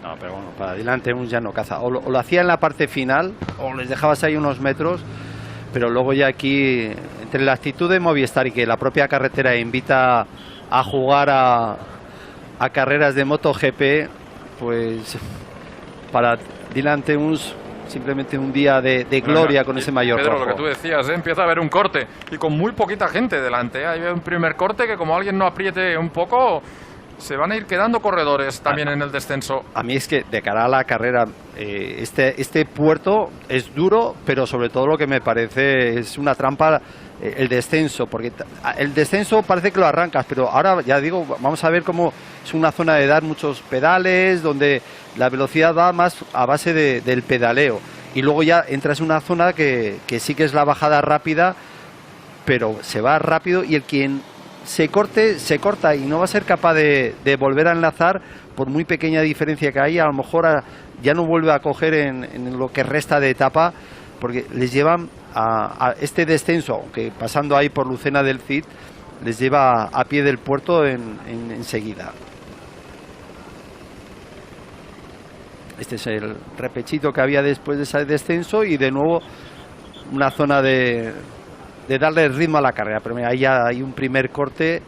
No, pero bueno, para adelante un ya no caza. O lo hacía en la parte final, o les dejabas ahí unos metros, pero luego ya aquí, entre la actitud de Movistar y que la propia carretera invita a jugar a carreras de MotoGP, pues para Dylan Teuns simplemente un día de gloria con ese maillot rojo. Pedro, lo que tú decías, empieza a haber un corte y con muy poquita gente delante. Hay un primer corte que como alguien no apriete un poco, se van a ir quedando corredores también en el descenso. A mí es que de cara a la carrera, este puerto es duro, pero sobre todo lo que me parece es una trampa el descenso, porque el descenso parece que lo arrancas, pero ahora ya digo, vamos a ver cómo es una zona de dar muchos pedales, donde la velocidad va más a base del pedaleo, y luego ya entras en una zona que sí que es la bajada rápida, pero se va rápido y el quien se corta y no va a ser capaz de volver a enlazar, por muy pequeña diferencia que haya, a lo mejor ya no vuelve a coger en lo que resta de etapa, porque les llevan a este descenso, aunque pasando ahí por Lucena del Cid, les lleva a pie del puerto enseguida. Este es el repechito que había después de ese descenso y de nuevo una zona de de darle ritmo a la carrera. Pero mira, ahí ya hay un primer corte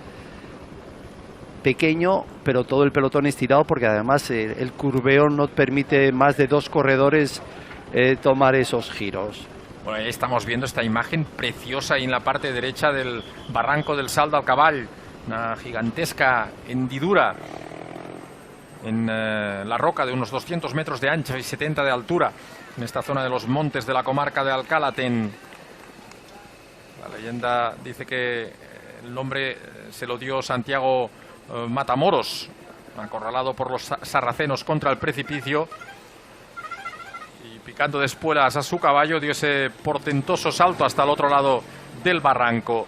pequeño, pero todo el pelotón estirado, porque además el curveo no permite más de 2 corredores tomar esos giros. Bueno, ahí estamos viendo esta imagen preciosa ahí en la parte derecha del barranco del Salt del Cavall, una gigantesca hendidura en la roca de unos 200 metros de ancho y 70 de altura, en esta zona de los montes de la comarca de Alcálaten. La leyenda dice que el nombre se lo dio Santiago Matamoros, acorralado por los sarracenos contra el precipicio, y picando de espuelas a su caballo dio ese portentoso salto hasta el otro lado del barranco.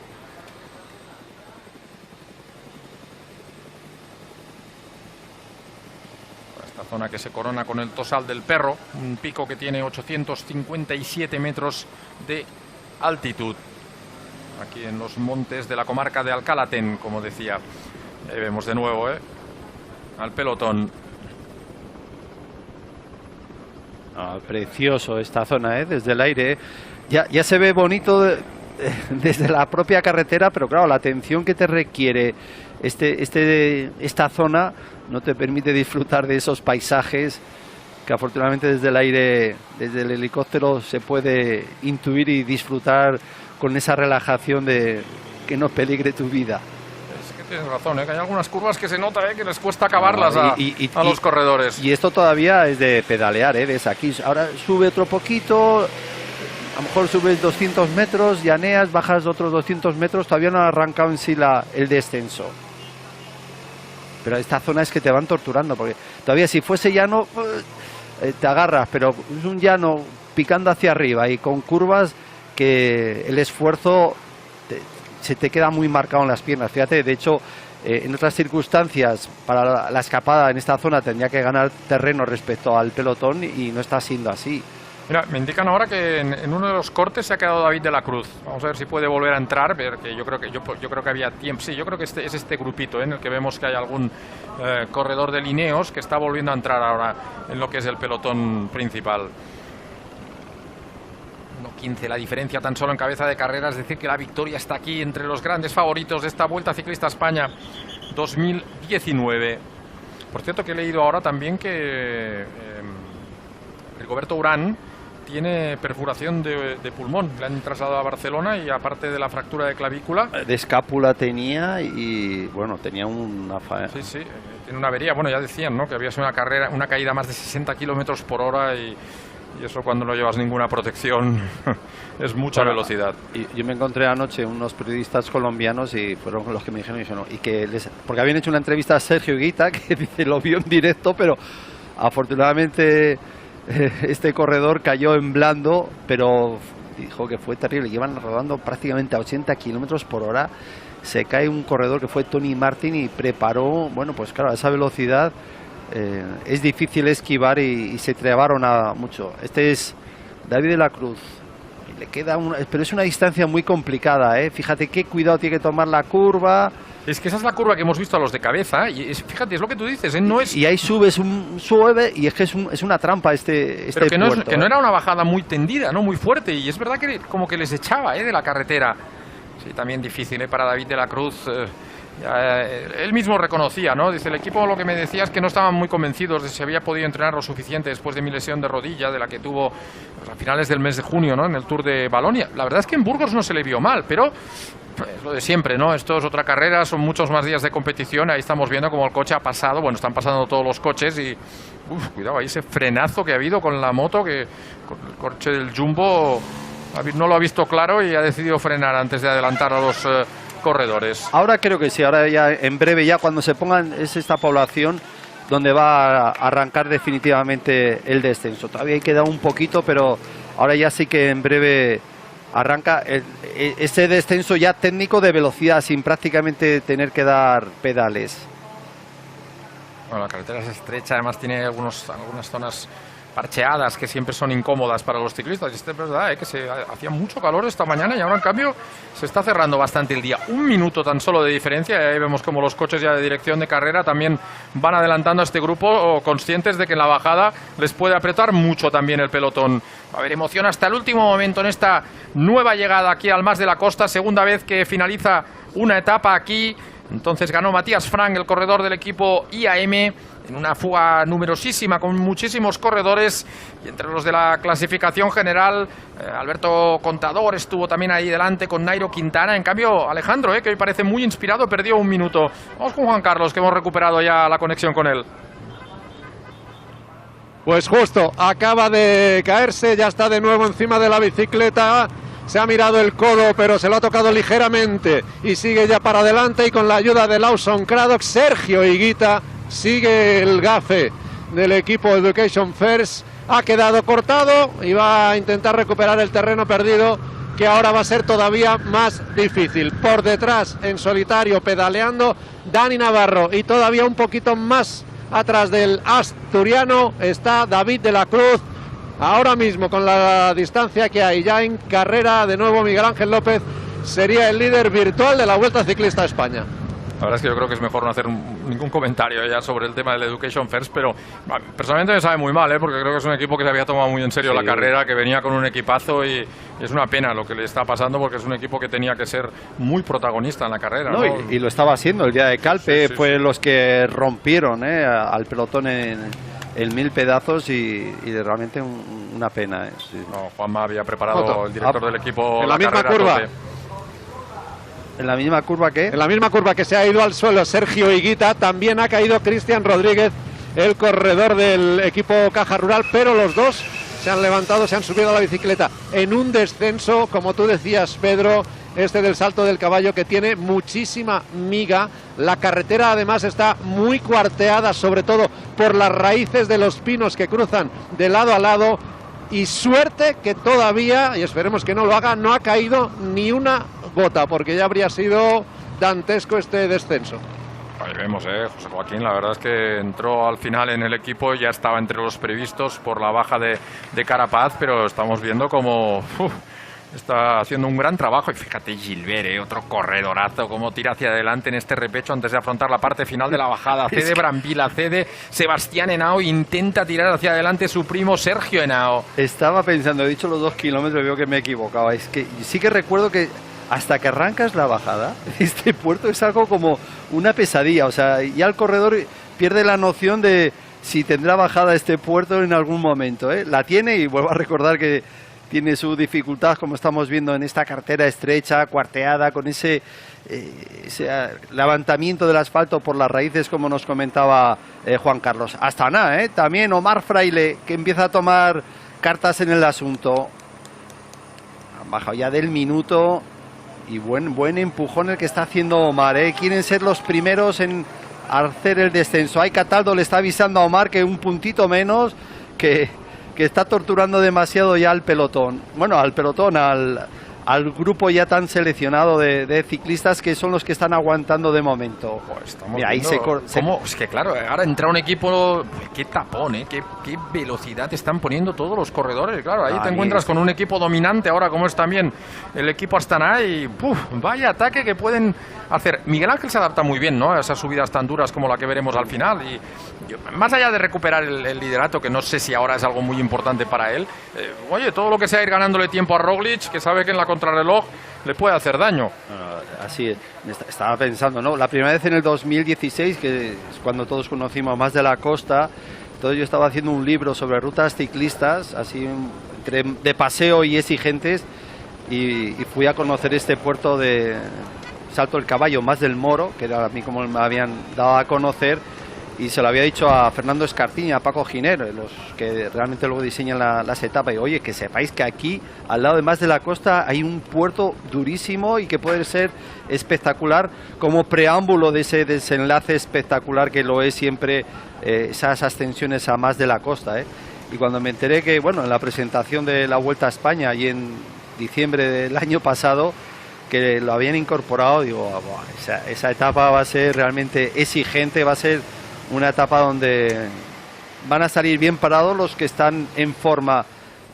Esta zona que se corona con el Tosal del Perro, un pico que tiene 857 metros de altitud, aquí en los montes de la comarca de Alcálaten, como decía. Ahí vemos de nuevo al pelotón. Precioso esta zona, desde el aire. Ya se ve bonito desde la propia carretera, pero claro, la atención que te requiere esta zona no te permite disfrutar de esos paisajes que afortunadamente desde el aire, desde el helicóptero, se puede intuir y disfrutar con esa relajación de que no peligre tu vida. Tienes razón, que hay algunas curvas que se nota que les cuesta acabarlas a los corredores. Y esto todavía es de pedalear, ves aquí. Ahora sube otro poquito, a lo mejor subes 200 metros, llaneas, bajas otros 200 metros, todavía no ha arrancado en sí el descenso. Pero esta zona es que te van torturando, porque todavía si fuese llano te agarras, pero es un llano picando hacia arriba y con curvas que el esfuerzo se te queda muy marcado en las piernas. Fíjate, de hecho, en otras circunstancias, para la escapada en esta zona tendría que ganar terreno respecto al pelotón y no está siendo así. Mira, me indican ahora que en uno de los cortes se ha quedado David de la Cruz. Vamos a ver si puede volver a entrar, porque yo creo que había tiempo. Sí, yo creo que es este grupito en el que vemos que hay algún corredor de Lineos que está volviendo a entrar ahora en lo que es el pelotón principal. 1:15 la diferencia tan solo en cabeza de carrera, es decir que la victoria está aquí entre los grandes favoritos de esta Vuelta Ciclista a España 2019. Por cierto, que he leído ahora también que Rigoberto Urán tiene perforación de pulmón, le han trasladado a Barcelona y aparte de la fractura de clavícula, de escápula tenía y bueno, tenía una sí, tiene una avería. Bueno, ya decían, ¿no?, que había sido una caída más de 60 kilómetros por hora y eso cuando no llevas ninguna protección es mucha velocidad. Y yo me encontré anoche unos periodistas colombianos y fueron los que me dijeron porque habían hecho una entrevista a Sergio Higuita, que dice lo vio en directo, pero afortunadamente este corredor cayó en blando, pero dijo que fue terrible. Llevan rodando prácticamente a 80 kilómetros por hora. Se cae un corredor que fue Tony Martin y preparó, bueno, pues claro, a esa velocidad es difícil esquivar y se trebaron mucho. Este es David de la Cruz. Le queda pero es una distancia muy complicada, Fíjate qué cuidado tiene que tomar la curva. Es que esa es la curva que hemos visto a los de cabeza, y fíjate, es lo que tú dices, no es... Y ahí subes suave y es que es una trampa pero que no era una bajada muy tendida, no muy fuerte, y es verdad que como que les echaba de la carretera. Sí, también difícil para David de la Cruz. Él mismo reconocía, ¿no? Dice, el equipo lo que me decía es que no estaban muy convencidos de si había podido entrenar lo suficiente después de mi lesión de rodilla, de la que tuvo a finales del mes de junio, ¿no?, en el Tour de Valonia. La verdad es que en Burgos no se le vio mal, pero es lo de siempre, ¿no? Esto es otra carrera, son muchos más días de competición. Ahí estamos viendo como el coche ha pasado, bueno, están pasando todos los coches y cuidado, ahí ese frenazo que ha habido con la moto, que con el coche del Jumbo no lo ha visto claro y ha decidido frenar antes de adelantar a los corredores. Ahora creo que sí, ahora ya en breve, ya cuando se pongan, es esta población donde va a arrancar definitivamente el descenso. Todavía queda un poquito, pero ahora ya sí que en breve arranca ese descenso ya técnico de velocidad, sin prácticamente tener que dar pedales. Bueno, la carretera es estrecha, además tiene algunas zonas parcheadas que siempre son incómodas para los ciclistas. Es verdad, que hacía mucho calor esta mañana y ahora en cambio se está cerrando bastante el día. 1 minuto tan solo de diferencia y ahí vemos como los coches ya de dirección de carrera también van adelantando a este grupo, conscientes de que en la bajada les puede apretar mucho también el pelotón. Va a haber emoción hasta el último momento en esta nueva llegada aquí al Mas de la Costa, segunda vez que finaliza una etapa aquí. Entonces ganó Matías Frank, el corredor del equipo IAM, en una fuga numerosísima con muchísimos corredores, y entre los de la clasificación general Alberto Contador estuvo también ahí delante con Nairo Quintana. En cambio Alejandro, que hoy parece muy inspirado, perdió 1 minuto. Vamos con Juan Carlos, que hemos recuperado ya la conexión con él. Pues justo, acaba de caerse, ya está de nuevo encima de la bicicleta. Se ha mirado el codo, pero se lo ha tocado ligeramente y sigue ya para adelante, y con la ayuda de Lawson Craddock, Sergio Higuita sigue el gafe del equipo Education First. Ha quedado cortado y va a intentar recuperar el terreno perdido, que ahora va a ser todavía más difícil. Por detrás, en solitario, pedaleando, Dani Navarro, y todavía un poquito más atrás del asturiano está David de la Cruz. Ahora mismo, con la distancia que hay ya en carrera, de nuevo Miguel Ángel López sería el líder virtual de la Vuelta Ciclista a España. La verdad es que yo creo que es mejor no hacer ningún comentario ya sobre el tema del Education First, pero personalmente me sabe muy mal, porque creo que es un equipo que se había tomado muy en serio la carrera, que venía con un equipazo, y es una pena lo que le está pasando, porque es un equipo que tenía que ser muy protagonista en la carrera. No, ¿no? y lo estaba haciendo el día de Calpe, fue los que rompieron al pelotón en 1000 pedazos, y realmente una pena. No, Juanma había preparado, el director del equipo, en la misma curva. ¿En la misma curva qué? En la misma curva que se ha ido al suelo Sergio Higuita, también ha caído Cristian Rodríguez, el corredor del equipo Caja Rural, pero los dos se han levantado, se han subido a la bicicleta en un descenso, como tú decías, Pedro, este del Salto del Caballo, que tiene muchísima miga. La carretera además está muy cuarteada, sobre todo por las raíces de los pinos que cruzan de lado a lado, y suerte que todavía, y esperemos que no lo haga, no ha caído ni una gota, porque ya habría sido dantesco este descenso. Ahí vemos, José Joaquín, la verdad es que entró al final en el equipo, ya estaba entre los previstos por la baja de Carapaz, pero estamos viendo como está haciendo un gran trabajo. Y fíjate Gilbert, otro corredorazo, como tira hacia adelante en este repecho antes de afrontar la parte final de la bajada. Cede Brambila, cede Sebastián Henao, intenta tirar hacia adelante su primo Sergio Henao. Estaba pensando, he dicho los 2 kilómetros, veo que me equivocaba. Es que sí que recuerdo que hasta que arrancas la bajada, este puerto es algo como una pesadilla. O sea, ya el corredor pierde la noción de si tendrá bajada este puerto en algún momento. La tiene, y vuelvo a recordar que tiene su dificultad, como estamos viendo en esta carretera estrecha, cuarteada, con ese levantamiento del asfalto por las raíces, como nos comentaba Juan Carlos. Astana, también Omar Fraile, que empieza a tomar cartas en el asunto. Han bajado ya del minuto, y buen empujón el que está haciendo Omar. Quieren ser los primeros en hacer el descenso. Ahí Cataldo le está avisando a Omar que un puntito menos, que está torturando demasiado ya al pelotón. Bueno, al pelotón, al grupo ya tan seleccionado de ciclistas, que son los que están aguantando de momento. Mira, ahí es que claro, ahora entra un equipo, qué tapón, qué velocidad están poniendo todos los corredores. Claro, ahí te encuentras con un equipo dominante ahora, como es también el equipo Astana, y vaya ataque que pueden hacer. Miguel Ángel se adapta muy bien, ¿no?, a esas subidas tan duras como la que veremos al final, y más allá de recuperar el liderato, que no sé si ahora es algo muy importante para él, oye, todo lo que sea ir ganándole tiempo a Roglic, que sabe que en la contrarreloj le puede hacer daño. Así es. Estaba pensando, ¿no? La primera vez en el 2016, que es cuando todos conocimos Más de la Costa, entonces yo estaba haciendo un libro sobre rutas ciclistas, así de paseo y exigentes, y fui a conocer este puerto de Salto del Caballo, Más del Moro, que era a mí como me habían dado a conocer, y se lo había dicho a Fernando Escartín y a Paco Giner, los que realmente luego diseñan las etapas. Y oye, que sepáis que aquí, al lado de Más de la Costa, hay un puerto durísimo y que puede ser espectacular como preámbulo de ese desenlace espectacular que lo es siempre esas ascensiones a Más de la Costa. Y cuando me enteré que, bueno, en la presentación de la Vuelta a España y en diciembre del año pasado, que lo habían incorporado, digo, esa etapa va a ser realmente exigente, va a ser una etapa donde van a salir bien parados los que están en forma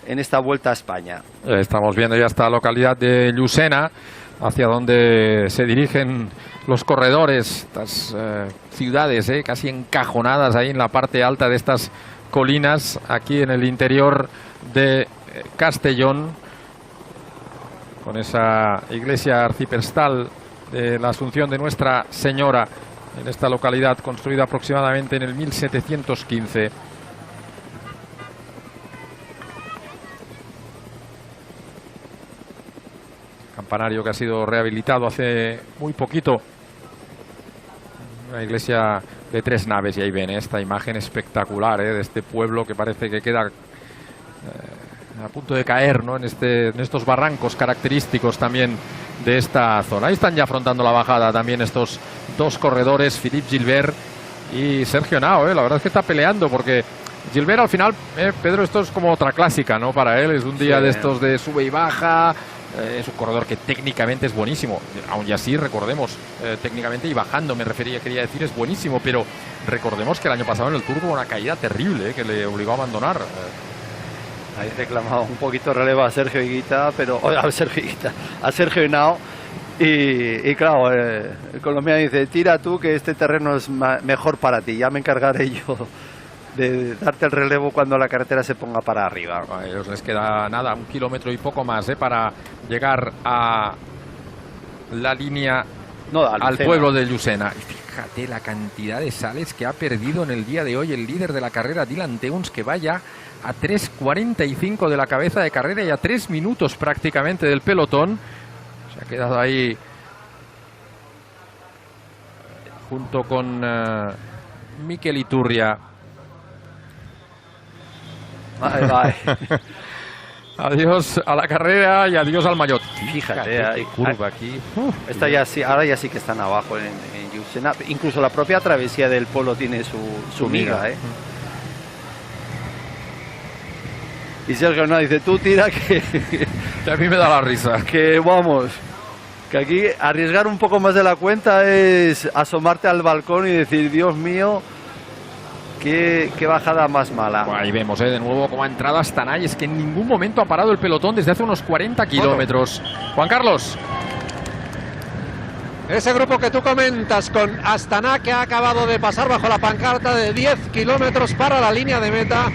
en esta Vuelta a España. Estamos viendo ya esta localidad de Llucena, hacia donde se dirigen los corredores, estas ciudades casi encajonadas ahí en la parte alta de estas colinas, aquí en el interior de Castellón, con esa iglesia arciprestal de la Asunción de Nuestra Señora, en esta localidad construida aproximadamente en el 1715. Campanario que ha sido rehabilitado hace muy poquito. Una iglesia de 3 naves, y ahí ven esta imagen espectacular de este pueblo que parece que queda a punto de caer, ¿no? en estos barrancos característicos también de esta zona. Ahí están ya afrontando la bajada también estos dos corredores, Philippe Gilbert y Sergio Henao. La verdad es que está peleando, porque Gilbert al final, Pedro, esto es como otra clásica, ¿no? Para él es un día de estos de sube y baja. Es un corredor que técnicamente es buenísimo, aún y así recordemos, técnicamente y bajando quería decir, es buenísimo, pero recordemos que el año pasado en el Tour tuvo una caída terrible que le obligó a abandonar. Ahí reclamaba un poquito relevo a Sergio Higuita, a Sergio Henao, y claro, el colombiano dice, tira tú que este terreno es mejor para ti, ya me encargaré yo de darte el relevo cuando la carretera se ponga para arriba. A ellos les queda nada, 1 kilómetro y poco más para llegar a la línea, al pueblo de Llucena. Y fíjate la cantidad de sales que ha perdido en el día de hoy el líder de la carrera, Dylan Teuns, que vaya a 3:45 de la cabeza de carrera y a 3 minutos prácticamente del pelotón. Se ha quedado ahí junto con Mikel Iturria. Adiós a la carrera y adiós al maillot. Fíjate, qué curva aquí. Esta ya sí, ahora ya sí que están abajo en Llucena. Incluso la propia travesía del pueblo tiene su miga. Y Sergio Henao dice, tú tira que a mí me da la risa. Que vamos, que aquí arriesgar un poco más de la cuenta es asomarte al balcón y decir, Dios mío, qué bajada más mala. Bueno, ahí vemos de nuevo cómo ha entrado Astana, y es que en ningún momento ha parado el pelotón desde hace unos 40 kilómetros. Juan Carlos. Ese grupo que tú comentas con Astana, que ha acabado de pasar bajo la pancarta de 10 kilómetros para la línea de meta.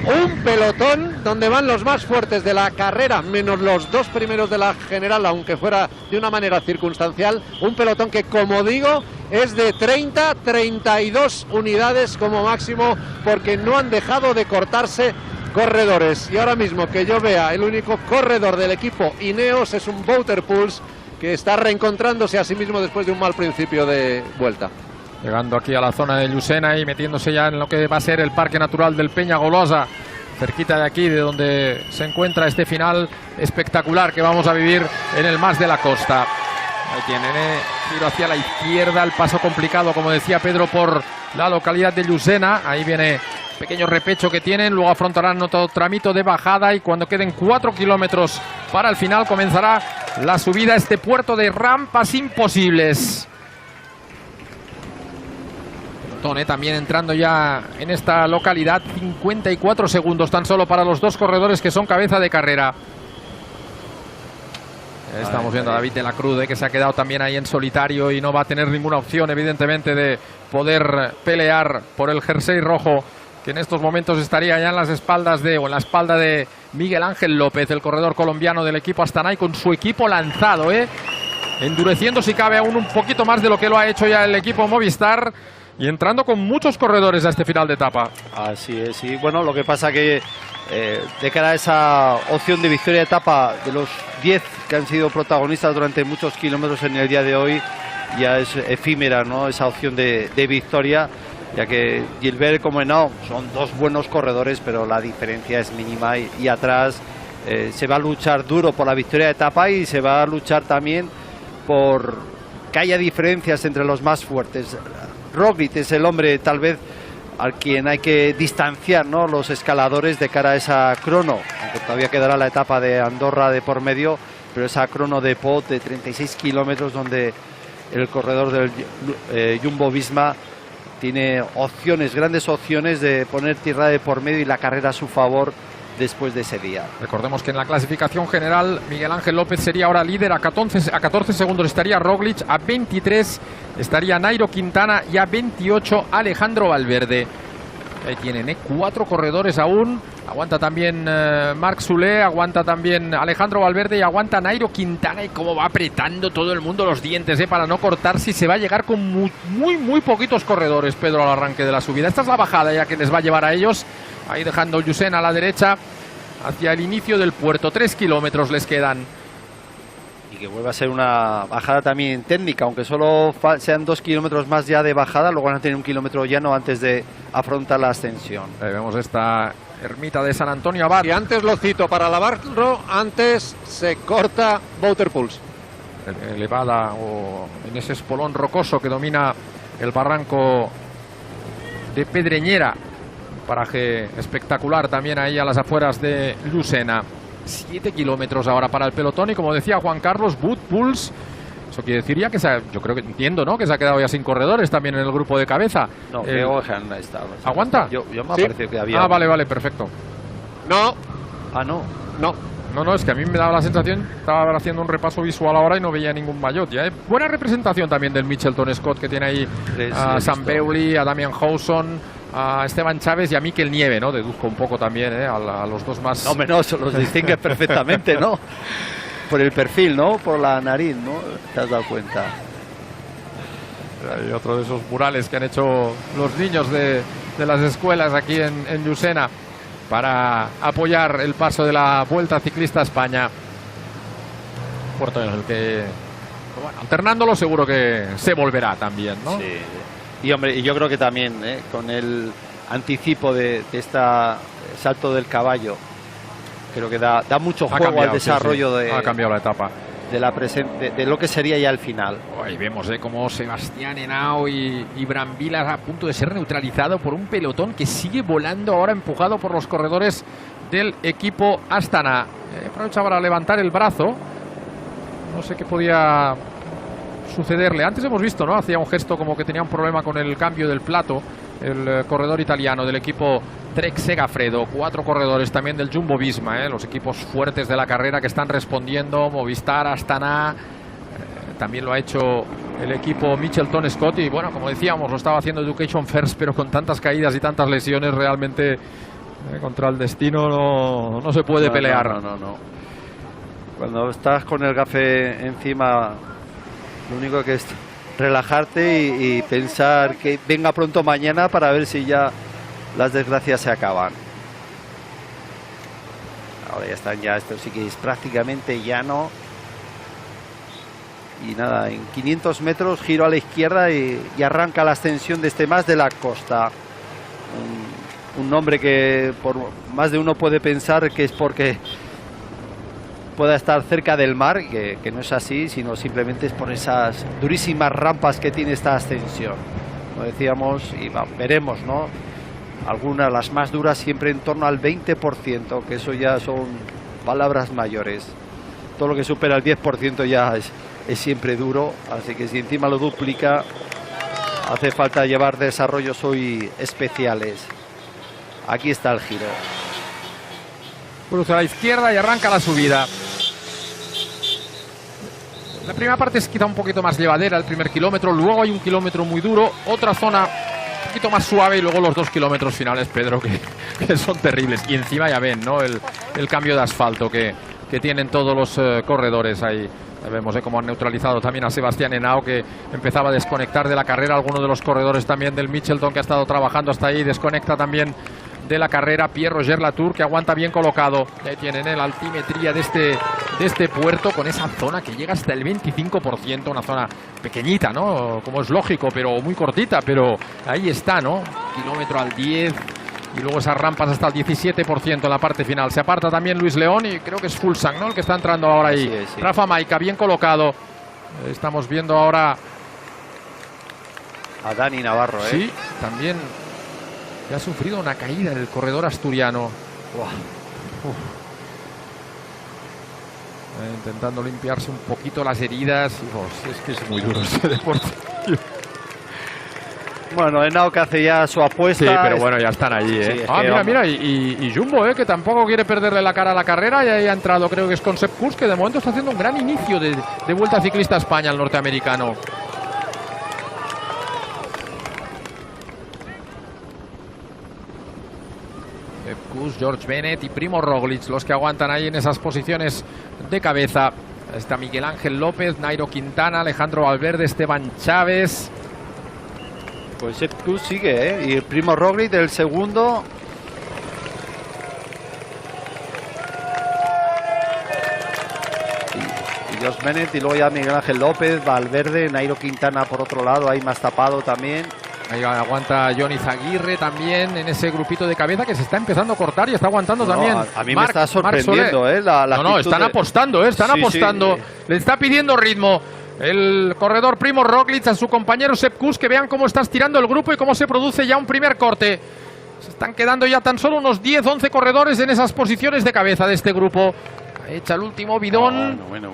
Un pelotón donde van los más fuertes de la carrera, menos los 2 primeros de la general, aunque fuera de una manera circunstancial. Un pelotón que, como digo, es de 30-32 unidades como máximo, porque no han dejado de cortarse corredores. Y ahora mismo que yo vea, el único corredor del equipo Ineos es un Wouter Poels, que está reencontrándose a sí mismo después de un mal principio de vuelta. Llegando aquí a la zona de Llucena y metiéndose ya en lo que va a ser el Parque Natural del Peña Golosa, cerquita de aquí, de donde se encuentra este final espectacular que vamos a vivir en el Mas de la Costa. Ahí tienen giro hacia la izquierda, el paso complicado, como decía Pedro, por la localidad de Llucena. Ahí viene pequeño repecho que tienen, luego afrontarán otro tramito de bajada, y cuando queden 4 kilómetros para el final comenzará la subida a este puerto de rampas imposibles. También entrando ya en esta localidad, 54 segundos tan solo para los dos corredores que son cabeza de carrera. Estamos viendo a David de la Cruz, que se ha quedado también ahí en solitario y no va a tener ninguna opción, evidentemente, de poder pelear por el jersey rojo, que en estos momentos estaría ya en las espaldas en la espalda de Miguel Ángel López, el corredor colombiano del equipo Astana, y con su equipo lanzado, endureciendo si cabe aún un poquito más de lo que lo ha hecho ya el equipo Movistar, y entrando con muchos corredores a este final de etapa. Así es, sí. Bueno, lo que pasa que de cara a esa opción de victoria de etapa, de los 10 que han sido protagonistas durante muchos kilómetros en el día de hoy, ya es efímera, ¿no?, esa opción de victoria, ya que Gilbert como Henao son 2 buenos corredores, pero la diferencia es mínima, y atrás se va a luchar duro por la victoria de etapa, y se va a luchar también por que haya diferencias entre los más fuertes. Roglic es el hombre tal vez al quien hay que distanciar, ¿no?, los escaladores de cara a esa crono, aunque todavía quedará la etapa de Andorra de por medio, pero esa crono de Pot de 36 kilómetros donde el corredor del Jumbo Visma tiene opciones, grandes opciones de poner tierra de por medio y la carrera a su favor después de ese día. Recordemos que en la clasificación general Miguel Ángel López sería ahora líder a 14 segundos, estaría Roglic, a 23 estaría Nairo Quintana y a 28 Alejandro Valverde. Ahí tienen 4 corredores aún. Aguanta también Marc Soler, aguanta también Alejandro Valverde y aguanta Nairo Quintana. Y cómo va apretando todo el mundo los dientes para no cortarse. Y se va a llegar con muy poquitos corredores, Pedro, al arranque de la subida. Esta es la bajada ya que les va a llevar a ellos. Ahí dejando Llucena a la derecha hacia el inicio del puerto. 3 kilómetros les quedan. Y que vuelva a ser una bajada también técnica, aunque solo sean 2 kilómetros más ya de bajada, luego van a tener 1 kilómetro llano antes de afrontar la ascensión. Ahí vemos esta ermita de San Antonio Abad. Y antes lo cito para lavarlo, antes se corta Wouterpuls. Elevada o en ese espolón rocoso que domina el barranco de Pedreñera. Un paraje espectacular también ahí a las afueras de Lucena. 7 kilómetros ahora para el pelotón y como decía Juan Carlos, Wouterpuls, eso quiere decir ya que yo creo que entiendo, ¿no? Que se ha quedado ya sin corredores también en el grupo de cabeza. No, creo que han estado. ¿Aguanta? Yo me ha parecido que había. Ah, vale, perfecto. No. Ah, no. No, es que a mí me daba la sensación, estaba haciendo un repaso visual ahora y no veía ningún maillot. Ya, buena representación también del Mitchelton Scott, que tiene ahí a Sam Bewley, a Damian Howson, a Esteban Chávez y a Mikel Nieve, ¿no? Deduzco un poco también, a los dos más... No, menos, los distingues perfectamente, ¿no? Por el perfil, ¿no? Por la nariz, ¿no? ¿Te has dado cuenta? Hay otro de esos murales que han hecho los niños de las escuelas aquí en Llucena para apoyar el paso de la Vuelta Ciclista a España. Puerto en el que, bueno, alternándolo seguro que se volverá también, ¿no? Sí. Y hombre, y yo creo que también con el anticipo de esta salto del caballo, creo que da mucho juego al desarrollo ha cambiado la etapa de lo que sería ya el final. Ahí vemos cómo Sebastián Henao y Brambila a punto de ser neutralizado por un pelotón que sigue volando ahora, empujado por los corredores del equipo Astana. Aprovecha para levantar el brazo. No sé qué podía sucederle. Antes hemos visto, ¿no? Hacía un gesto como que tenía un problema con el cambio del plato. El corredor italiano del equipo Trek Segafredo. 4 corredores también del Jumbo Visma, los equipos fuertes de la carrera que están respondiendo. Movistar, Astana, también lo ha hecho el equipo Mitchelton Scott. Y bueno, como decíamos, lo estaba haciendo Education First, pero con tantas caídas y tantas lesiones realmente contra el destino no se puede pelear. No. Cuando estás con el gafe encima, lo único que es relajarte y pensar que venga pronto mañana para ver si ya las desgracias se acaban. Ahora ya están, esto sí que es prácticamente llano. Y nada, en 500 metros giro a la izquierda y arranca la ascensión de este Mas de la Costa. Un nombre que por más de uno puede pensar que es porque pueda estar cerca del mar, que no es así, sino simplemente es por esas durísimas rampas que tiene esta ascensión. Como decíamos, y veremos, ¿no? Algunas, las más duras, siempre en torno al 20%, que eso ya son palabras mayores. Todo lo que supera el 10% ya es siempre duro, así que si encima lo duplica, hace falta llevar desarrollos hoy especiales. Aquí está el giro. Cruza a la izquierda y arranca la subida. La primera parte es quizá un poquito más llevadera, el primer kilómetro. Luego hay un kilómetro muy duro, otra zona un poquito más suave y luego los 2 kilómetros finales, Pedro, que son terribles. Y encima ya ven, ¿no? El cambio de asfalto que tienen todos los corredores ahí. Vemos cómo han neutralizado también a Sebastián Henao, que empezaba a desconectar de la carrera. Alguno de los corredores también del Mitchelton, que ha estado trabajando hasta ahí, desconecta también de la carrera. Pierre-Roger Latour, que aguanta bien colocado. Ahí tienen la altimetría de este puerto, con esa zona que llega hasta el 25%, una zona pequeñita, ¿no? Como es lógico, pero muy cortita, pero ahí está, ¿no? Kilómetro al 10 y luego esas rampas hasta el 17% en la parte final. Se aparta también Luis León y creo que es Fulsang, ¿no? El que está entrando ahora ahí. Sí. Rafa Maica, bien colocado. Estamos viendo ahora a Dani Navarro, Sí, también que ha sufrido una caída en el corredor asturiano. Intentando limpiarse un poquito las heridas. Es que es muy duro este deporte. Bueno, Henao que hace ya su apuesta. Sí, pero bueno, ya están allí, ¿eh? Sí, Mira, y Jumbo, que tampoco quiere perderle la cara a la carrera, y ahí ha entrado, creo que es con Sepp Kuss, que de momento está haciendo un gran inicio de Vuelta Ciclista a España, el norteamericano. Sepp Kuss, George Bennett y Primo Roglic, los que aguantan ahí en esas posiciones de cabeza. Está Miguel Ángel López, Nairo Quintana, Alejandro Valverde, Esteban Chávez. Pues Sepp Kuss sigue, y el Primo Roglic del segundo. Y George Bennett, y luego ya Miguel Ángel López, Valverde, Nairo Quintana por otro lado, ahí más tapado también. Ahí aguanta Johnny Zaguirre también en ese grupito de cabeza que se está empezando a cortar y está aguantando también. A mí me está sorprendiendo, la están apostando, están apostando. Sí. Le está pidiendo ritmo el corredor Primo Roglic a su compañero Sepp Kuss, que vean cómo está estirando el grupo y cómo se produce ya un primer corte. Se están quedando ya tan solo unos 10-11 corredores en esas posiciones de cabeza de este grupo. Echa el último bidón. Bueno.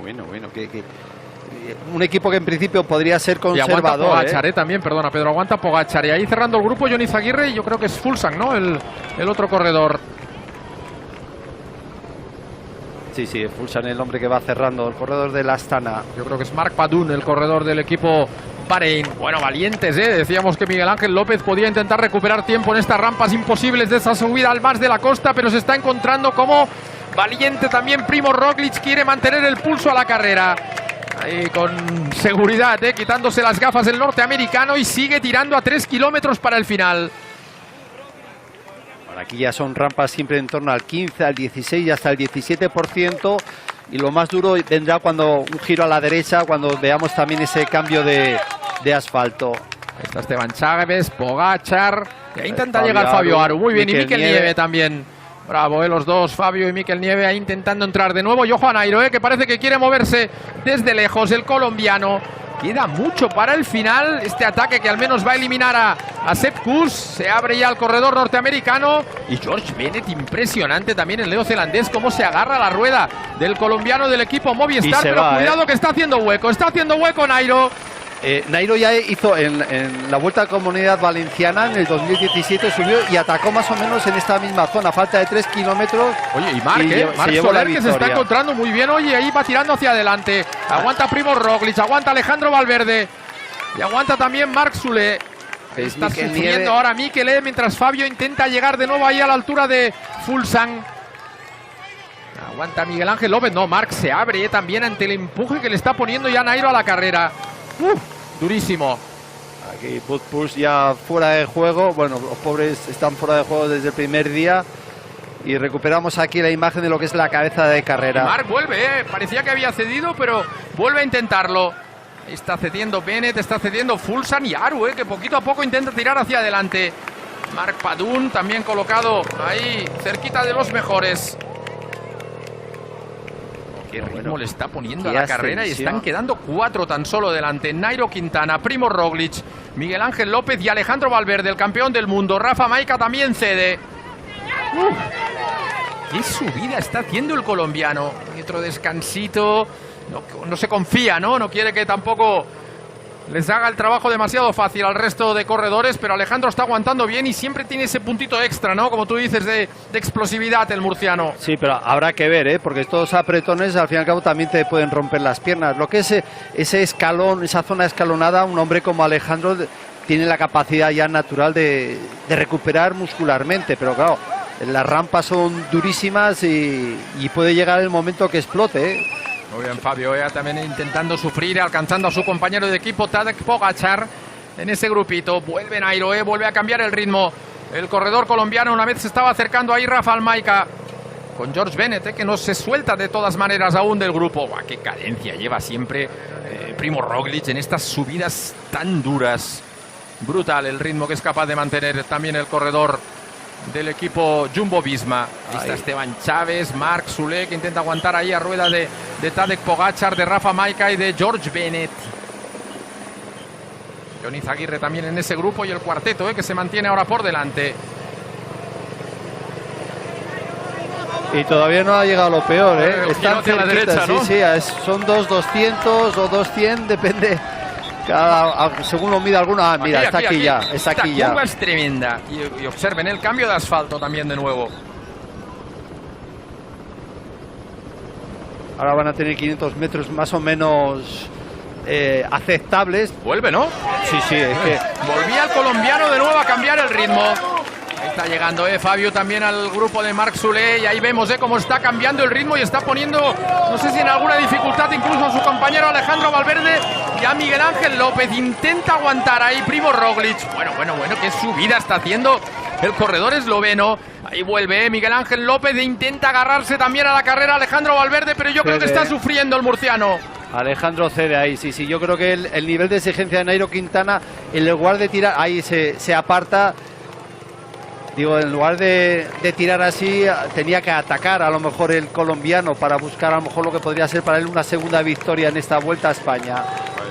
Un equipo que en principio podría ser conservador. Y aguanta Pogačar, también, perdona Pedro, aguanta Pogačar. Y ahí cerrando el grupo Johnny Zaguirre, y yo creo que es Fuglsang, ¿no? El otro corredor. Sí, Fuglsang, el hombre que va cerrando el corredor de la Astana. Yo creo que es Marc Padun, el corredor del equipo Bahrein. Bueno, valientes, decíamos que Miguel Ángel López podía intentar recuperar tiempo en estas rampas imposibles de esa subida al más de la costa, pero se está encontrando como valiente también Primo Roglic, quiere mantener el pulso a la carrera. Ahí con seguridad, quitándose las gafas el norteamericano, y sigue tirando a 3 kilómetros para el final. Aquí ya son rampas siempre en torno al 15, al 16 y hasta el 17%. Y lo más duro vendrá cuando un giro a la derecha, cuando veamos también ese cambio de asfalto. Ahí está Esteban Chávez, Pogačar. Y ahí intenta llegar Fabio Aru. Muy bien, y Mikel Nieve también. Bravo, los dos, Fabio y Mikel Nieve, ahí intentando entrar de nuevo. Y ojo a Nairo, que parece que quiere moverse desde lejos, el colombiano. Queda mucho para el final, este ataque que al menos va a eliminar a Sepp Kuss. Se abre ya el corredor norteamericano. Y George Bennett, impresionante también el neozelandés, cómo se agarra a la rueda del colombiano del equipo Movistar. Pero cuidado que está haciendo hueco Nairo. Nairo ya hizo en la Vuelta a Comunidad Valenciana en el 2017, subió y atacó más o menos en esta misma zona, falta de 3 kilómetros. Oye, y Marc Soler, que se está encontrando muy bien, oye, ahí va tirando hacia adelante. Aguanta Primo Roglic, aguanta Alejandro Valverde y aguanta también Marc Soler. Está sufriendo ahora Mikel, mientras Fabio intenta llegar de nuevo ahí a la altura de Fuglsang. Aguanta Miguel Ángel López, no, Marc se abre también ante el empuje que le está poniendo ya Nairo a la carrera. Durísimo. Aquí Push ya fuera de juego. Bueno, los pobres están fuera de juego desde el primer día. Y recuperamos aquí la imagen de lo que es la cabeza de carrera. Marc vuelve, parecía que había cedido, pero vuelve a intentarlo. Está cediendo Bennett, está cediendo Fuglsang y Aru, que poquito a poco intenta tirar hacia adelante. Marc Padun también colocado ahí cerquita de los mejores. Qué ritmo le está poniendo a la carrera, y están quedando 4 tan solo delante. Nairo Quintana, Primo Roglic, Miguel Ángel López y Alejandro Valverde, el campeón del mundo. Rafa Maica también cede. Qué subida está haciendo el colombiano. Otro descansito. No se confía, ¿no? No quiere que tampoco les haga el trabajo demasiado fácil al resto de corredores, pero Alejandro está aguantando bien y siempre tiene ese puntito extra, ¿no? Como tú dices, de explosividad el murciano. Sí, pero habrá que ver, porque estos apretones al fin y al cabo también te pueden romper las piernas. Lo que es ese escalón, esa zona escalonada, un hombre como Alejandro tiene la capacidad ya natural de recuperar muscularmente, pero claro, las rampas son durísimas y puede llegar el momento que explote, Muy bien, Fabio también intentando sufrir, alcanzando a su compañero de equipo Tadej Pogačar en ese grupito. Vuelve Nairo, vuelve a cambiar el ritmo. El corredor colombiano, una vez se estaba acercando ahí Rafael Maica con George Bennett, que no se suelta de todas maneras aún del grupo. ¡Buah, qué cadencia lleva siempre Primo Roglic en estas subidas tan duras! Brutal el ritmo que es capaz de mantener también el corredor del equipo Jumbo-Visma. Ahí está Esteban Chávez, Marc Soler, que intenta aguantar ahí a rueda de Tadej Pogačar, de Rafa Maica y de George Bennett. Johnny Zaguirre también en ese grupo, y el cuarteto que se mantiene ahora por delante. Y todavía no ha llegado lo peor, Están hacia la derecha, ¿no? Sí, son 2.200 o 2.100, depende según lo mide alguno, mira, está aquí ya, está aquí ya. Esta curva es tremenda. Y observen el cambio de asfalto también de nuevo. Ahora van a tener 500 metros más o menos aceptables. Vuelve, ¿no? Sí, es que... Volvía el colombiano de nuevo a cambiar el ritmo. Ahí está llegando Fabio también al grupo de Marc Soler, y ahí vemos cómo está cambiando el ritmo y está poniendo, no sé si en alguna dificultad incluso a su compañero Alejandro Valverde y a Miguel Ángel López. Intenta aguantar ahí Primo Roglic. Bueno, qué subida está haciendo el corredor esloveno. Ahí vuelve Miguel Ángel López e intenta agarrarse también a la carrera Alejandro Valverde, pero yo creo que está sufriendo el murciano. Alejandro cede ahí, sí, yo creo que el nivel de exigencia de Nairo Quintana, en lugar de tirar, ahí se aparta. Digo, en lugar de tirar así, tenía que atacar a lo mejor el colombiano para buscar a lo mejor lo que podría ser para él una segunda victoria en esta Vuelta a España.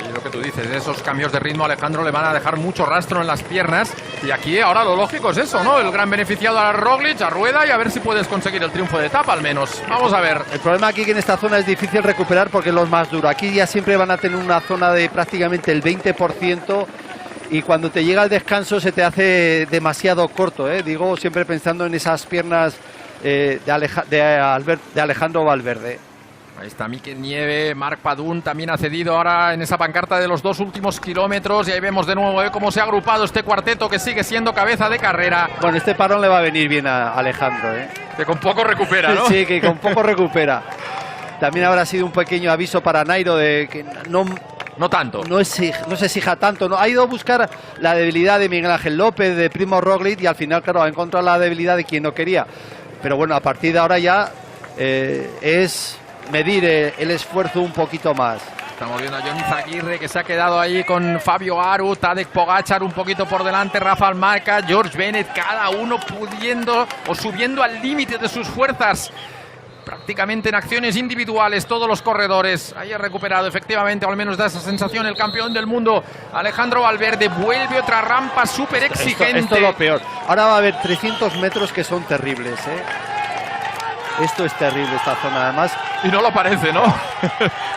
Y lo que tú dices, esos cambios de ritmo a Alejandro le van a dejar mucho rastro en las piernas, y aquí ahora lo lógico es eso, ¿no? El gran beneficiado a Roglic, a Rueda, y a ver si puedes conseguir el triunfo de etapa al menos. Vamos a ver. El problema aquí es que en esta zona es difícil recuperar porque es lo más duro. Aquí ya siempre van a tener una zona de prácticamente el 20%. Y cuando te llega el descanso se te hace demasiado corto, digo, siempre pensando en esas piernas de Alejandro Valverde. Ahí está Mikel Nieve, Marc Padun también ha cedido ahora en esa pancarta de los 2 últimos kilómetros, y ahí vemos de nuevo cómo se ha agrupado este cuarteto que sigue siendo cabeza de carrera. Bueno, este parón le va a venir bien a Alejandro, Que con poco recupera, ¿no? Sí, que con poco recupera. También habrá sido un pequeño aviso para Nairo de que no tanto. No se exija tanto. ¿No? Ha ido a buscar la debilidad de Miguel Ángel López, de Primo Roglic, y al final, claro, ha encontrado la debilidad de quien no quería. Pero bueno, a partir de ahora ya es medir el esfuerzo un poquito más. Estamos viendo a Johnny Zaguirre, que se ha quedado ahí con Fabio Aru, Tadej Pogačar un poquito por delante, Rafael Marca, George Bennett, cada uno pudiendo o subiendo al límite de sus fuerzas. Prácticamente en acciones individuales todos los corredores. Ahí ha recuperado efectivamente, o al menos da esa sensación, el campeón del mundo Alejandro Valverde. Vuelve otra rampa súper exigente. Esto es lo peor. Ahora va a haber 300 metros que son terribles, Esto es terrible, esta zona además. Y no lo parece, ¿no?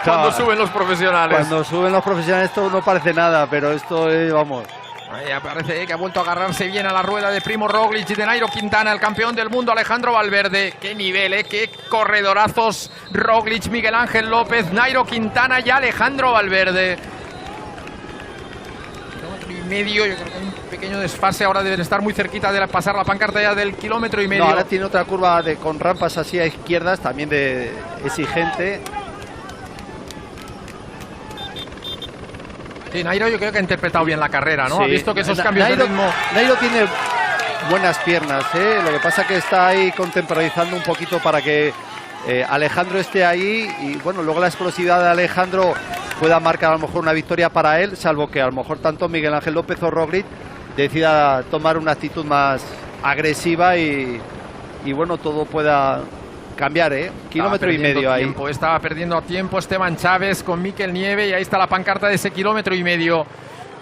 Cuando suben los profesionales. Cuando suben los profesionales esto no parece nada, pero esto es, vamos... Ahí aparece que ha vuelto a agarrarse bien a la rueda de Primo Roglic y de Nairo Quintana, el campeón del mundo Alejandro Valverde. Qué nivel, qué corredorazos. Roglic, Miguel Ángel López, Nairo Quintana y Alejandro Valverde. Kilómetro y medio, yo creo que hay un pequeño desfase. Ahora deben estar muy cerquita de pasar la pancarta ya del kilómetro y medio. No, ahora tiene otra curva con rampas así a izquierdas, también de exigente. Sí, Nairo yo creo que ha interpretado bien la carrera, ¿no? Sí. Ha visto que esos cambios de ritmo... Nairo tiene buenas piernas, Lo que pasa que está ahí contemporizando un poquito para que Alejandro esté ahí, y bueno, luego la explosividad de Alejandro pueda marcar a lo mejor una victoria para él, salvo que a lo mejor tanto Miguel Ángel López o Roglic decida tomar una actitud más agresiva y bueno, todo pueda cambiar, kilómetro y medio ahí. Estaba perdiendo tiempo Esteban Chávez con Mikel Nieve, y ahí está la pancarta de ese kilómetro y medio.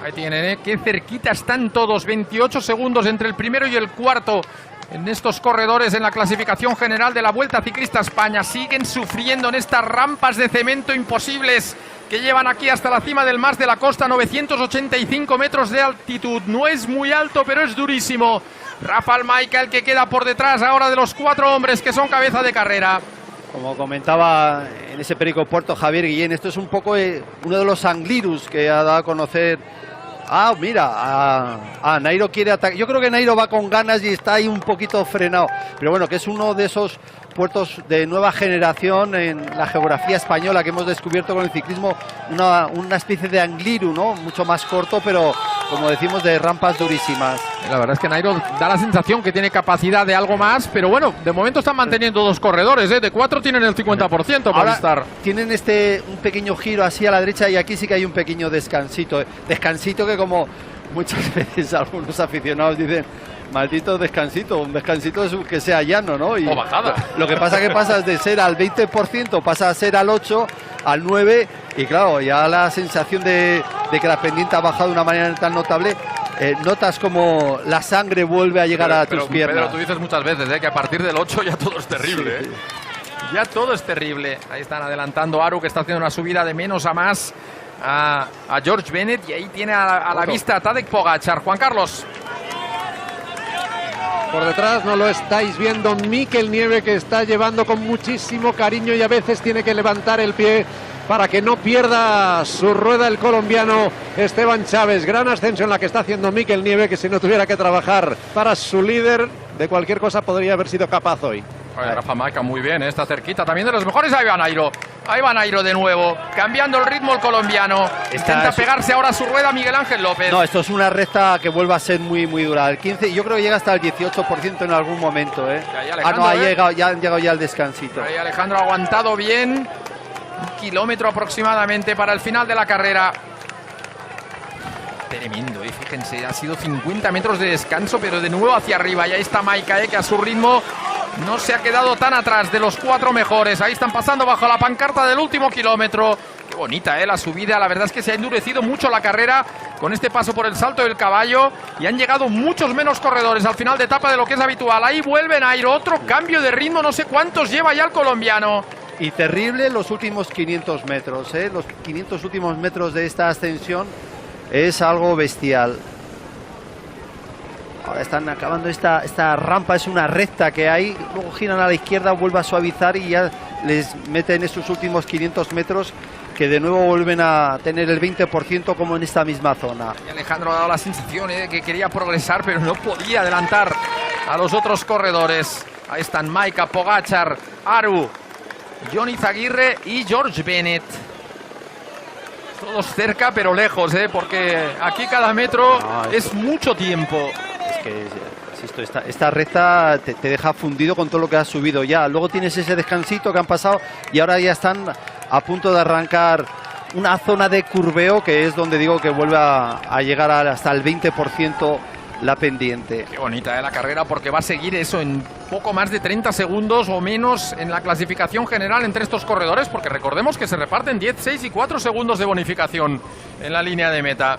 Ahí tienen, qué cerquita están todos, 28 segundos entre el primero y el cuarto en estos corredores en la clasificación general de la Vuelta Ciclista España. Siguen sufriendo en estas rampas de cemento imposibles que llevan aquí hasta la cima del Mas de la Costa, 985 metros de altitud. No es muy alto, pero es durísimo. Rafael Michael, que queda por detrás ahora de los 4 hombres que son cabeza de carrera. Como comentaba en ese perico puerto Javier Guillén, esto es un poco uno de los Anglirus que ha dado a conocer. Mira, Nairo quiere atacar. Yo creo que Nairo va con ganas y está ahí un poquito frenado. Pero bueno, que es uno de esos puertos de nueva generación en la geografía española que hemos descubierto con el ciclismo, una especie de Angliru, ¿no? Mucho más corto, pero como decimos, de rampas durísimas. La verdad es que Nairo da la sensación que tiene capacidad de algo más, pero bueno, de momento están manteniendo 2 corredores, de 4 tienen el 50% para estar. Tienen un pequeño giro así a la derecha, y aquí sí que hay un pequeño descansito. Descansito que, como muchas veces algunos aficionados dicen, maldito descansito, un descansito es que sea llano, ¿no? O bajada. Lo que pasa es que pasas de ser al 20%, pasa a ser al 8%, al 9%, y claro, ya la sensación de que la pendiente ha bajado de una manera tan notable, notas como la sangre vuelve a llegar a tus piernas. Pedro, tú dices muchas veces que a partir del 8 ya todo es terrible. Sí. Ya todo es terrible. Ahí están adelantando Aru, que está haciendo una subida de menos a más. a George Bennett y ahí tiene a la vista a Tadej Pogačar. Juan Carlos. Por detrás no lo estáis viendo, Mikel Nieve, que está llevando con muchísimo cariño y a veces tiene que levantar el pie para que no pierda su rueda el colombiano Esteban Chávez. Gran ascensión la que está haciendo Mikel Nieve, que si no tuviera que trabajar para su líder, de cualquier cosa podría haber sido capaz hoy. Rafa Maica muy bien, está cerquita también de los mejores. Ahí va Nairo. Ahí va Nairo de nuevo, cambiando el ritmo el colombiano. Intenta pegarse ahora a su rueda Miguel Ángel López. No, esto es una recta que vuelve a ser muy dura. El 15, yo creo que llega hasta el 18% en algún momento. Ya han llegado ya al descansito. Ahí Alejandro ha aguantado bien. 1 kilómetro aproximadamente para el final de la carrera. Tremendo, fíjense, ha sido 50 metros de descanso, pero de nuevo hacia arriba. Y ahí está Maica, que a su ritmo no se ha quedado tan atrás de los 4 mejores. Ahí están pasando bajo la pancarta del último kilómetro. Qué bonita, la subida. La verdad es que se ha endurecido mucho la carrera con este paso por el Salto del Caballo. Y han llegado muchos menos corredores al final de etapa de lo que es habitual. Ahí vuelve Nairo, otro cambio de ritmo. No sé cuántos lleva ya el colombiano. Y terrible los últimos 500 metros. Los 500 últimos metros de esta ascensión es algo bestial. Ahora están acabando esta rampa, es una recta que hay, luego giran a la izquierda, vuelve a suavizar y ya les meten estos últimos 500 metros que de nuevo vuelven a tener el 20% como en esta misma zona. Y Alejandro ha dado la sensación de que quería progresar, pero no podía adelantar a los otros corredores. Ahí están Maica, Pogačar, Aru, Jon Izagirre y George Bennett. Todos cerca pero lejos, porque aquí cada metro es mucho tiempo. Es que esta recta te deja fundido con todo lo que has subido ya. Luego tienes ese descansito que han pasado y ahora ya están a punto de arrancar una zona de curveo que es donde digo que vuelve a llegar hasta el 20% la pendiente. Qué bonita la carrera, porque va a seguir eso en poco más de 30 segundos o menos en la clasificación general entre estos corredores, porque recordemos que se reparten 10, 6 y 4 segundos de bonificación en la línea de meta.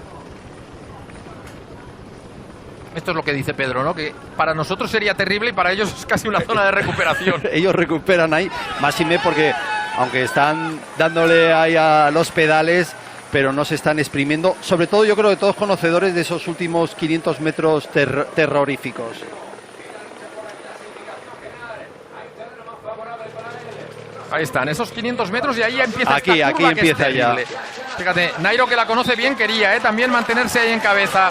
Esto es lo que dice Pedro, ¿no? Que para nosotros sería terrible y para ellos es casi una zona de recuperación. Ellos recuperan ahí, máxime, porque aunque están dándole ahí a los pedales, pero no se están exprimiendo. Sobre todo yo creo que todos conocedores de esos últimos 500 metros terroríficos. Ahí están, esos 500 metros y ahí empieza aquí empieza ya. Fíjate, Nairo, que la conoce bien, quería también mantenerse ahí en cabeza.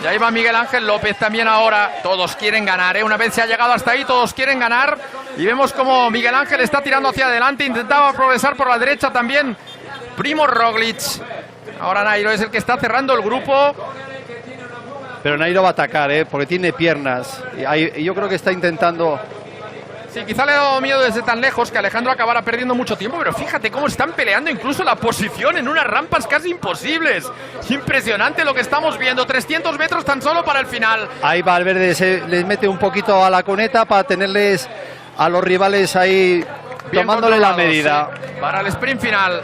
Y ahí va Miguel Ángel López también ahora. Todos quieren ganar, Una vez se ha llegado hasta ahí, todos quieren ganar. Y vemos como Miguel Ángel está tirando hacia adelante. Intentaba progresar por la derecha también Primož Roglič. Ahora Nairo es el que está cerrando el grupo. Pero Nairo va a atacar, porque tiene piernas. Y yo creo que está intentando... Sí, quizá le ha dado miedo desde tan lejos que Alejandro acabara perdiendo mucho tiempo, pero fíjate cómo están peleando incluso la posición en unas rampas casi imposibles. Impresionante lo que estamos viendo, 300 metros tan solo para el final. Ahí Valverde les mete un poquito a la cuneta para tenerles a los rivales ahí bien tomándole la medida. Sí, para el sprint final.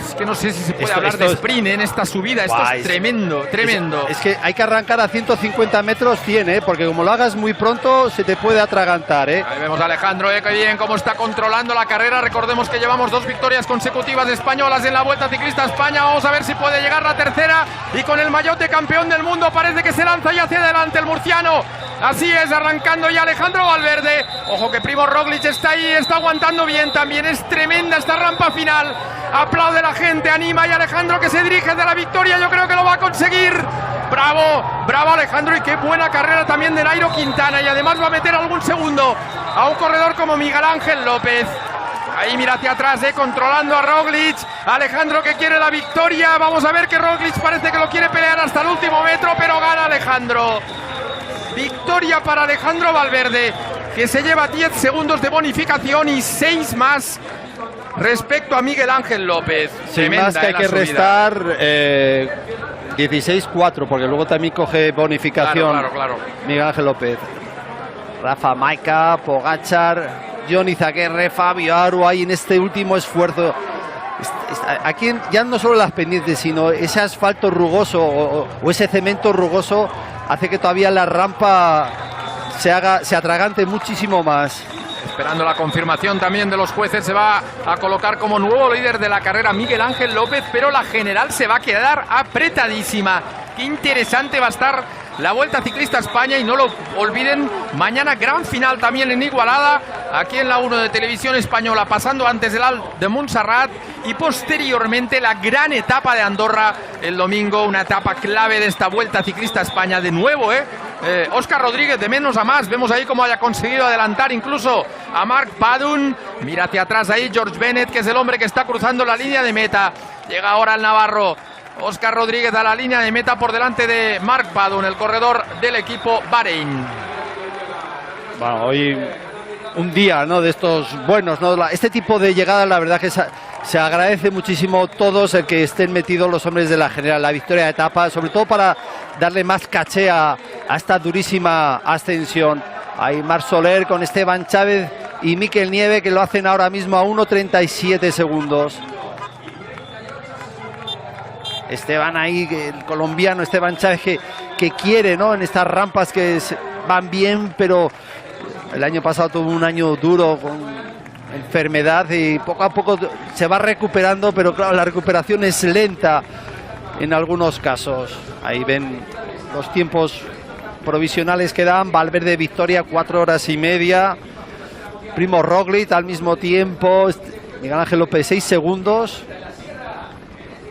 Es que no sé si se puede hablar de sprint en esta subida. Esto es tremendo, tremendo. Es que hay que arrancar a 150 metros 100, porque como lo hagas muy pronto se te puede atragantar. Ahí vemos a Alejandro, que bien cómo está controlando la carrera. Recordemos que llevamos 2 victorias consecutivas españolas en la Vuelta Ciclista España. Vamos a ver si puede llegar la tercera. Y con el maillot de campeón del mundo parece que se lanza ya hacia adelante el murciano. Así es, arrancando ya Alejandro Valverde. Ojo que Primož Roglič está ahí, está aguantando bien también. Es tremenda esta rampa final. Aplaude la gente, anima, y Alejandro, que se dirige de la victoria, yo creo que lo va a conseguir. Bravo, bravo Alejandro, y qué buena carrera también de Nairo Quintana, y además va a meter algún segundo a un corredor como Miguel Ángel López. Ahí mira hacia atrás, controlando a Roglič. Alejandro, que quiere la victoria. Vamos a ver que Roglič parece que lo quiere pelear hasta el último metro, pero gana Alejandro. Victoria para Alejandro Valverde, que se lleva 10 segundos de bonificación y 6 más respecto a Miguel Ángel López. Sin más, que hay que restar 16-4, porque luego también coge bonificación. Claro. Miguel Ángel López. Rafa Maica, Pogačar, Jon Izagirre, Fabio Aru ahí en este último esfuerzo. Aquí ya no solo las pendientes, sino ese asfalto rugoso o ese cemento rugoso hace que todavía la rampa se atragante muchísimo más. Esperando la confirmación también de los jueces, se va a colocar como nuevo líder de la carrera Miguel Ángel López, pero la general se va a quedar apretadísima. Qué interesante va a estar la Vuelta Ciclista a España, y no lo olviden, mañana gran final también en Igualada, aquí en la 1 de Televisión Española, pasando antes del Alp de Montserrat y posteriormente la gran etapa de Andorra el domingo, una etapa clave de esta Vuelta Ciclista a España. De nuevo, Óscar Rodríguez de menos a más, vemos ahí cómo haya conseguido adelantar incluso a Mark Padun. Mira hacia atrás ahí George Bennett, que es el hombre que está cruzando la línea de meta. Llega ahora el navarro Óscar Rodríguez a la línea de meta por delante de Mark Padun, el corredor del equipo Bahrein. Bueno, hoy un día, ¿no?, de estos buenos, ¿no? Este tipo de llegadas, la verdad que se agradece muchísimo todos el que estén metidos los hombres de la general, la victoria de etapa, sobre todo para darle más caché a esta durísima ascensión. Hay Marc Soler con Esteban Chávez y Mikel Nieve, que lo hacen ahora mismo a 1:37 segundos. Esteban ahí, el colombiano Esteban Chávez, que quiere, ¿no?, en estas rampas que van bien, pero el año pasado tuvo un año duro con enfermedad y poco a poco se va recuperando, pero claro, la recuperación es lenta en algunos casos. Ahí ven los tiempos provisionales que dan. Valverde victoria, 4 horas y media. Primo Roglic al mismo tiempo. Miguel Ángel López 6 segundos.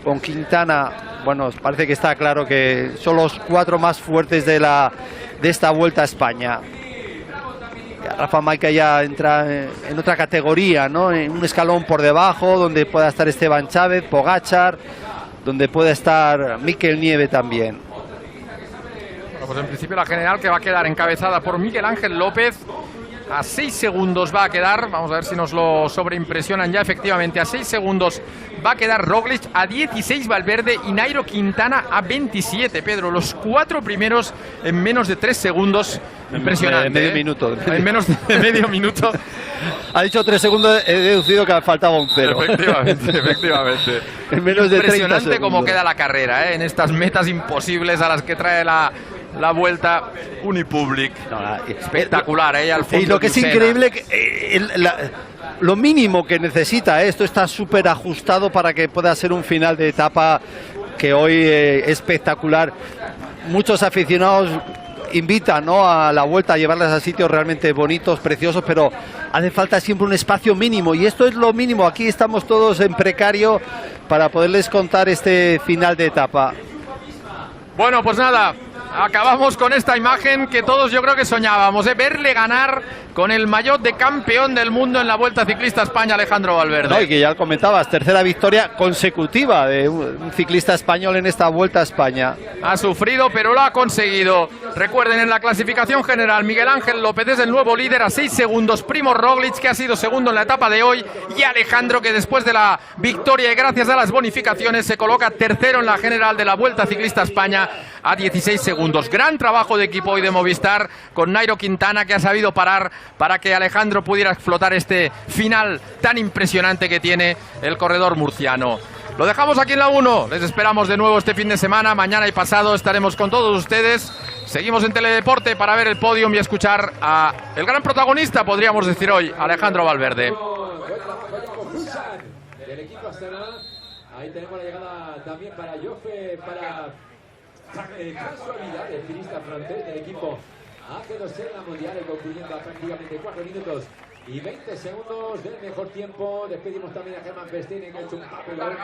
Con Quintana, bueno, parece que está claro que son los 4 más fuertes de esta Vuelta a España. Rafa Maica ya entra en otra categoría, ¿no?, en un escalón por debajo, donde pueda estar Esteban Chávez, Pogačar, donde pueda estar Mikel Nieve también. Bueno, pues en principio la general, que va a quedar encabezada por Miguel Ángel López, a 6 segundos va a quedar, vamos a ver si nos lo sobreimpresionan ya, efectivamente a 6 segundos va a quedar Roglic, a 16 Valverde y Nairo Quintana a 27. Pedro, los 4 primeros en menos de 3 segundos, impresionante. Medio minuto. En menos de medio minuto. Ha dicho 3 segundos, he deducido que faltaba un 0. Efectivamente, efectivamente. En menos de 30 impresionante segundos. cómo queda la carrera, en estas metas imposibles a las que trae la Vuelta Unipublic. Espectacular, al fondo. Y lo que es increíble, lo mínimo que necesita, esto está súper ajustado para que pueda ser un final de etapa que hoy espectacular. Muchos aficionados invitan, ¿no?, a la Vuelta a llevarlas a sitios realmente bonitos, preciosos, pero hace falta siempre un espacio mínimo, y esto es lo mínimo. Aquí estamos todos en precario para poderles contar este final de etapa. Bueno, pues nada, acabamos con esta imagen que todos yo creo que soñábamos, verle ganar con el maillot de campeón del mundo en la Vuelta Ciclista a España, Alejandro Valverde. No, y que ya comentabas, tercera victoria consecutiva de un ciclista español en esta Vuelta a España. Ha sufrido, pero lo ha conseguido. Recuerden, en la clasificación general, Miguel Ángel López es el nuevo líder a 6 segundos. Primo Roglic, que ha sido segundo en la etapa de hoy. Y Alejandro, que después de la victoria y gracias a las bonificaciones, se coloca tercero en la general de la Vuelta Ciclista a España a 16 segundos. Gran trabajo de equipo hoy de Movistar con Nairo Quintana, que ha sabido parar para que Alejandro pudiera explotar este final tan impresionante que tiene el corredor murciano. Lo dejamos aquí en la 1, les esperamos de nuevo este fin de semana, mañana y pasado estaremos con todos ustedes. Seguimos en Teledeporte para ver el podium y escuchar a el gran protagonista, podríamos decir hoy, Alejandro Valverde. Del equipo Astana, ahí tenemos la llegada también para Joffe, para casualidad, el finista francés del equipo AG2 en la Mundial, concluyendo a prácticamente 4 minutos y 20 segundos del mejor tiempo. Despedimos también a Germán Pestini, que ha hecho un papelón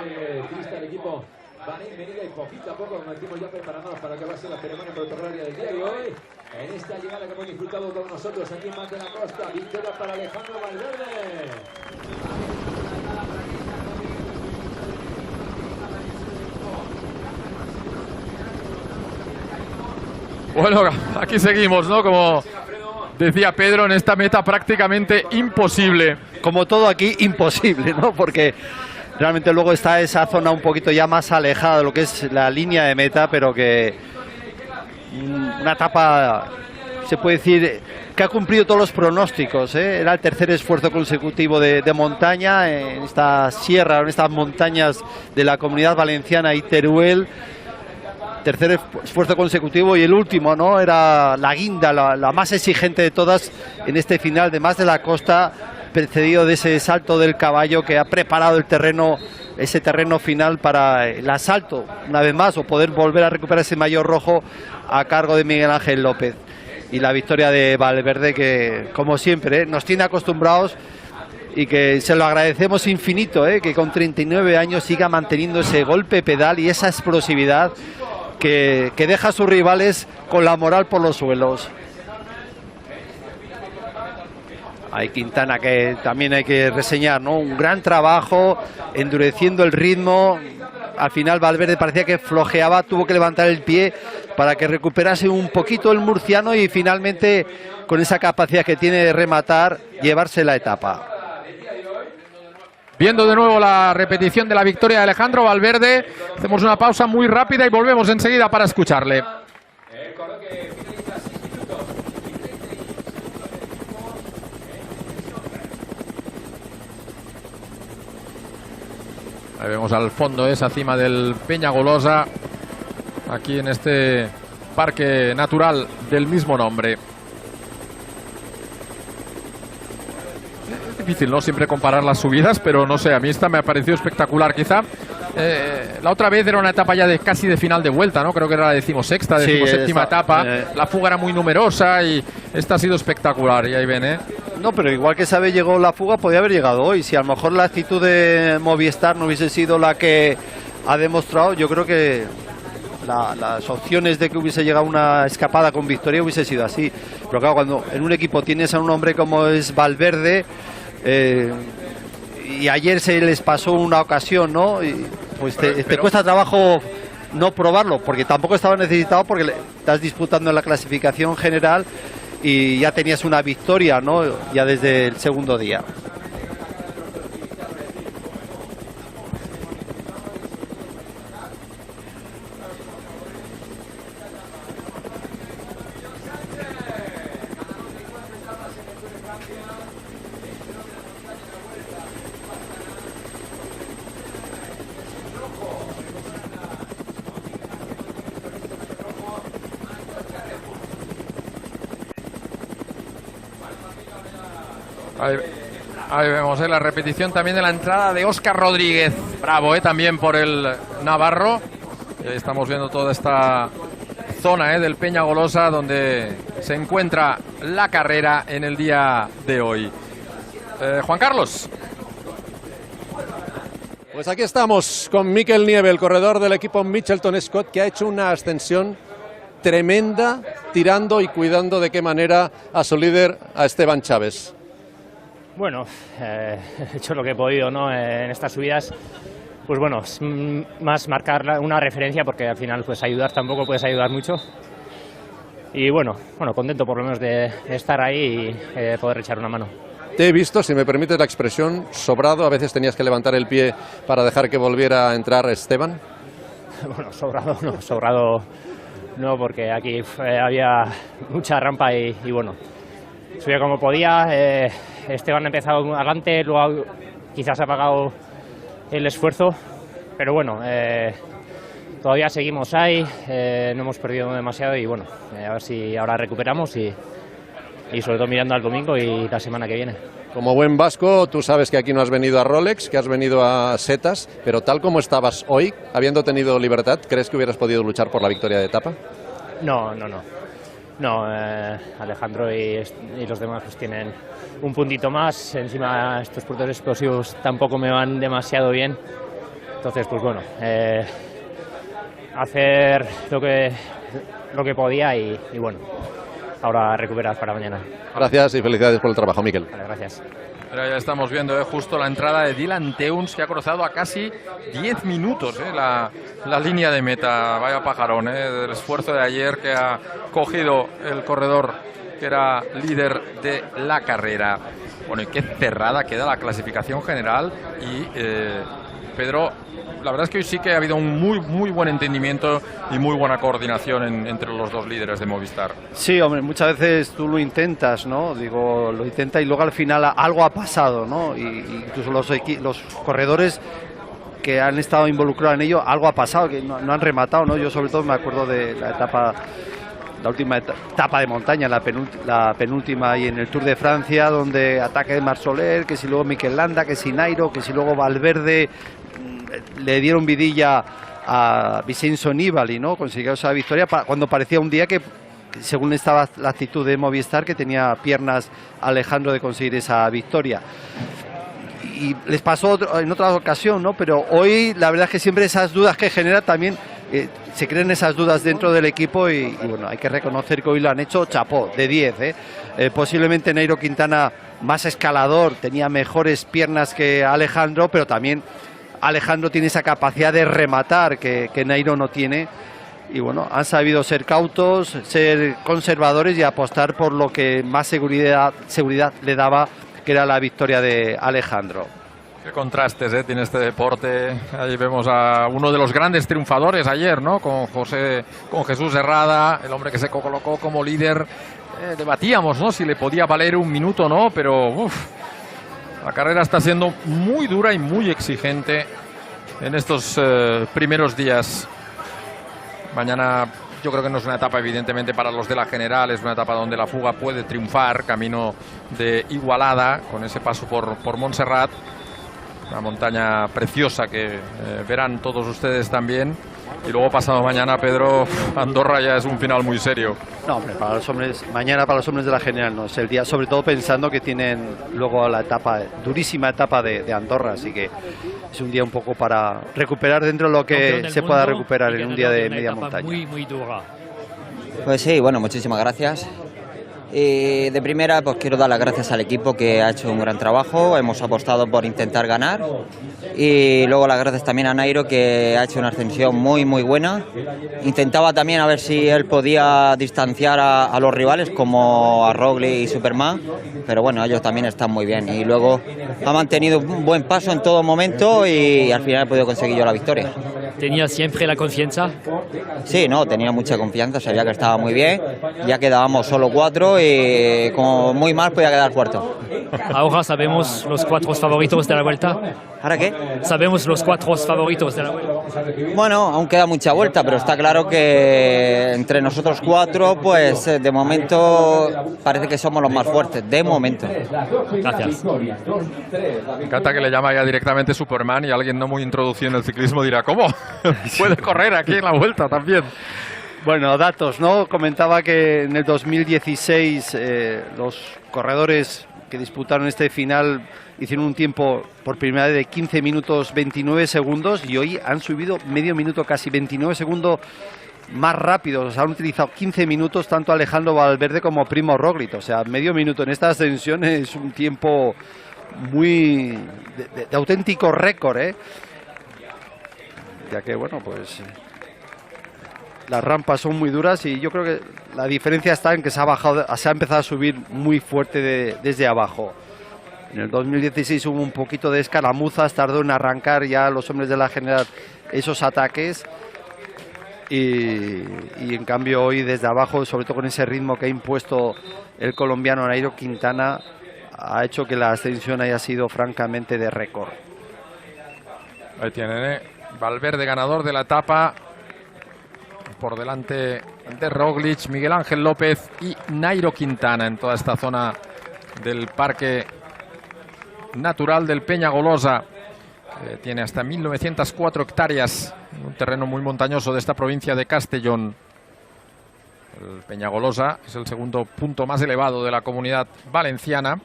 triste al equipo Bahrein Merida, y poquito a poco nos metimos ya preparándonos para lo que va a ser la ceremonia protocolaria del día de hoy. En esta llegada que hemos disfrutado todos nosotros aquí en Mar de la Costa, victoria para Alejandro Valverde. Bueno, aquí seguimos, ¿no? Como decía Pedro, en esta meta prácticamente imposible. Como todo aquí, imposible, ¿no? Porque realmente luego está esa zona un poquito ya más alejada de lo que es la línea de meta, pero que una etapa, se puede decir, que ha cumplido todos los pronósticos, ¿eh? Era el tercer esfuerzo consecutivo de montaña en esta sierra, en estas montañas de la Comunidad Valenciana y Teruel. tercer esfuerzo consecutivo y el último, ¿no? Era la guinda, la más exigente de todas en este final de Mas de la Costa, precedido de ese salto del caballo que ha preparado el terreno, ese terreno final para el asalto, una vez más, o poder volver a recuperar ese maillot rojo a cargo de Miguel Ángel López. Y la victoria de Valverde, que como siempre, nos tiene acostumbrados y que se lo agradecemos infinito, que con 39 años siga manteniendo ese golpe pedal y esa explosividad que deja a sus rivales con la moral por los suelos. Hay Quintana, que también hay que reseñar, ¿no? Un gran trabajo, endureciendo el ritmo. Al final Valverde parecía que flojeaba, tuvo que levantar el pie para que recuperase un poquito el murciano y finalmente, con esa capacidad que tiene de rematar, llevarse la etapa. Viendo de nuevo la repetición de la victoria de Alejandro Valverde, hacemos una pausa muy rápida y volvemos enseguida para escucharle. Ahí vemos al fondo esa cima del Peñagolosa, aquí en este parque natural del mismo nombre. Es difícil, ¿no?, siempre comparar las subidas, pero no sé, a mí esta me ha parecido espectacular. Quizá la otra vez era una etapa ya de casi de final de vuelta, ¿no? Creo que era la 16ª, 17ª etapa. La fuga era muy numerosa y esta ha sido espectacular. Y ahí ven, ¿eh? No, pero igual que sabe llegó la fuga, podía haber llegado hoy. Si a lo mejor la actitud de Movistar no hubiese sido la que ha demostrado, yo creo que las opciones de que hubiese llegado una escapada con victoria hubiese sido así. Pero claro, cuando en un equipo tienes a un hombre como es Valverde, y ayer se les pasó una ocasión, ¿no? Y pues te cuesta trabajo no probarlo, porque tampoco estaba necesitado, porque estás disputando en la clasificación general y ya tenías una victoria, ¿no?, ya desde el segundo día. Ahí vemos la repetición también de la entrada de Óscar Rodríguez. Bravo, también por el navarro. Estamos viendo toda esta zona del Peñagolosa donde se encuentra la carrera en el día de hoy. Juan Carlos. Pues aquí estamos con Mikel Nieve, el corredor del equipo Mitchelton Scott, que ha hecho una ascensión tremenda, tirando y cuidando de qué manera a su líder, a Esteban Chaves. Bueno, he hecho lo que he podido, ¿no? En estas subidas, pues bueno, más marcar una referencia, porque al final pues ayudar tampoco puedes ayudar mucho. Y bueno, contento por lo menos de estar ahí y poder echar una mano. Te he visto, si me permites la expresión, sobrado. A veces tenías que levantar el pie para dejar que volviera a entrar Esteban. Bueno, sobrado no, porque aquí había mucha rampa y bueno, subía como podía. Esteban ha empezado adelante, luego quizás ha pagado el esfuerzo, pero bueno, todavía seguimos ahí, no hemos perdido demasiado y bueno, a ver si ahora recuperamos y sobre todo mirando al domingo y la semana que viene. Como buen vasco, tú sabes que aquí no has venido a Rolex, que has venido a setas, pero tal como estabas hoy, habiendo tenido libertad, ¿crees que hubieras podido luchar por la victoria de etapa? No, Alejandro y los demás pues tienen un puntito más. Encima estos puntos explosivos tampoco me van demasiado bien, entonces pues bueno, hacer lo que podía y bueno, ahora recuperar para mañana. Gracias y felicidades por el trabajo, Mikel. Vale, gracias. Pero ya estamos viendo justo la entrada de Dylan Teuns, que ha cruzado a casi 10 minutos la línea de meta. Vaya pajarón del esfuerzo de ayer que ha cogido el corredor que era líder de la carrera. Bueno, y qué cerrada queda la clasificación general. Y Pedro, la verdad es que hoy sí que ha habido un muy buen entendimiento y muy buena coordinación entre los dos líderes de Movistar. Sí, hombre, muchas veces tú lo intentas, ¿no? Digo, lo intentas y luego al final algo ha pasado, ¿no? Y incluso los corredores que han estado involucrados en ello, algo ha pasado, que no han rematado, ¿no? Yo sobre todo me acuerdo de la última etapa de montaña, la penúltima ahí en el Tour de Francia, donde ataque de Marc Soler, que si luego Mikel Landa, que si Nairo, que si luego Valverde, le dieron vidilla a Vincenzo Nibali, ¿no? Consiguió esa victoria cuando parecía un día que, según estaba la actitud de Movistar, que tenía piernas Alejandro de conseguir esa victoria. Y les pasó en otra ocasión, ¿no? Pero hoy la verdad es que siempre esas dudas que genera también se crean esas dudas dentro del equipo y bueno, hay que reconocer que hoy lo han hecho chapó, de 10, posiblemente Nairo Quintana, más escalador, tenía mejores piernas que Alejandro, pero también Alejandro tiene esa capacidad de rematar que Nairo no tiene. Y bueno, han sabido ser cautos, ser conservadores y apostar por lo que más seguridad le daba, que era la victoria de Alejandro. Qué contrastes tiene este deporte. Ahí vemos a uno de los grandes triunfadores ayer, ¿no? Con Jesús Herrada, el hombre que se colocó como líder. Debatíamos, ¿no? Si le podía valer un minuto o no, pero la carrera está siendo muy dura y muy exigente en estos primeros días. Mañana yo creo que no es una etapa evidentemente para los de la general, es una etapa donde la fuga puede triunfar, camino de Igualada, con ese paso por Montserrat. Una montaña preciosa que verán todos ustedes también. Y luego pasado mañana, Pedro, Andorra ya es un final muy serio. No, hombre, para los hombres, mañana para los hombres de la general no es el día, sobre todo pensando que tienen luego la durísima etapa de Andorra, así que es un día un poco para recuperar dentro de lo que se pueda recuperar en un día de media montaña. Muy dura. Pues sí, bueno, muchísimas gracias. Y de primera, pues quiero dar las gracias al equipo que ha hecho un gran trabajo, hemos apostado por intentar ganar, y luego las gracias también a Nairo, que ha hecho una ascensión muy buena. Intentaba también a ver si él podía distanciar a los rivales como a Roglic y Superman, pero bueno, ellos también están muy bien, y luego ha mantenido un buen paso en todo momento y al final he podido conseguir yo la victoria. ¿Tenía siempre la confianza? Sí, no, tenía mucha confianza, sabía que estaba muy bien, ya quedábamos solo 4 y como muy mal podía quedar cuarto. Ahora sabemos los 4 favoritos de la vuelta. ¿Ahora qué? Sabemos los 4 favoritos de la vuelta. Bueno, aún queda mucha vuelta, pero está claro que entre nosotros 4, pues de momento parece que somos los más fuertes, de momento. Gracias. Me encanta que le llama ya directamente Superman y alguien no muy introducido en el ciclismo dirá, ¿cómo? Puede correr aquí en la vuelta también. Bueno, datos, ¿no? Comentaba que en el 2016 los corredores que disputaron este final hicieron un tiempo por primera vez de 15 minutos 29 segundos y hoy han subido medio minuto, casi 29 segundos más rápidos. O sea, han utilizado 15 minutos tanto Alejandro Valverde como Primo Roglic. O sea, medio minuto en esta ascensión es un tiempo muy de auténtico récord, ya que, bueno, pues las rampas son muy duras y yo creo que la diferencia está en que se ha empezado a subir muy fuerte desde abajo. En el 2016 hubo un poquito de escaramuzas, tardó en arrancar ya los hombres de la general esos ataques y en cambio hoy desde abajo, sobre todo con ese ritmo que ha impuesto el colombiano Nairo Quintana, ha hecho que la ascensión haya sido francamente de récord. Ahí tienen, Valverde ganador de la etapa, por delante de Roglic, Miguel Ángel López y Nairo Quintana en toda esta zona del Parque Natural del Peñagolosa, que tiene hasta 1904 hectáreas, un terreno muy montañoso de esta provincia de Castellón. El Peñagolosa es el segundo punto más elevado de la Comunidad Valenciana,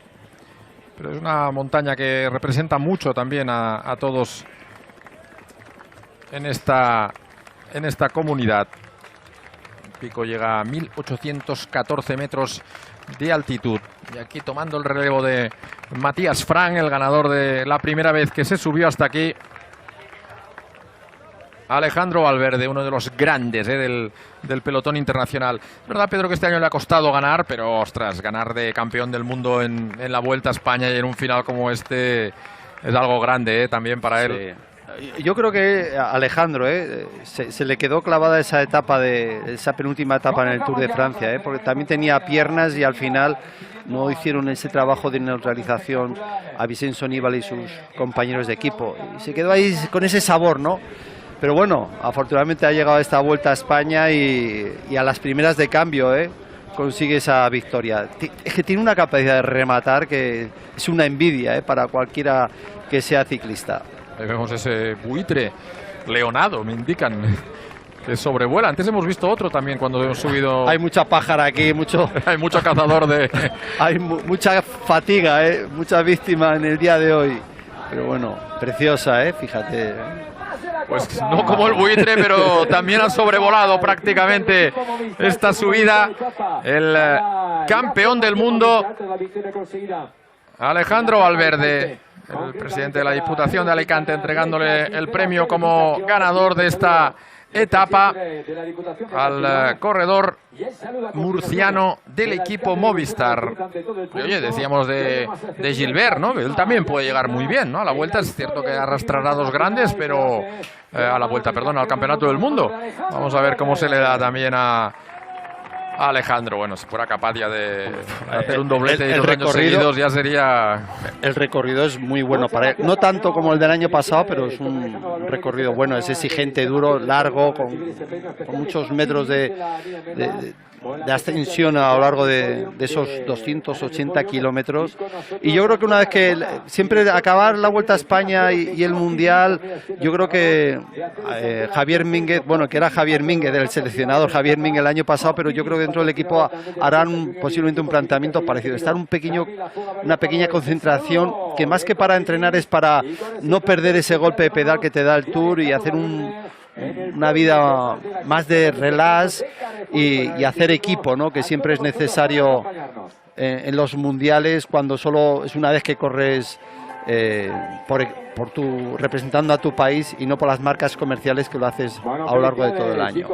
pero es una montaña que representa mucho también a todos en esta comunidad. El pico llega a 1814 metros de altitud. Y aquí tomando el relevo de Matías Frank, el ganador de la primera vez que se subió hasta aquí, Alejandro Valverde, uno de los grandes del pelotón internacional. Es verdad, Pedro, que este año le ha costado ganar, pero ostras, ganar de campeón del mundo en la Vuelta a España y en un final como este es algo grande también para él. Yo creo que Alejandro se le quedó clavada esa etapa esa penúltima etapa en el Tour de Francia, porque también tenía piernas y al final no hicieron ese trabajo de neutralización a Vincenzo Nibali y sus compañeros de equipo. Y se quedó ahí con ese sabor, ¿no? Pero bueno, afortunadamente ha llegado esta Vuelta a España y a las primeras de cambio, consigue esa victoria. Es que tiene una capacidad de rematar que es una envidia para cualquiera que sea ciclista. Ahí vemos ese buitre leonado, me indican, que sobrevuela. Antes hemos visto otro también cuando hemos subido. Hay mucha pájara aquí, hay mucho cazador de. Hay mucha fatiga, muchas víctimas en el día de hoy. Pero bueno, preciosa, fíjate. Pues no como el buitre, pero también ha sobrevolado prácticamente esta subida el campeón del mundo, Alejandro Valverde, el presidente de la Diputación de Alicante, entregándole el premio como ganador de esta etapa al corredor murciano del equipo Movistar. Y, oye, decíamos de Gilbert, ¿no? Él también puede llegar muy bien, ¿no? A la Vuelta es cierto que arrastrará dos grandes, pero al Campeonato del Mundo. Vamos a ver cómo se le da también a Alejandro. Bueno, si fuera capaz ya de hacer un doblete y 2 años seguidos, ya sería... El recorrido es muy bueno para él. No tanto como el del año pasado, pero es un recorrido bueno. Es exigente, duro, largo, con muchos metros de ascensión a lo largo de esos 280 kilómetros. Y yo creo que una vez que siempre acabar la Vuelta a España y el Mundial, yo creo que Javier Mínguez, que era Javier Mínguez, del seleccionador Javier Mínguez el año pasado, pero yo creo que dentro del equipo harán posiblemente un planteamiento parecido, estar una pequeña concentración, que más que para entrenar es para no perder ese golpe de pedal que te da el Tour y hacer una vida más de relax y hacer equipo, ¿no? Que siempre es necesario en los mundiales, cuando solo es una vez que corres representando a tu país y no por las marcas comerciales que lo haces a lo largo de todo el año.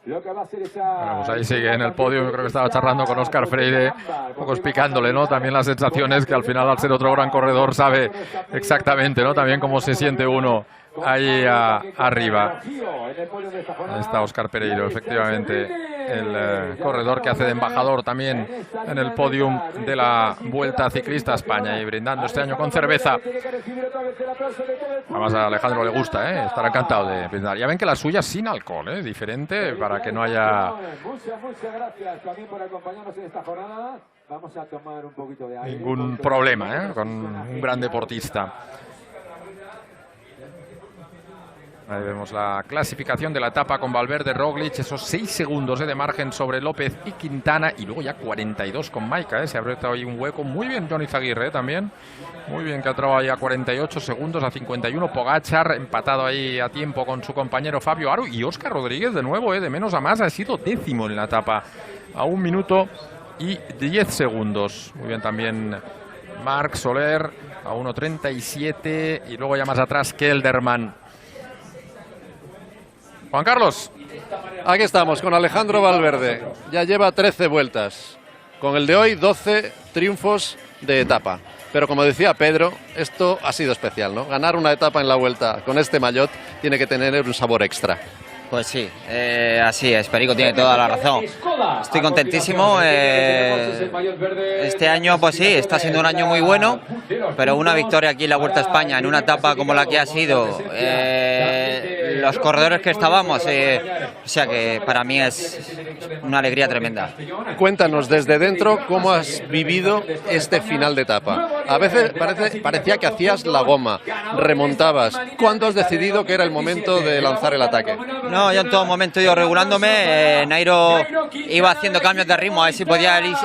Bueno, pues ahí sigue en el podio. Yo creo que estaba charlando con Óscar Freire, un poco explicándole, ¿no? También las sensaciones, que al final, al ser otro gran corredor, sabe exactamente, ¿no? También cómo se siente uno ahí arriba. Ahí está Óscar Pereiro, efectivamente, el corredor que hace de embajador también en el podium de la Vuelta Ciclista a España, y brindando este año con cerveza. Además a Alejandro le gusta, estará encantado de brindar. Ya ven que la suya es sin alcohol, diferente, para que no haya muchas gracias también por acompañarnos en esta jornada. Vamos a tomar un poquito de aire. Ningún problema, con un gran deportista. Ahí vemos la clasificación de la etapa con Valverde, Roglic, esos 6 segundos de margen sobre López y Quintana, y luego ya 42 con Maika, se ha abierto ahí un hueco. Muy bien Johnny Zaguirre también, muy bien, que ha trabajado ya 48 segundos a 51. Pogačar empatado ahí a tiempo con su compañero Fabio Aru, y Óscar Rodríguez de nuevo, de menos a más, ha sido 10º en la etapa a 1 minuto y 10 segundos. Muy bien también Marc Soler a 1:37, y luego ya más atrás Kelderman. Juan Carlos. Aquí estamos con Alejandro Valverde. Ya lleva 13 vueltas. Con el de hoy, 12 triunfos de etapa. Pero como decía Pedro, esto ha sido especial, ¿no? Ganar una etapa en la Vuelta con este maillot tiene que tener un sabor extra. Pues sí, así es, Perico tiene toda la razón. Estoy contentísimo. Este año, pues sí, está siendo un año muy bueno, pero una victoria aquí en la Vuelta a España, en una etapa como la que ha sido, los corredores que estábamos, o sea que para mí es una alegría tremenda. Cuéntanos desde dentro cómo has vivido este final de etapa. A veces parecía que hacías la goma, remontabas. ¿Cuándo has decidido que era el momento de lanzar el ataque? No, yo en todo momento iba regulándome. Nairo iba haciendo cambios de ritmo, a ver si podía ir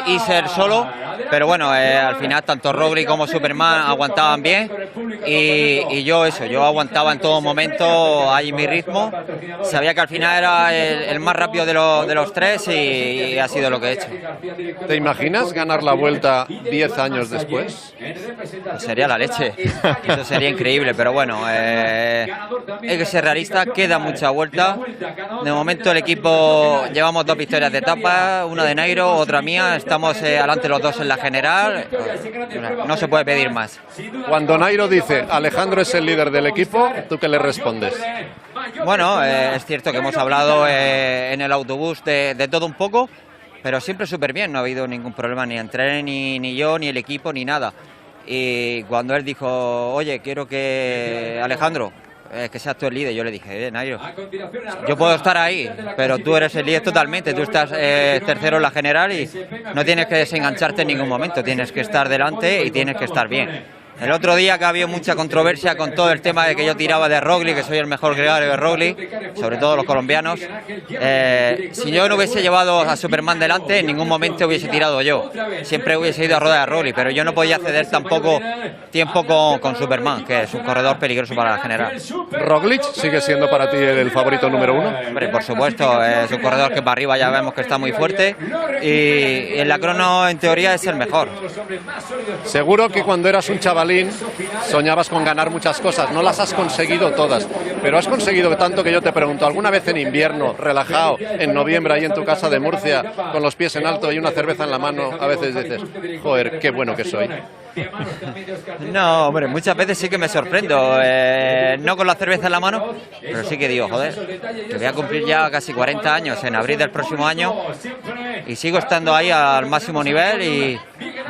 solo, pero bueno, al final tanto Roglic como Superman aguantaban bien, y yo aguantaba en todo momento ahí mi ritmo. Sabía que al final era el más rápido de los tres, y ha sido lo que he hecho. ¿Te imaginas ganar la Vuelta 10 años después? pues sería la leche. Eso sería increíble, pero bueno, hay que ser realista, queda mucha vuelta. De momento el equipo llevamos 2 victorias de etapa, una de Nairo, otra mía, estamos adelante los 2 en la general, no se puede pedir más. Cuando Nairo dice Alejandro es el líder del equipo, ¿tú qué le respondes? Bueno, es cierto que hemos hablado en el autobús de todo un poco, pero siempre súper bien, no ha habido ningún problema ni entre ni yo, ni el equipo, ni nada. Y cuando él dijo, oye, quiero que Alejandro, que seas tú el líder, yo le dije, Nairo, yo puedo estar ahí, pero tú eres el líder totalmente, tú estás tercero en la general y no tienes que desengancharte en ningún momento, tienes que estar delante y tienes que estar bien. El otro día que había mucha controversia con todo el tema de que yo tiraba de Roglic, que soy el mejor gregario de Roglic, sobre todo los colombianos, si yo no hubiese llevado a Superman delante, en ningún momento hubiese tirado yo. Siempre hubiese ido a rueda de Roglic, pero yo no podía ceder tampoco tiempo con Superman, que es un corredor peligroso para la general. ¿Roglic sigue siendo para ti el favorito número 1? Hombre, por supuesto, es un corredor que para arriba ya vemos que está muy fuerte y en la crono en teoría es el mejor. Seguro que cuando eras un chavalín soñabas con ganar muchas cosas, no las has conseguido todas, pero has conseguido tanto que yo te pregunto, ¿alguna vez en invierno, relajado, en noviembre ahí en tu casa de Murcia, con los pies en alto y una cerveza en la mano, a veces dices, joder, qué bueno que soy? No, hombre, muchas veces sí que me sorprendo, no con la cerveza en la mano, pero sí que digo, joder, que voy a cumplir ya casi 40 años en abril del próximo año y sigo estando ahí al máximo nivel y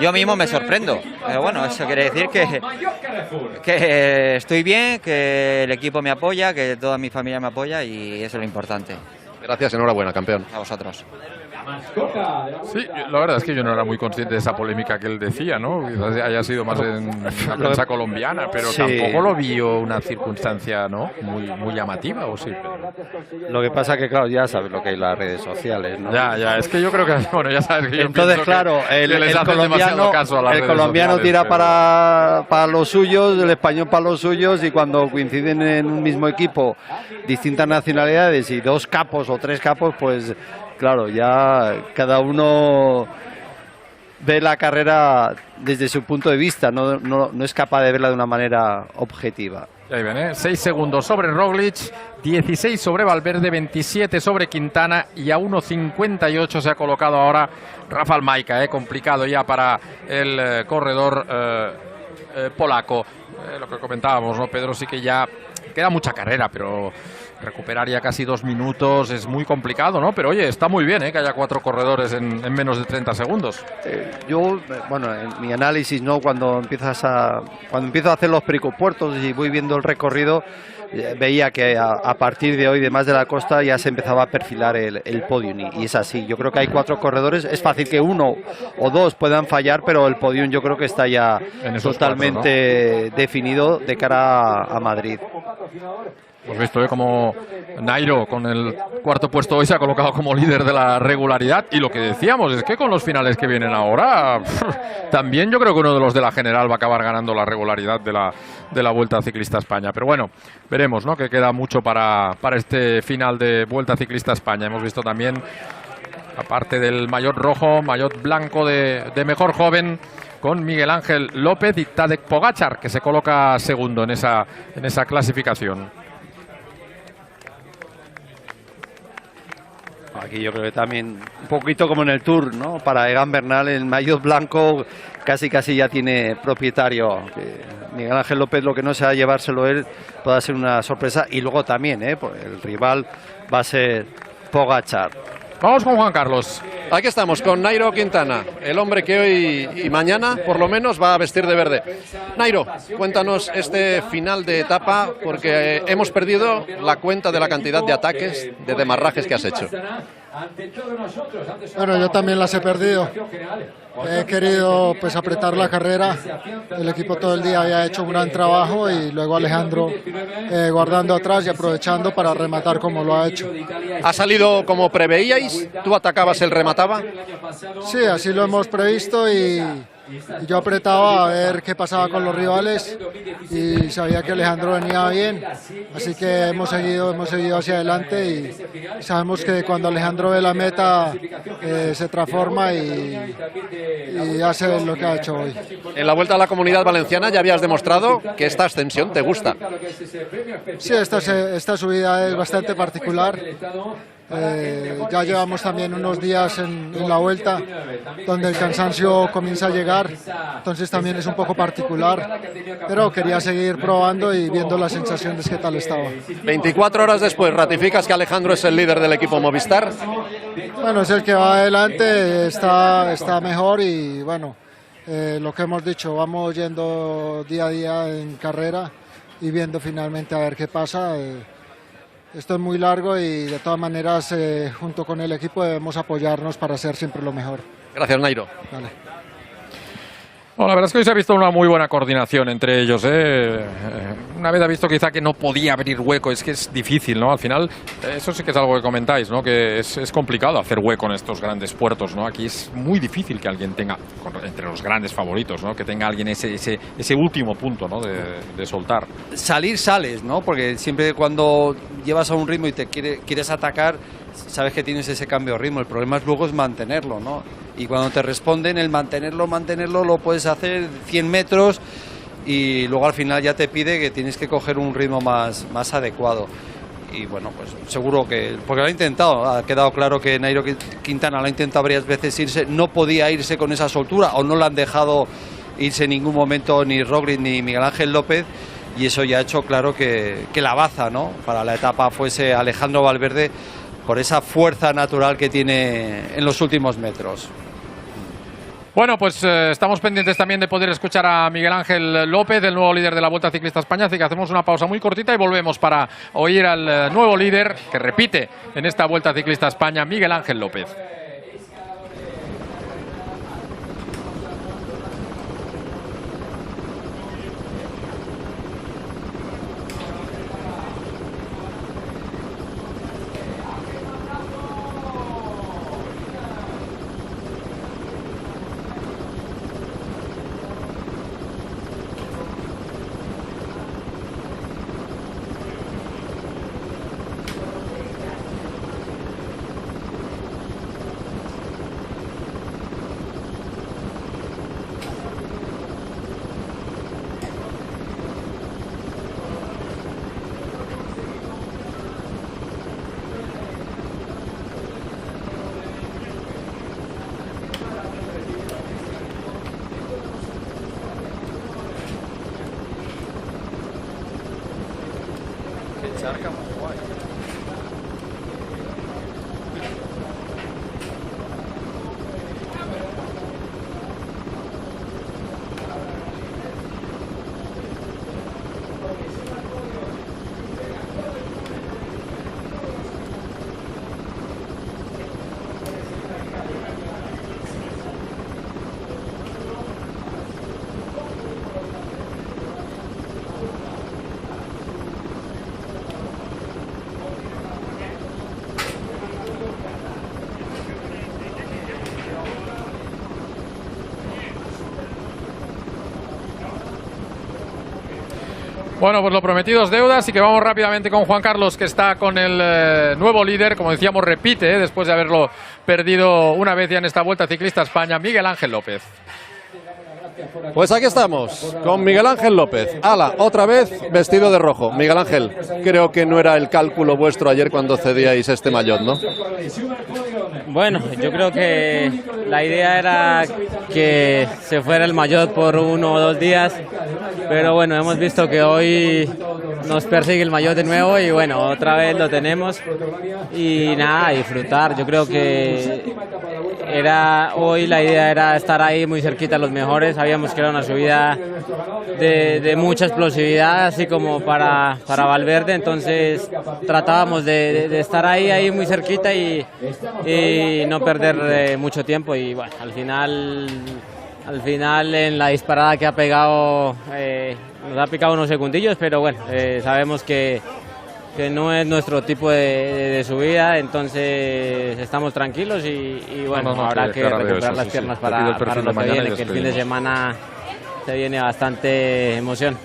yo mismo me sorprendo. Pero bueno, eso quiere decir que estoy bien, que el equipo me apoya, que toda mi familia me apoya y eso es lo importante. Gracias, enhorabuena, campeón. A vosotros. Sí, la verdad es que yo no era muy consciente de esa polémica que él decía, ¿no? Quizás haya sido más en la prensa colombiana, pero sí, tampoco lo vio una circunstancia, ¿no? Muy llamativa, ¿o sí? Lo que pasa que, claro, ya sabes lo que hay en las redes sociales, ¿no? Ya, es que yo creo que, bueno, ya sabes que yo entonces, pienso claro, que les hacen demasiado caso a las redes colombiano sociales, tira pero... para los suyos, el español para los suyos, y cuando coinciden en un mismo equipo distintas nacionalidades y 2 capos o 3 capos, pues claro, ya cada uno ve la carrera desde su punto de vista, no es capaz de verla de una manera objetiva. Ahí ven, 6 segundos sobre Roglic, 16 sobre Valverde, 27 sobre Quintana y a 1.58 se ha colocado ahora Rafał Majka, complicado ya para el corredor polaco. Lo que comentábamos, ¿no, Pedro? Sí que ya queda mucha carrera, pero recuperar ya casi 2 minutos es muy complicado, ¿no? Pero oye, está muy bien, que haya 4 corredores en menos de 30 segundos. Yo, bueno, en mi análisis, ¿no? Cuando empiezo a hacer los pericopuertos y voy viendo el recorrido, veía que a partir de hoy, de Más de la Costa, ya se empezaba a perfilar el podium y es así. Yo creo que hay 4 corredores, es fácil que 1 o 2 puedan fallar, pero el podium yo creo que está ya totalmente 4, ¿no? definido de cara a Madrid. Pues visto como Nairo con el 4.º puesto hoy se ha colocado como líder de la regularidad, y lo que decíamos es que con los finales que vienen ahora también yo creo que uno de los de la general va a acabar ganando la regularidad de la Vuelta Ciclista España. Pero bueno, veremos, ¿no? Que queda mucho para este final de Vuelta Ciclista España. Hemos visto también, aparte del maillot rojo, maillot blanco de mejor joven, con Miguel Ángel López y Tadej Pogačar, que se coloca segundo en esa clasificación. Aquí yo creo que también un poquito como en el Tour, ¿no? Para Egan Bernal el maillot blanco casi ya tiene propietario. Miguel Ángel López, lo que no sea llevárselo él, puede ser una sorpresa. Y luego también, pues el rival va a ser Pogačar. Vamos con Juan Carlos. Aquí estamos con Nairo Quintana, el hombre que hoy y mañana por lo menos va a vestir de verde. Nairo, cuéntanos este final de etapa, porque hemos perdido la cuenta de la cantidad de ataques, de demarrajes que has hecho. Bueno, yo también las he perdido. He querido pues apretar la carrera. El equipo todo el día había hecho un gran trabajo y luego Alejandro guardando atrás y aprovechando para rematar como lo ha hecho. ¿Ha salido como preveíais? ¿Tú atacabas, él remataba? Sí, así lo hemos previsto y y yo apretaba a ver qué pasaba con los rivales y sabía que Alejandro venía bien, así que hemos seguido hacia adelante y sabemos que cuando Alejandro ve la meta se transforma y hace lo que ha hecho hoy. En la Vuelta a la Comunidad Valenciana ya habías demostrado que esta ascensión te gusta. Sí, esta subida es bastante particular. Ya llevamos también unos días en la vuelta donde el cansancio comienza a llegar, entonces también es un poco particular, pero quería seguir probando y viendo las sensaciones que tal estaba. 24 horas después, ¿ratificas que Alejandro es el líder del equipo Movistar? Bueno, es el que va adelante, está mejor y bueno, lo que hemos dicho, vamos yendo día a día en carrera y viendo finalmente a ver qué pasa. Esto es muy largo y de todas maneras junto con el equipo debemos apoyarnos para hacer siempre lo mejor. Gracias, Nairo. Vale. Bueno, la verdad es que hoy se ha visto una muy buena coordinación entre ellos. Una vez ha visto quizá que no podía abrir hueco, es que es difícil, ¿no? Al final, eso sí que es algo que comentáis, ¿no? Que es complicado hacer hueco en estos grandes puertos, ¿no? Aquí es muy difícil que alguien tenga, entre los grandes favoritos, ¿no? Que tenga alguien ese último punto, ¿no? De soltar. Sales, ¿no? Porque siempre cuando llevas a un ritmo y te quieres atacar, sabes que tienes ese cambio de ritmo. El problema es luego mantenerlo, ¿no? Y cuando te responden, el mantenerlo lo puedes hacer 100 metros y luego al final ya te pide que tienes que coger un ritmo más adecuado. Y bueno, pues seguro que, porque lo ha intentado, ha quedado claro que Nairo Quintana lo ha intentado varias veces irse, no podía irse con esa soltura o no le han dejado irse en ningún momento ni Roglic ni Miguel Ángel López, y eso ya ha hecho claro que la baza, ¿no?, para la etapa fuese Alejandro Valverde, por esa fuerza natural que tiene en los últimos metros. Bueno, pues estamos pendientes también de poder escuchar a Miguel Ángel López, el nuevo líder de la Vuelta Ciclista España, así que hacemos una pausa muy cortita y volvemos para oír al nuevo líder que repite en esta Vuelta Ciclista España, Miguel Ángel López. Bueno, pues lo prometido es deuda, así que vamos rápidamente con Juan Carlos, que está con el nuevo líder, como decíamos, repite, después de haberlo perdido una vez ya en esta Vuelta Ciclista España, Miguel Ángel López. Pues aquí estamos, con Miguel Ángel López. Ala, otra vez vestido de rojo. Miguel Ángel, creo que no era el cálculo vuestro ayer cuando cedíais este maillot, ¿no? Bueno, yo creo que la idea era que se fuera el maillot por 1 o 2 días, pero bueno, hemos visto que hoy nos persigue el maillot de nuevo y bueno, otra vez lo tenemos y nada, disfrutar. Yo creo que hoy la idea era estar ahí muy cerquita a los mejores. Sabíamos que era una subida de mucha explosividad, así como para Valverde, entonces tratábamos de estar ahí muy cerquita y no perder mucho tiempo. Y bueno, al final en la disparada que ha pegado nos ha picado unos segundillos, pero bueno, sabemos que que no es nuestro tipo de subida, entonces estamos tranquilos y bueno, habrá que recuperar las piernas para lo que viene, que el fin de semana se viene bastante emoción.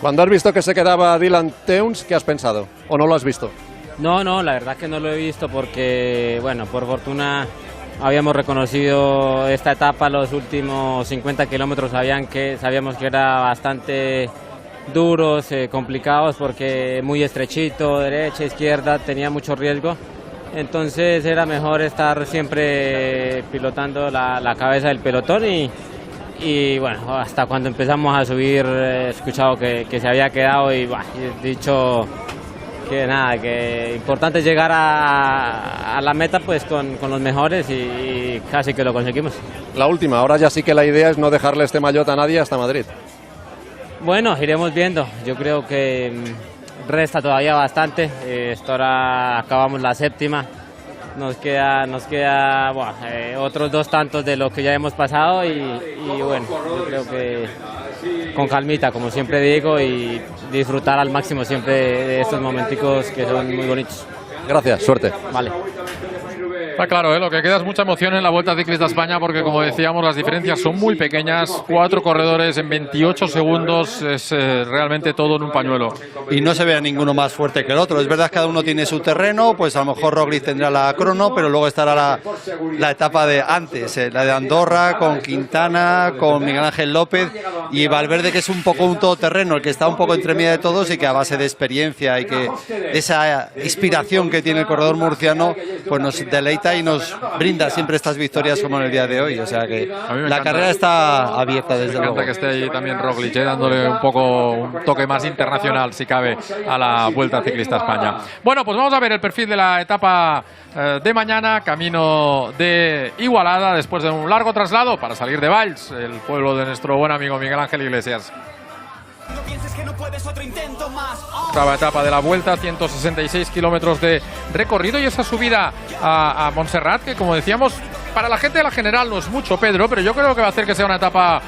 Cuando has visto que se quedaba Dylan Teuns, ¿qué has pensado? ¿O no lo has visto? No, la verdad que no lo he visto porque, bueno, por fortuna habíamos reconocido esta etapa, los últimos 50 kilómetros sabíamos que era bastante duros, complicados porque muy estrechito, derecha, izquierda, tenía mucho riesgo. Entonces era mejor estar siempre pilotando la cabeza del pelotón y bueno, hasta cuando empezamos a subir he escuchado que se había quedado y he dicho que nada, que importante llegar a la meta pues con los mejores y casi que lo conseguimos. La última, ahora ya sí que la idea es no dejarle este maillot a nadie hasta Madrid. Bueno, iremos viendo, yo creo que resta todavía bastante, ahora acabamos la séptima. Nos queda otros 2 tantos de lo que ya hemos pasado y bueno, yo creo que con calmita, como siempre digo, y disfrutar al máximo siempre de estos momenticos que son muy bonitos. Gracias, suerte. Vale. Está claro, lo que queda es mucha emoción en la Vuelta Ciclista España porque, como decíamos, las diferencias son muy pequeñas. 4 corredores en 28 segundos, es realmente todo en un pañuelo. Y no se ve a ninguno más fuerte que el otro. Es verdad que cada uno tiene su terreno, pues a lo mejor Roglic tendrá la crono, pero luego estará la etapa de antes, la de Andorra, con Quintana, con Miguel Ángel López y Valverde, que es un poco un todoterreno, el que está un poco entre medio de todos y que a base de experiencia y que esa inspiración que tiene el corredor murciano, pues nos deleita y nos brinda siempre estas victorias como en el día de hoy. O sea que la carrera está abierta desde luego. Me encanta que esté ahí también Roglic, dándole un toque más internacional, si cabe, a la Vuelta Ciclista España. Bueno, pues vamos a ver el perfil de la etapa de mañana, camino de Igualada, después de un largo traslado para salir de Valls, el pueblo de nuestro buen amigo Miguel Ángel Iglesias. No pienses que no puedes, otro intento más. Octava etapa de la Vuelta, 166 kilómetros de recorrido y esa subida a Montserrat, que como decíamos, para la gente de la general no es mucho, Pedro, pero yo creo que va a hacer que sea una etapa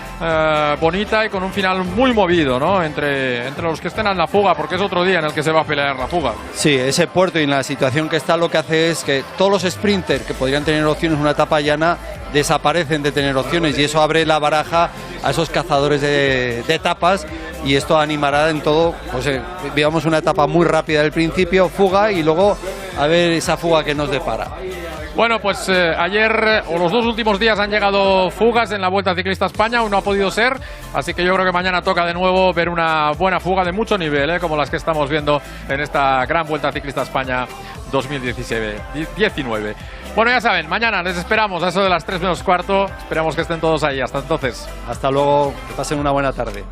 bonita y con un final muy movido, ¿no? Entre los que estén en la fuga, porque es otro día en el que se va a pelear la fuga. Sí, ese puerto y en la situación que está lo que hace es que todos los sprinters que podrían tener opciones en una etapa llana desaparecen de tener opciones y eso abre la baraja a esos cazadores de etapas y esto animará en todo, pues digamos una etapa muy rápida del principio, fuga y luego a ver esa fuga que nos depara. Bueno, pues ayer o los 2 últimos días han llegado fugas en la Vuelta Ciclista España, aún no ha podido ser, así que yo creo que mañana toca de nuevo ver una buena fuga de mucho nivel, como las que estamos viendo en esta gran Vuelta Ciclista España 2019. Bueno, ya saben, mañana les esperamos a eso de las 3 menos cuarto, esperamos que estén todos ahí, hasta entonces. Hasta luego, que pasen una buena tarde.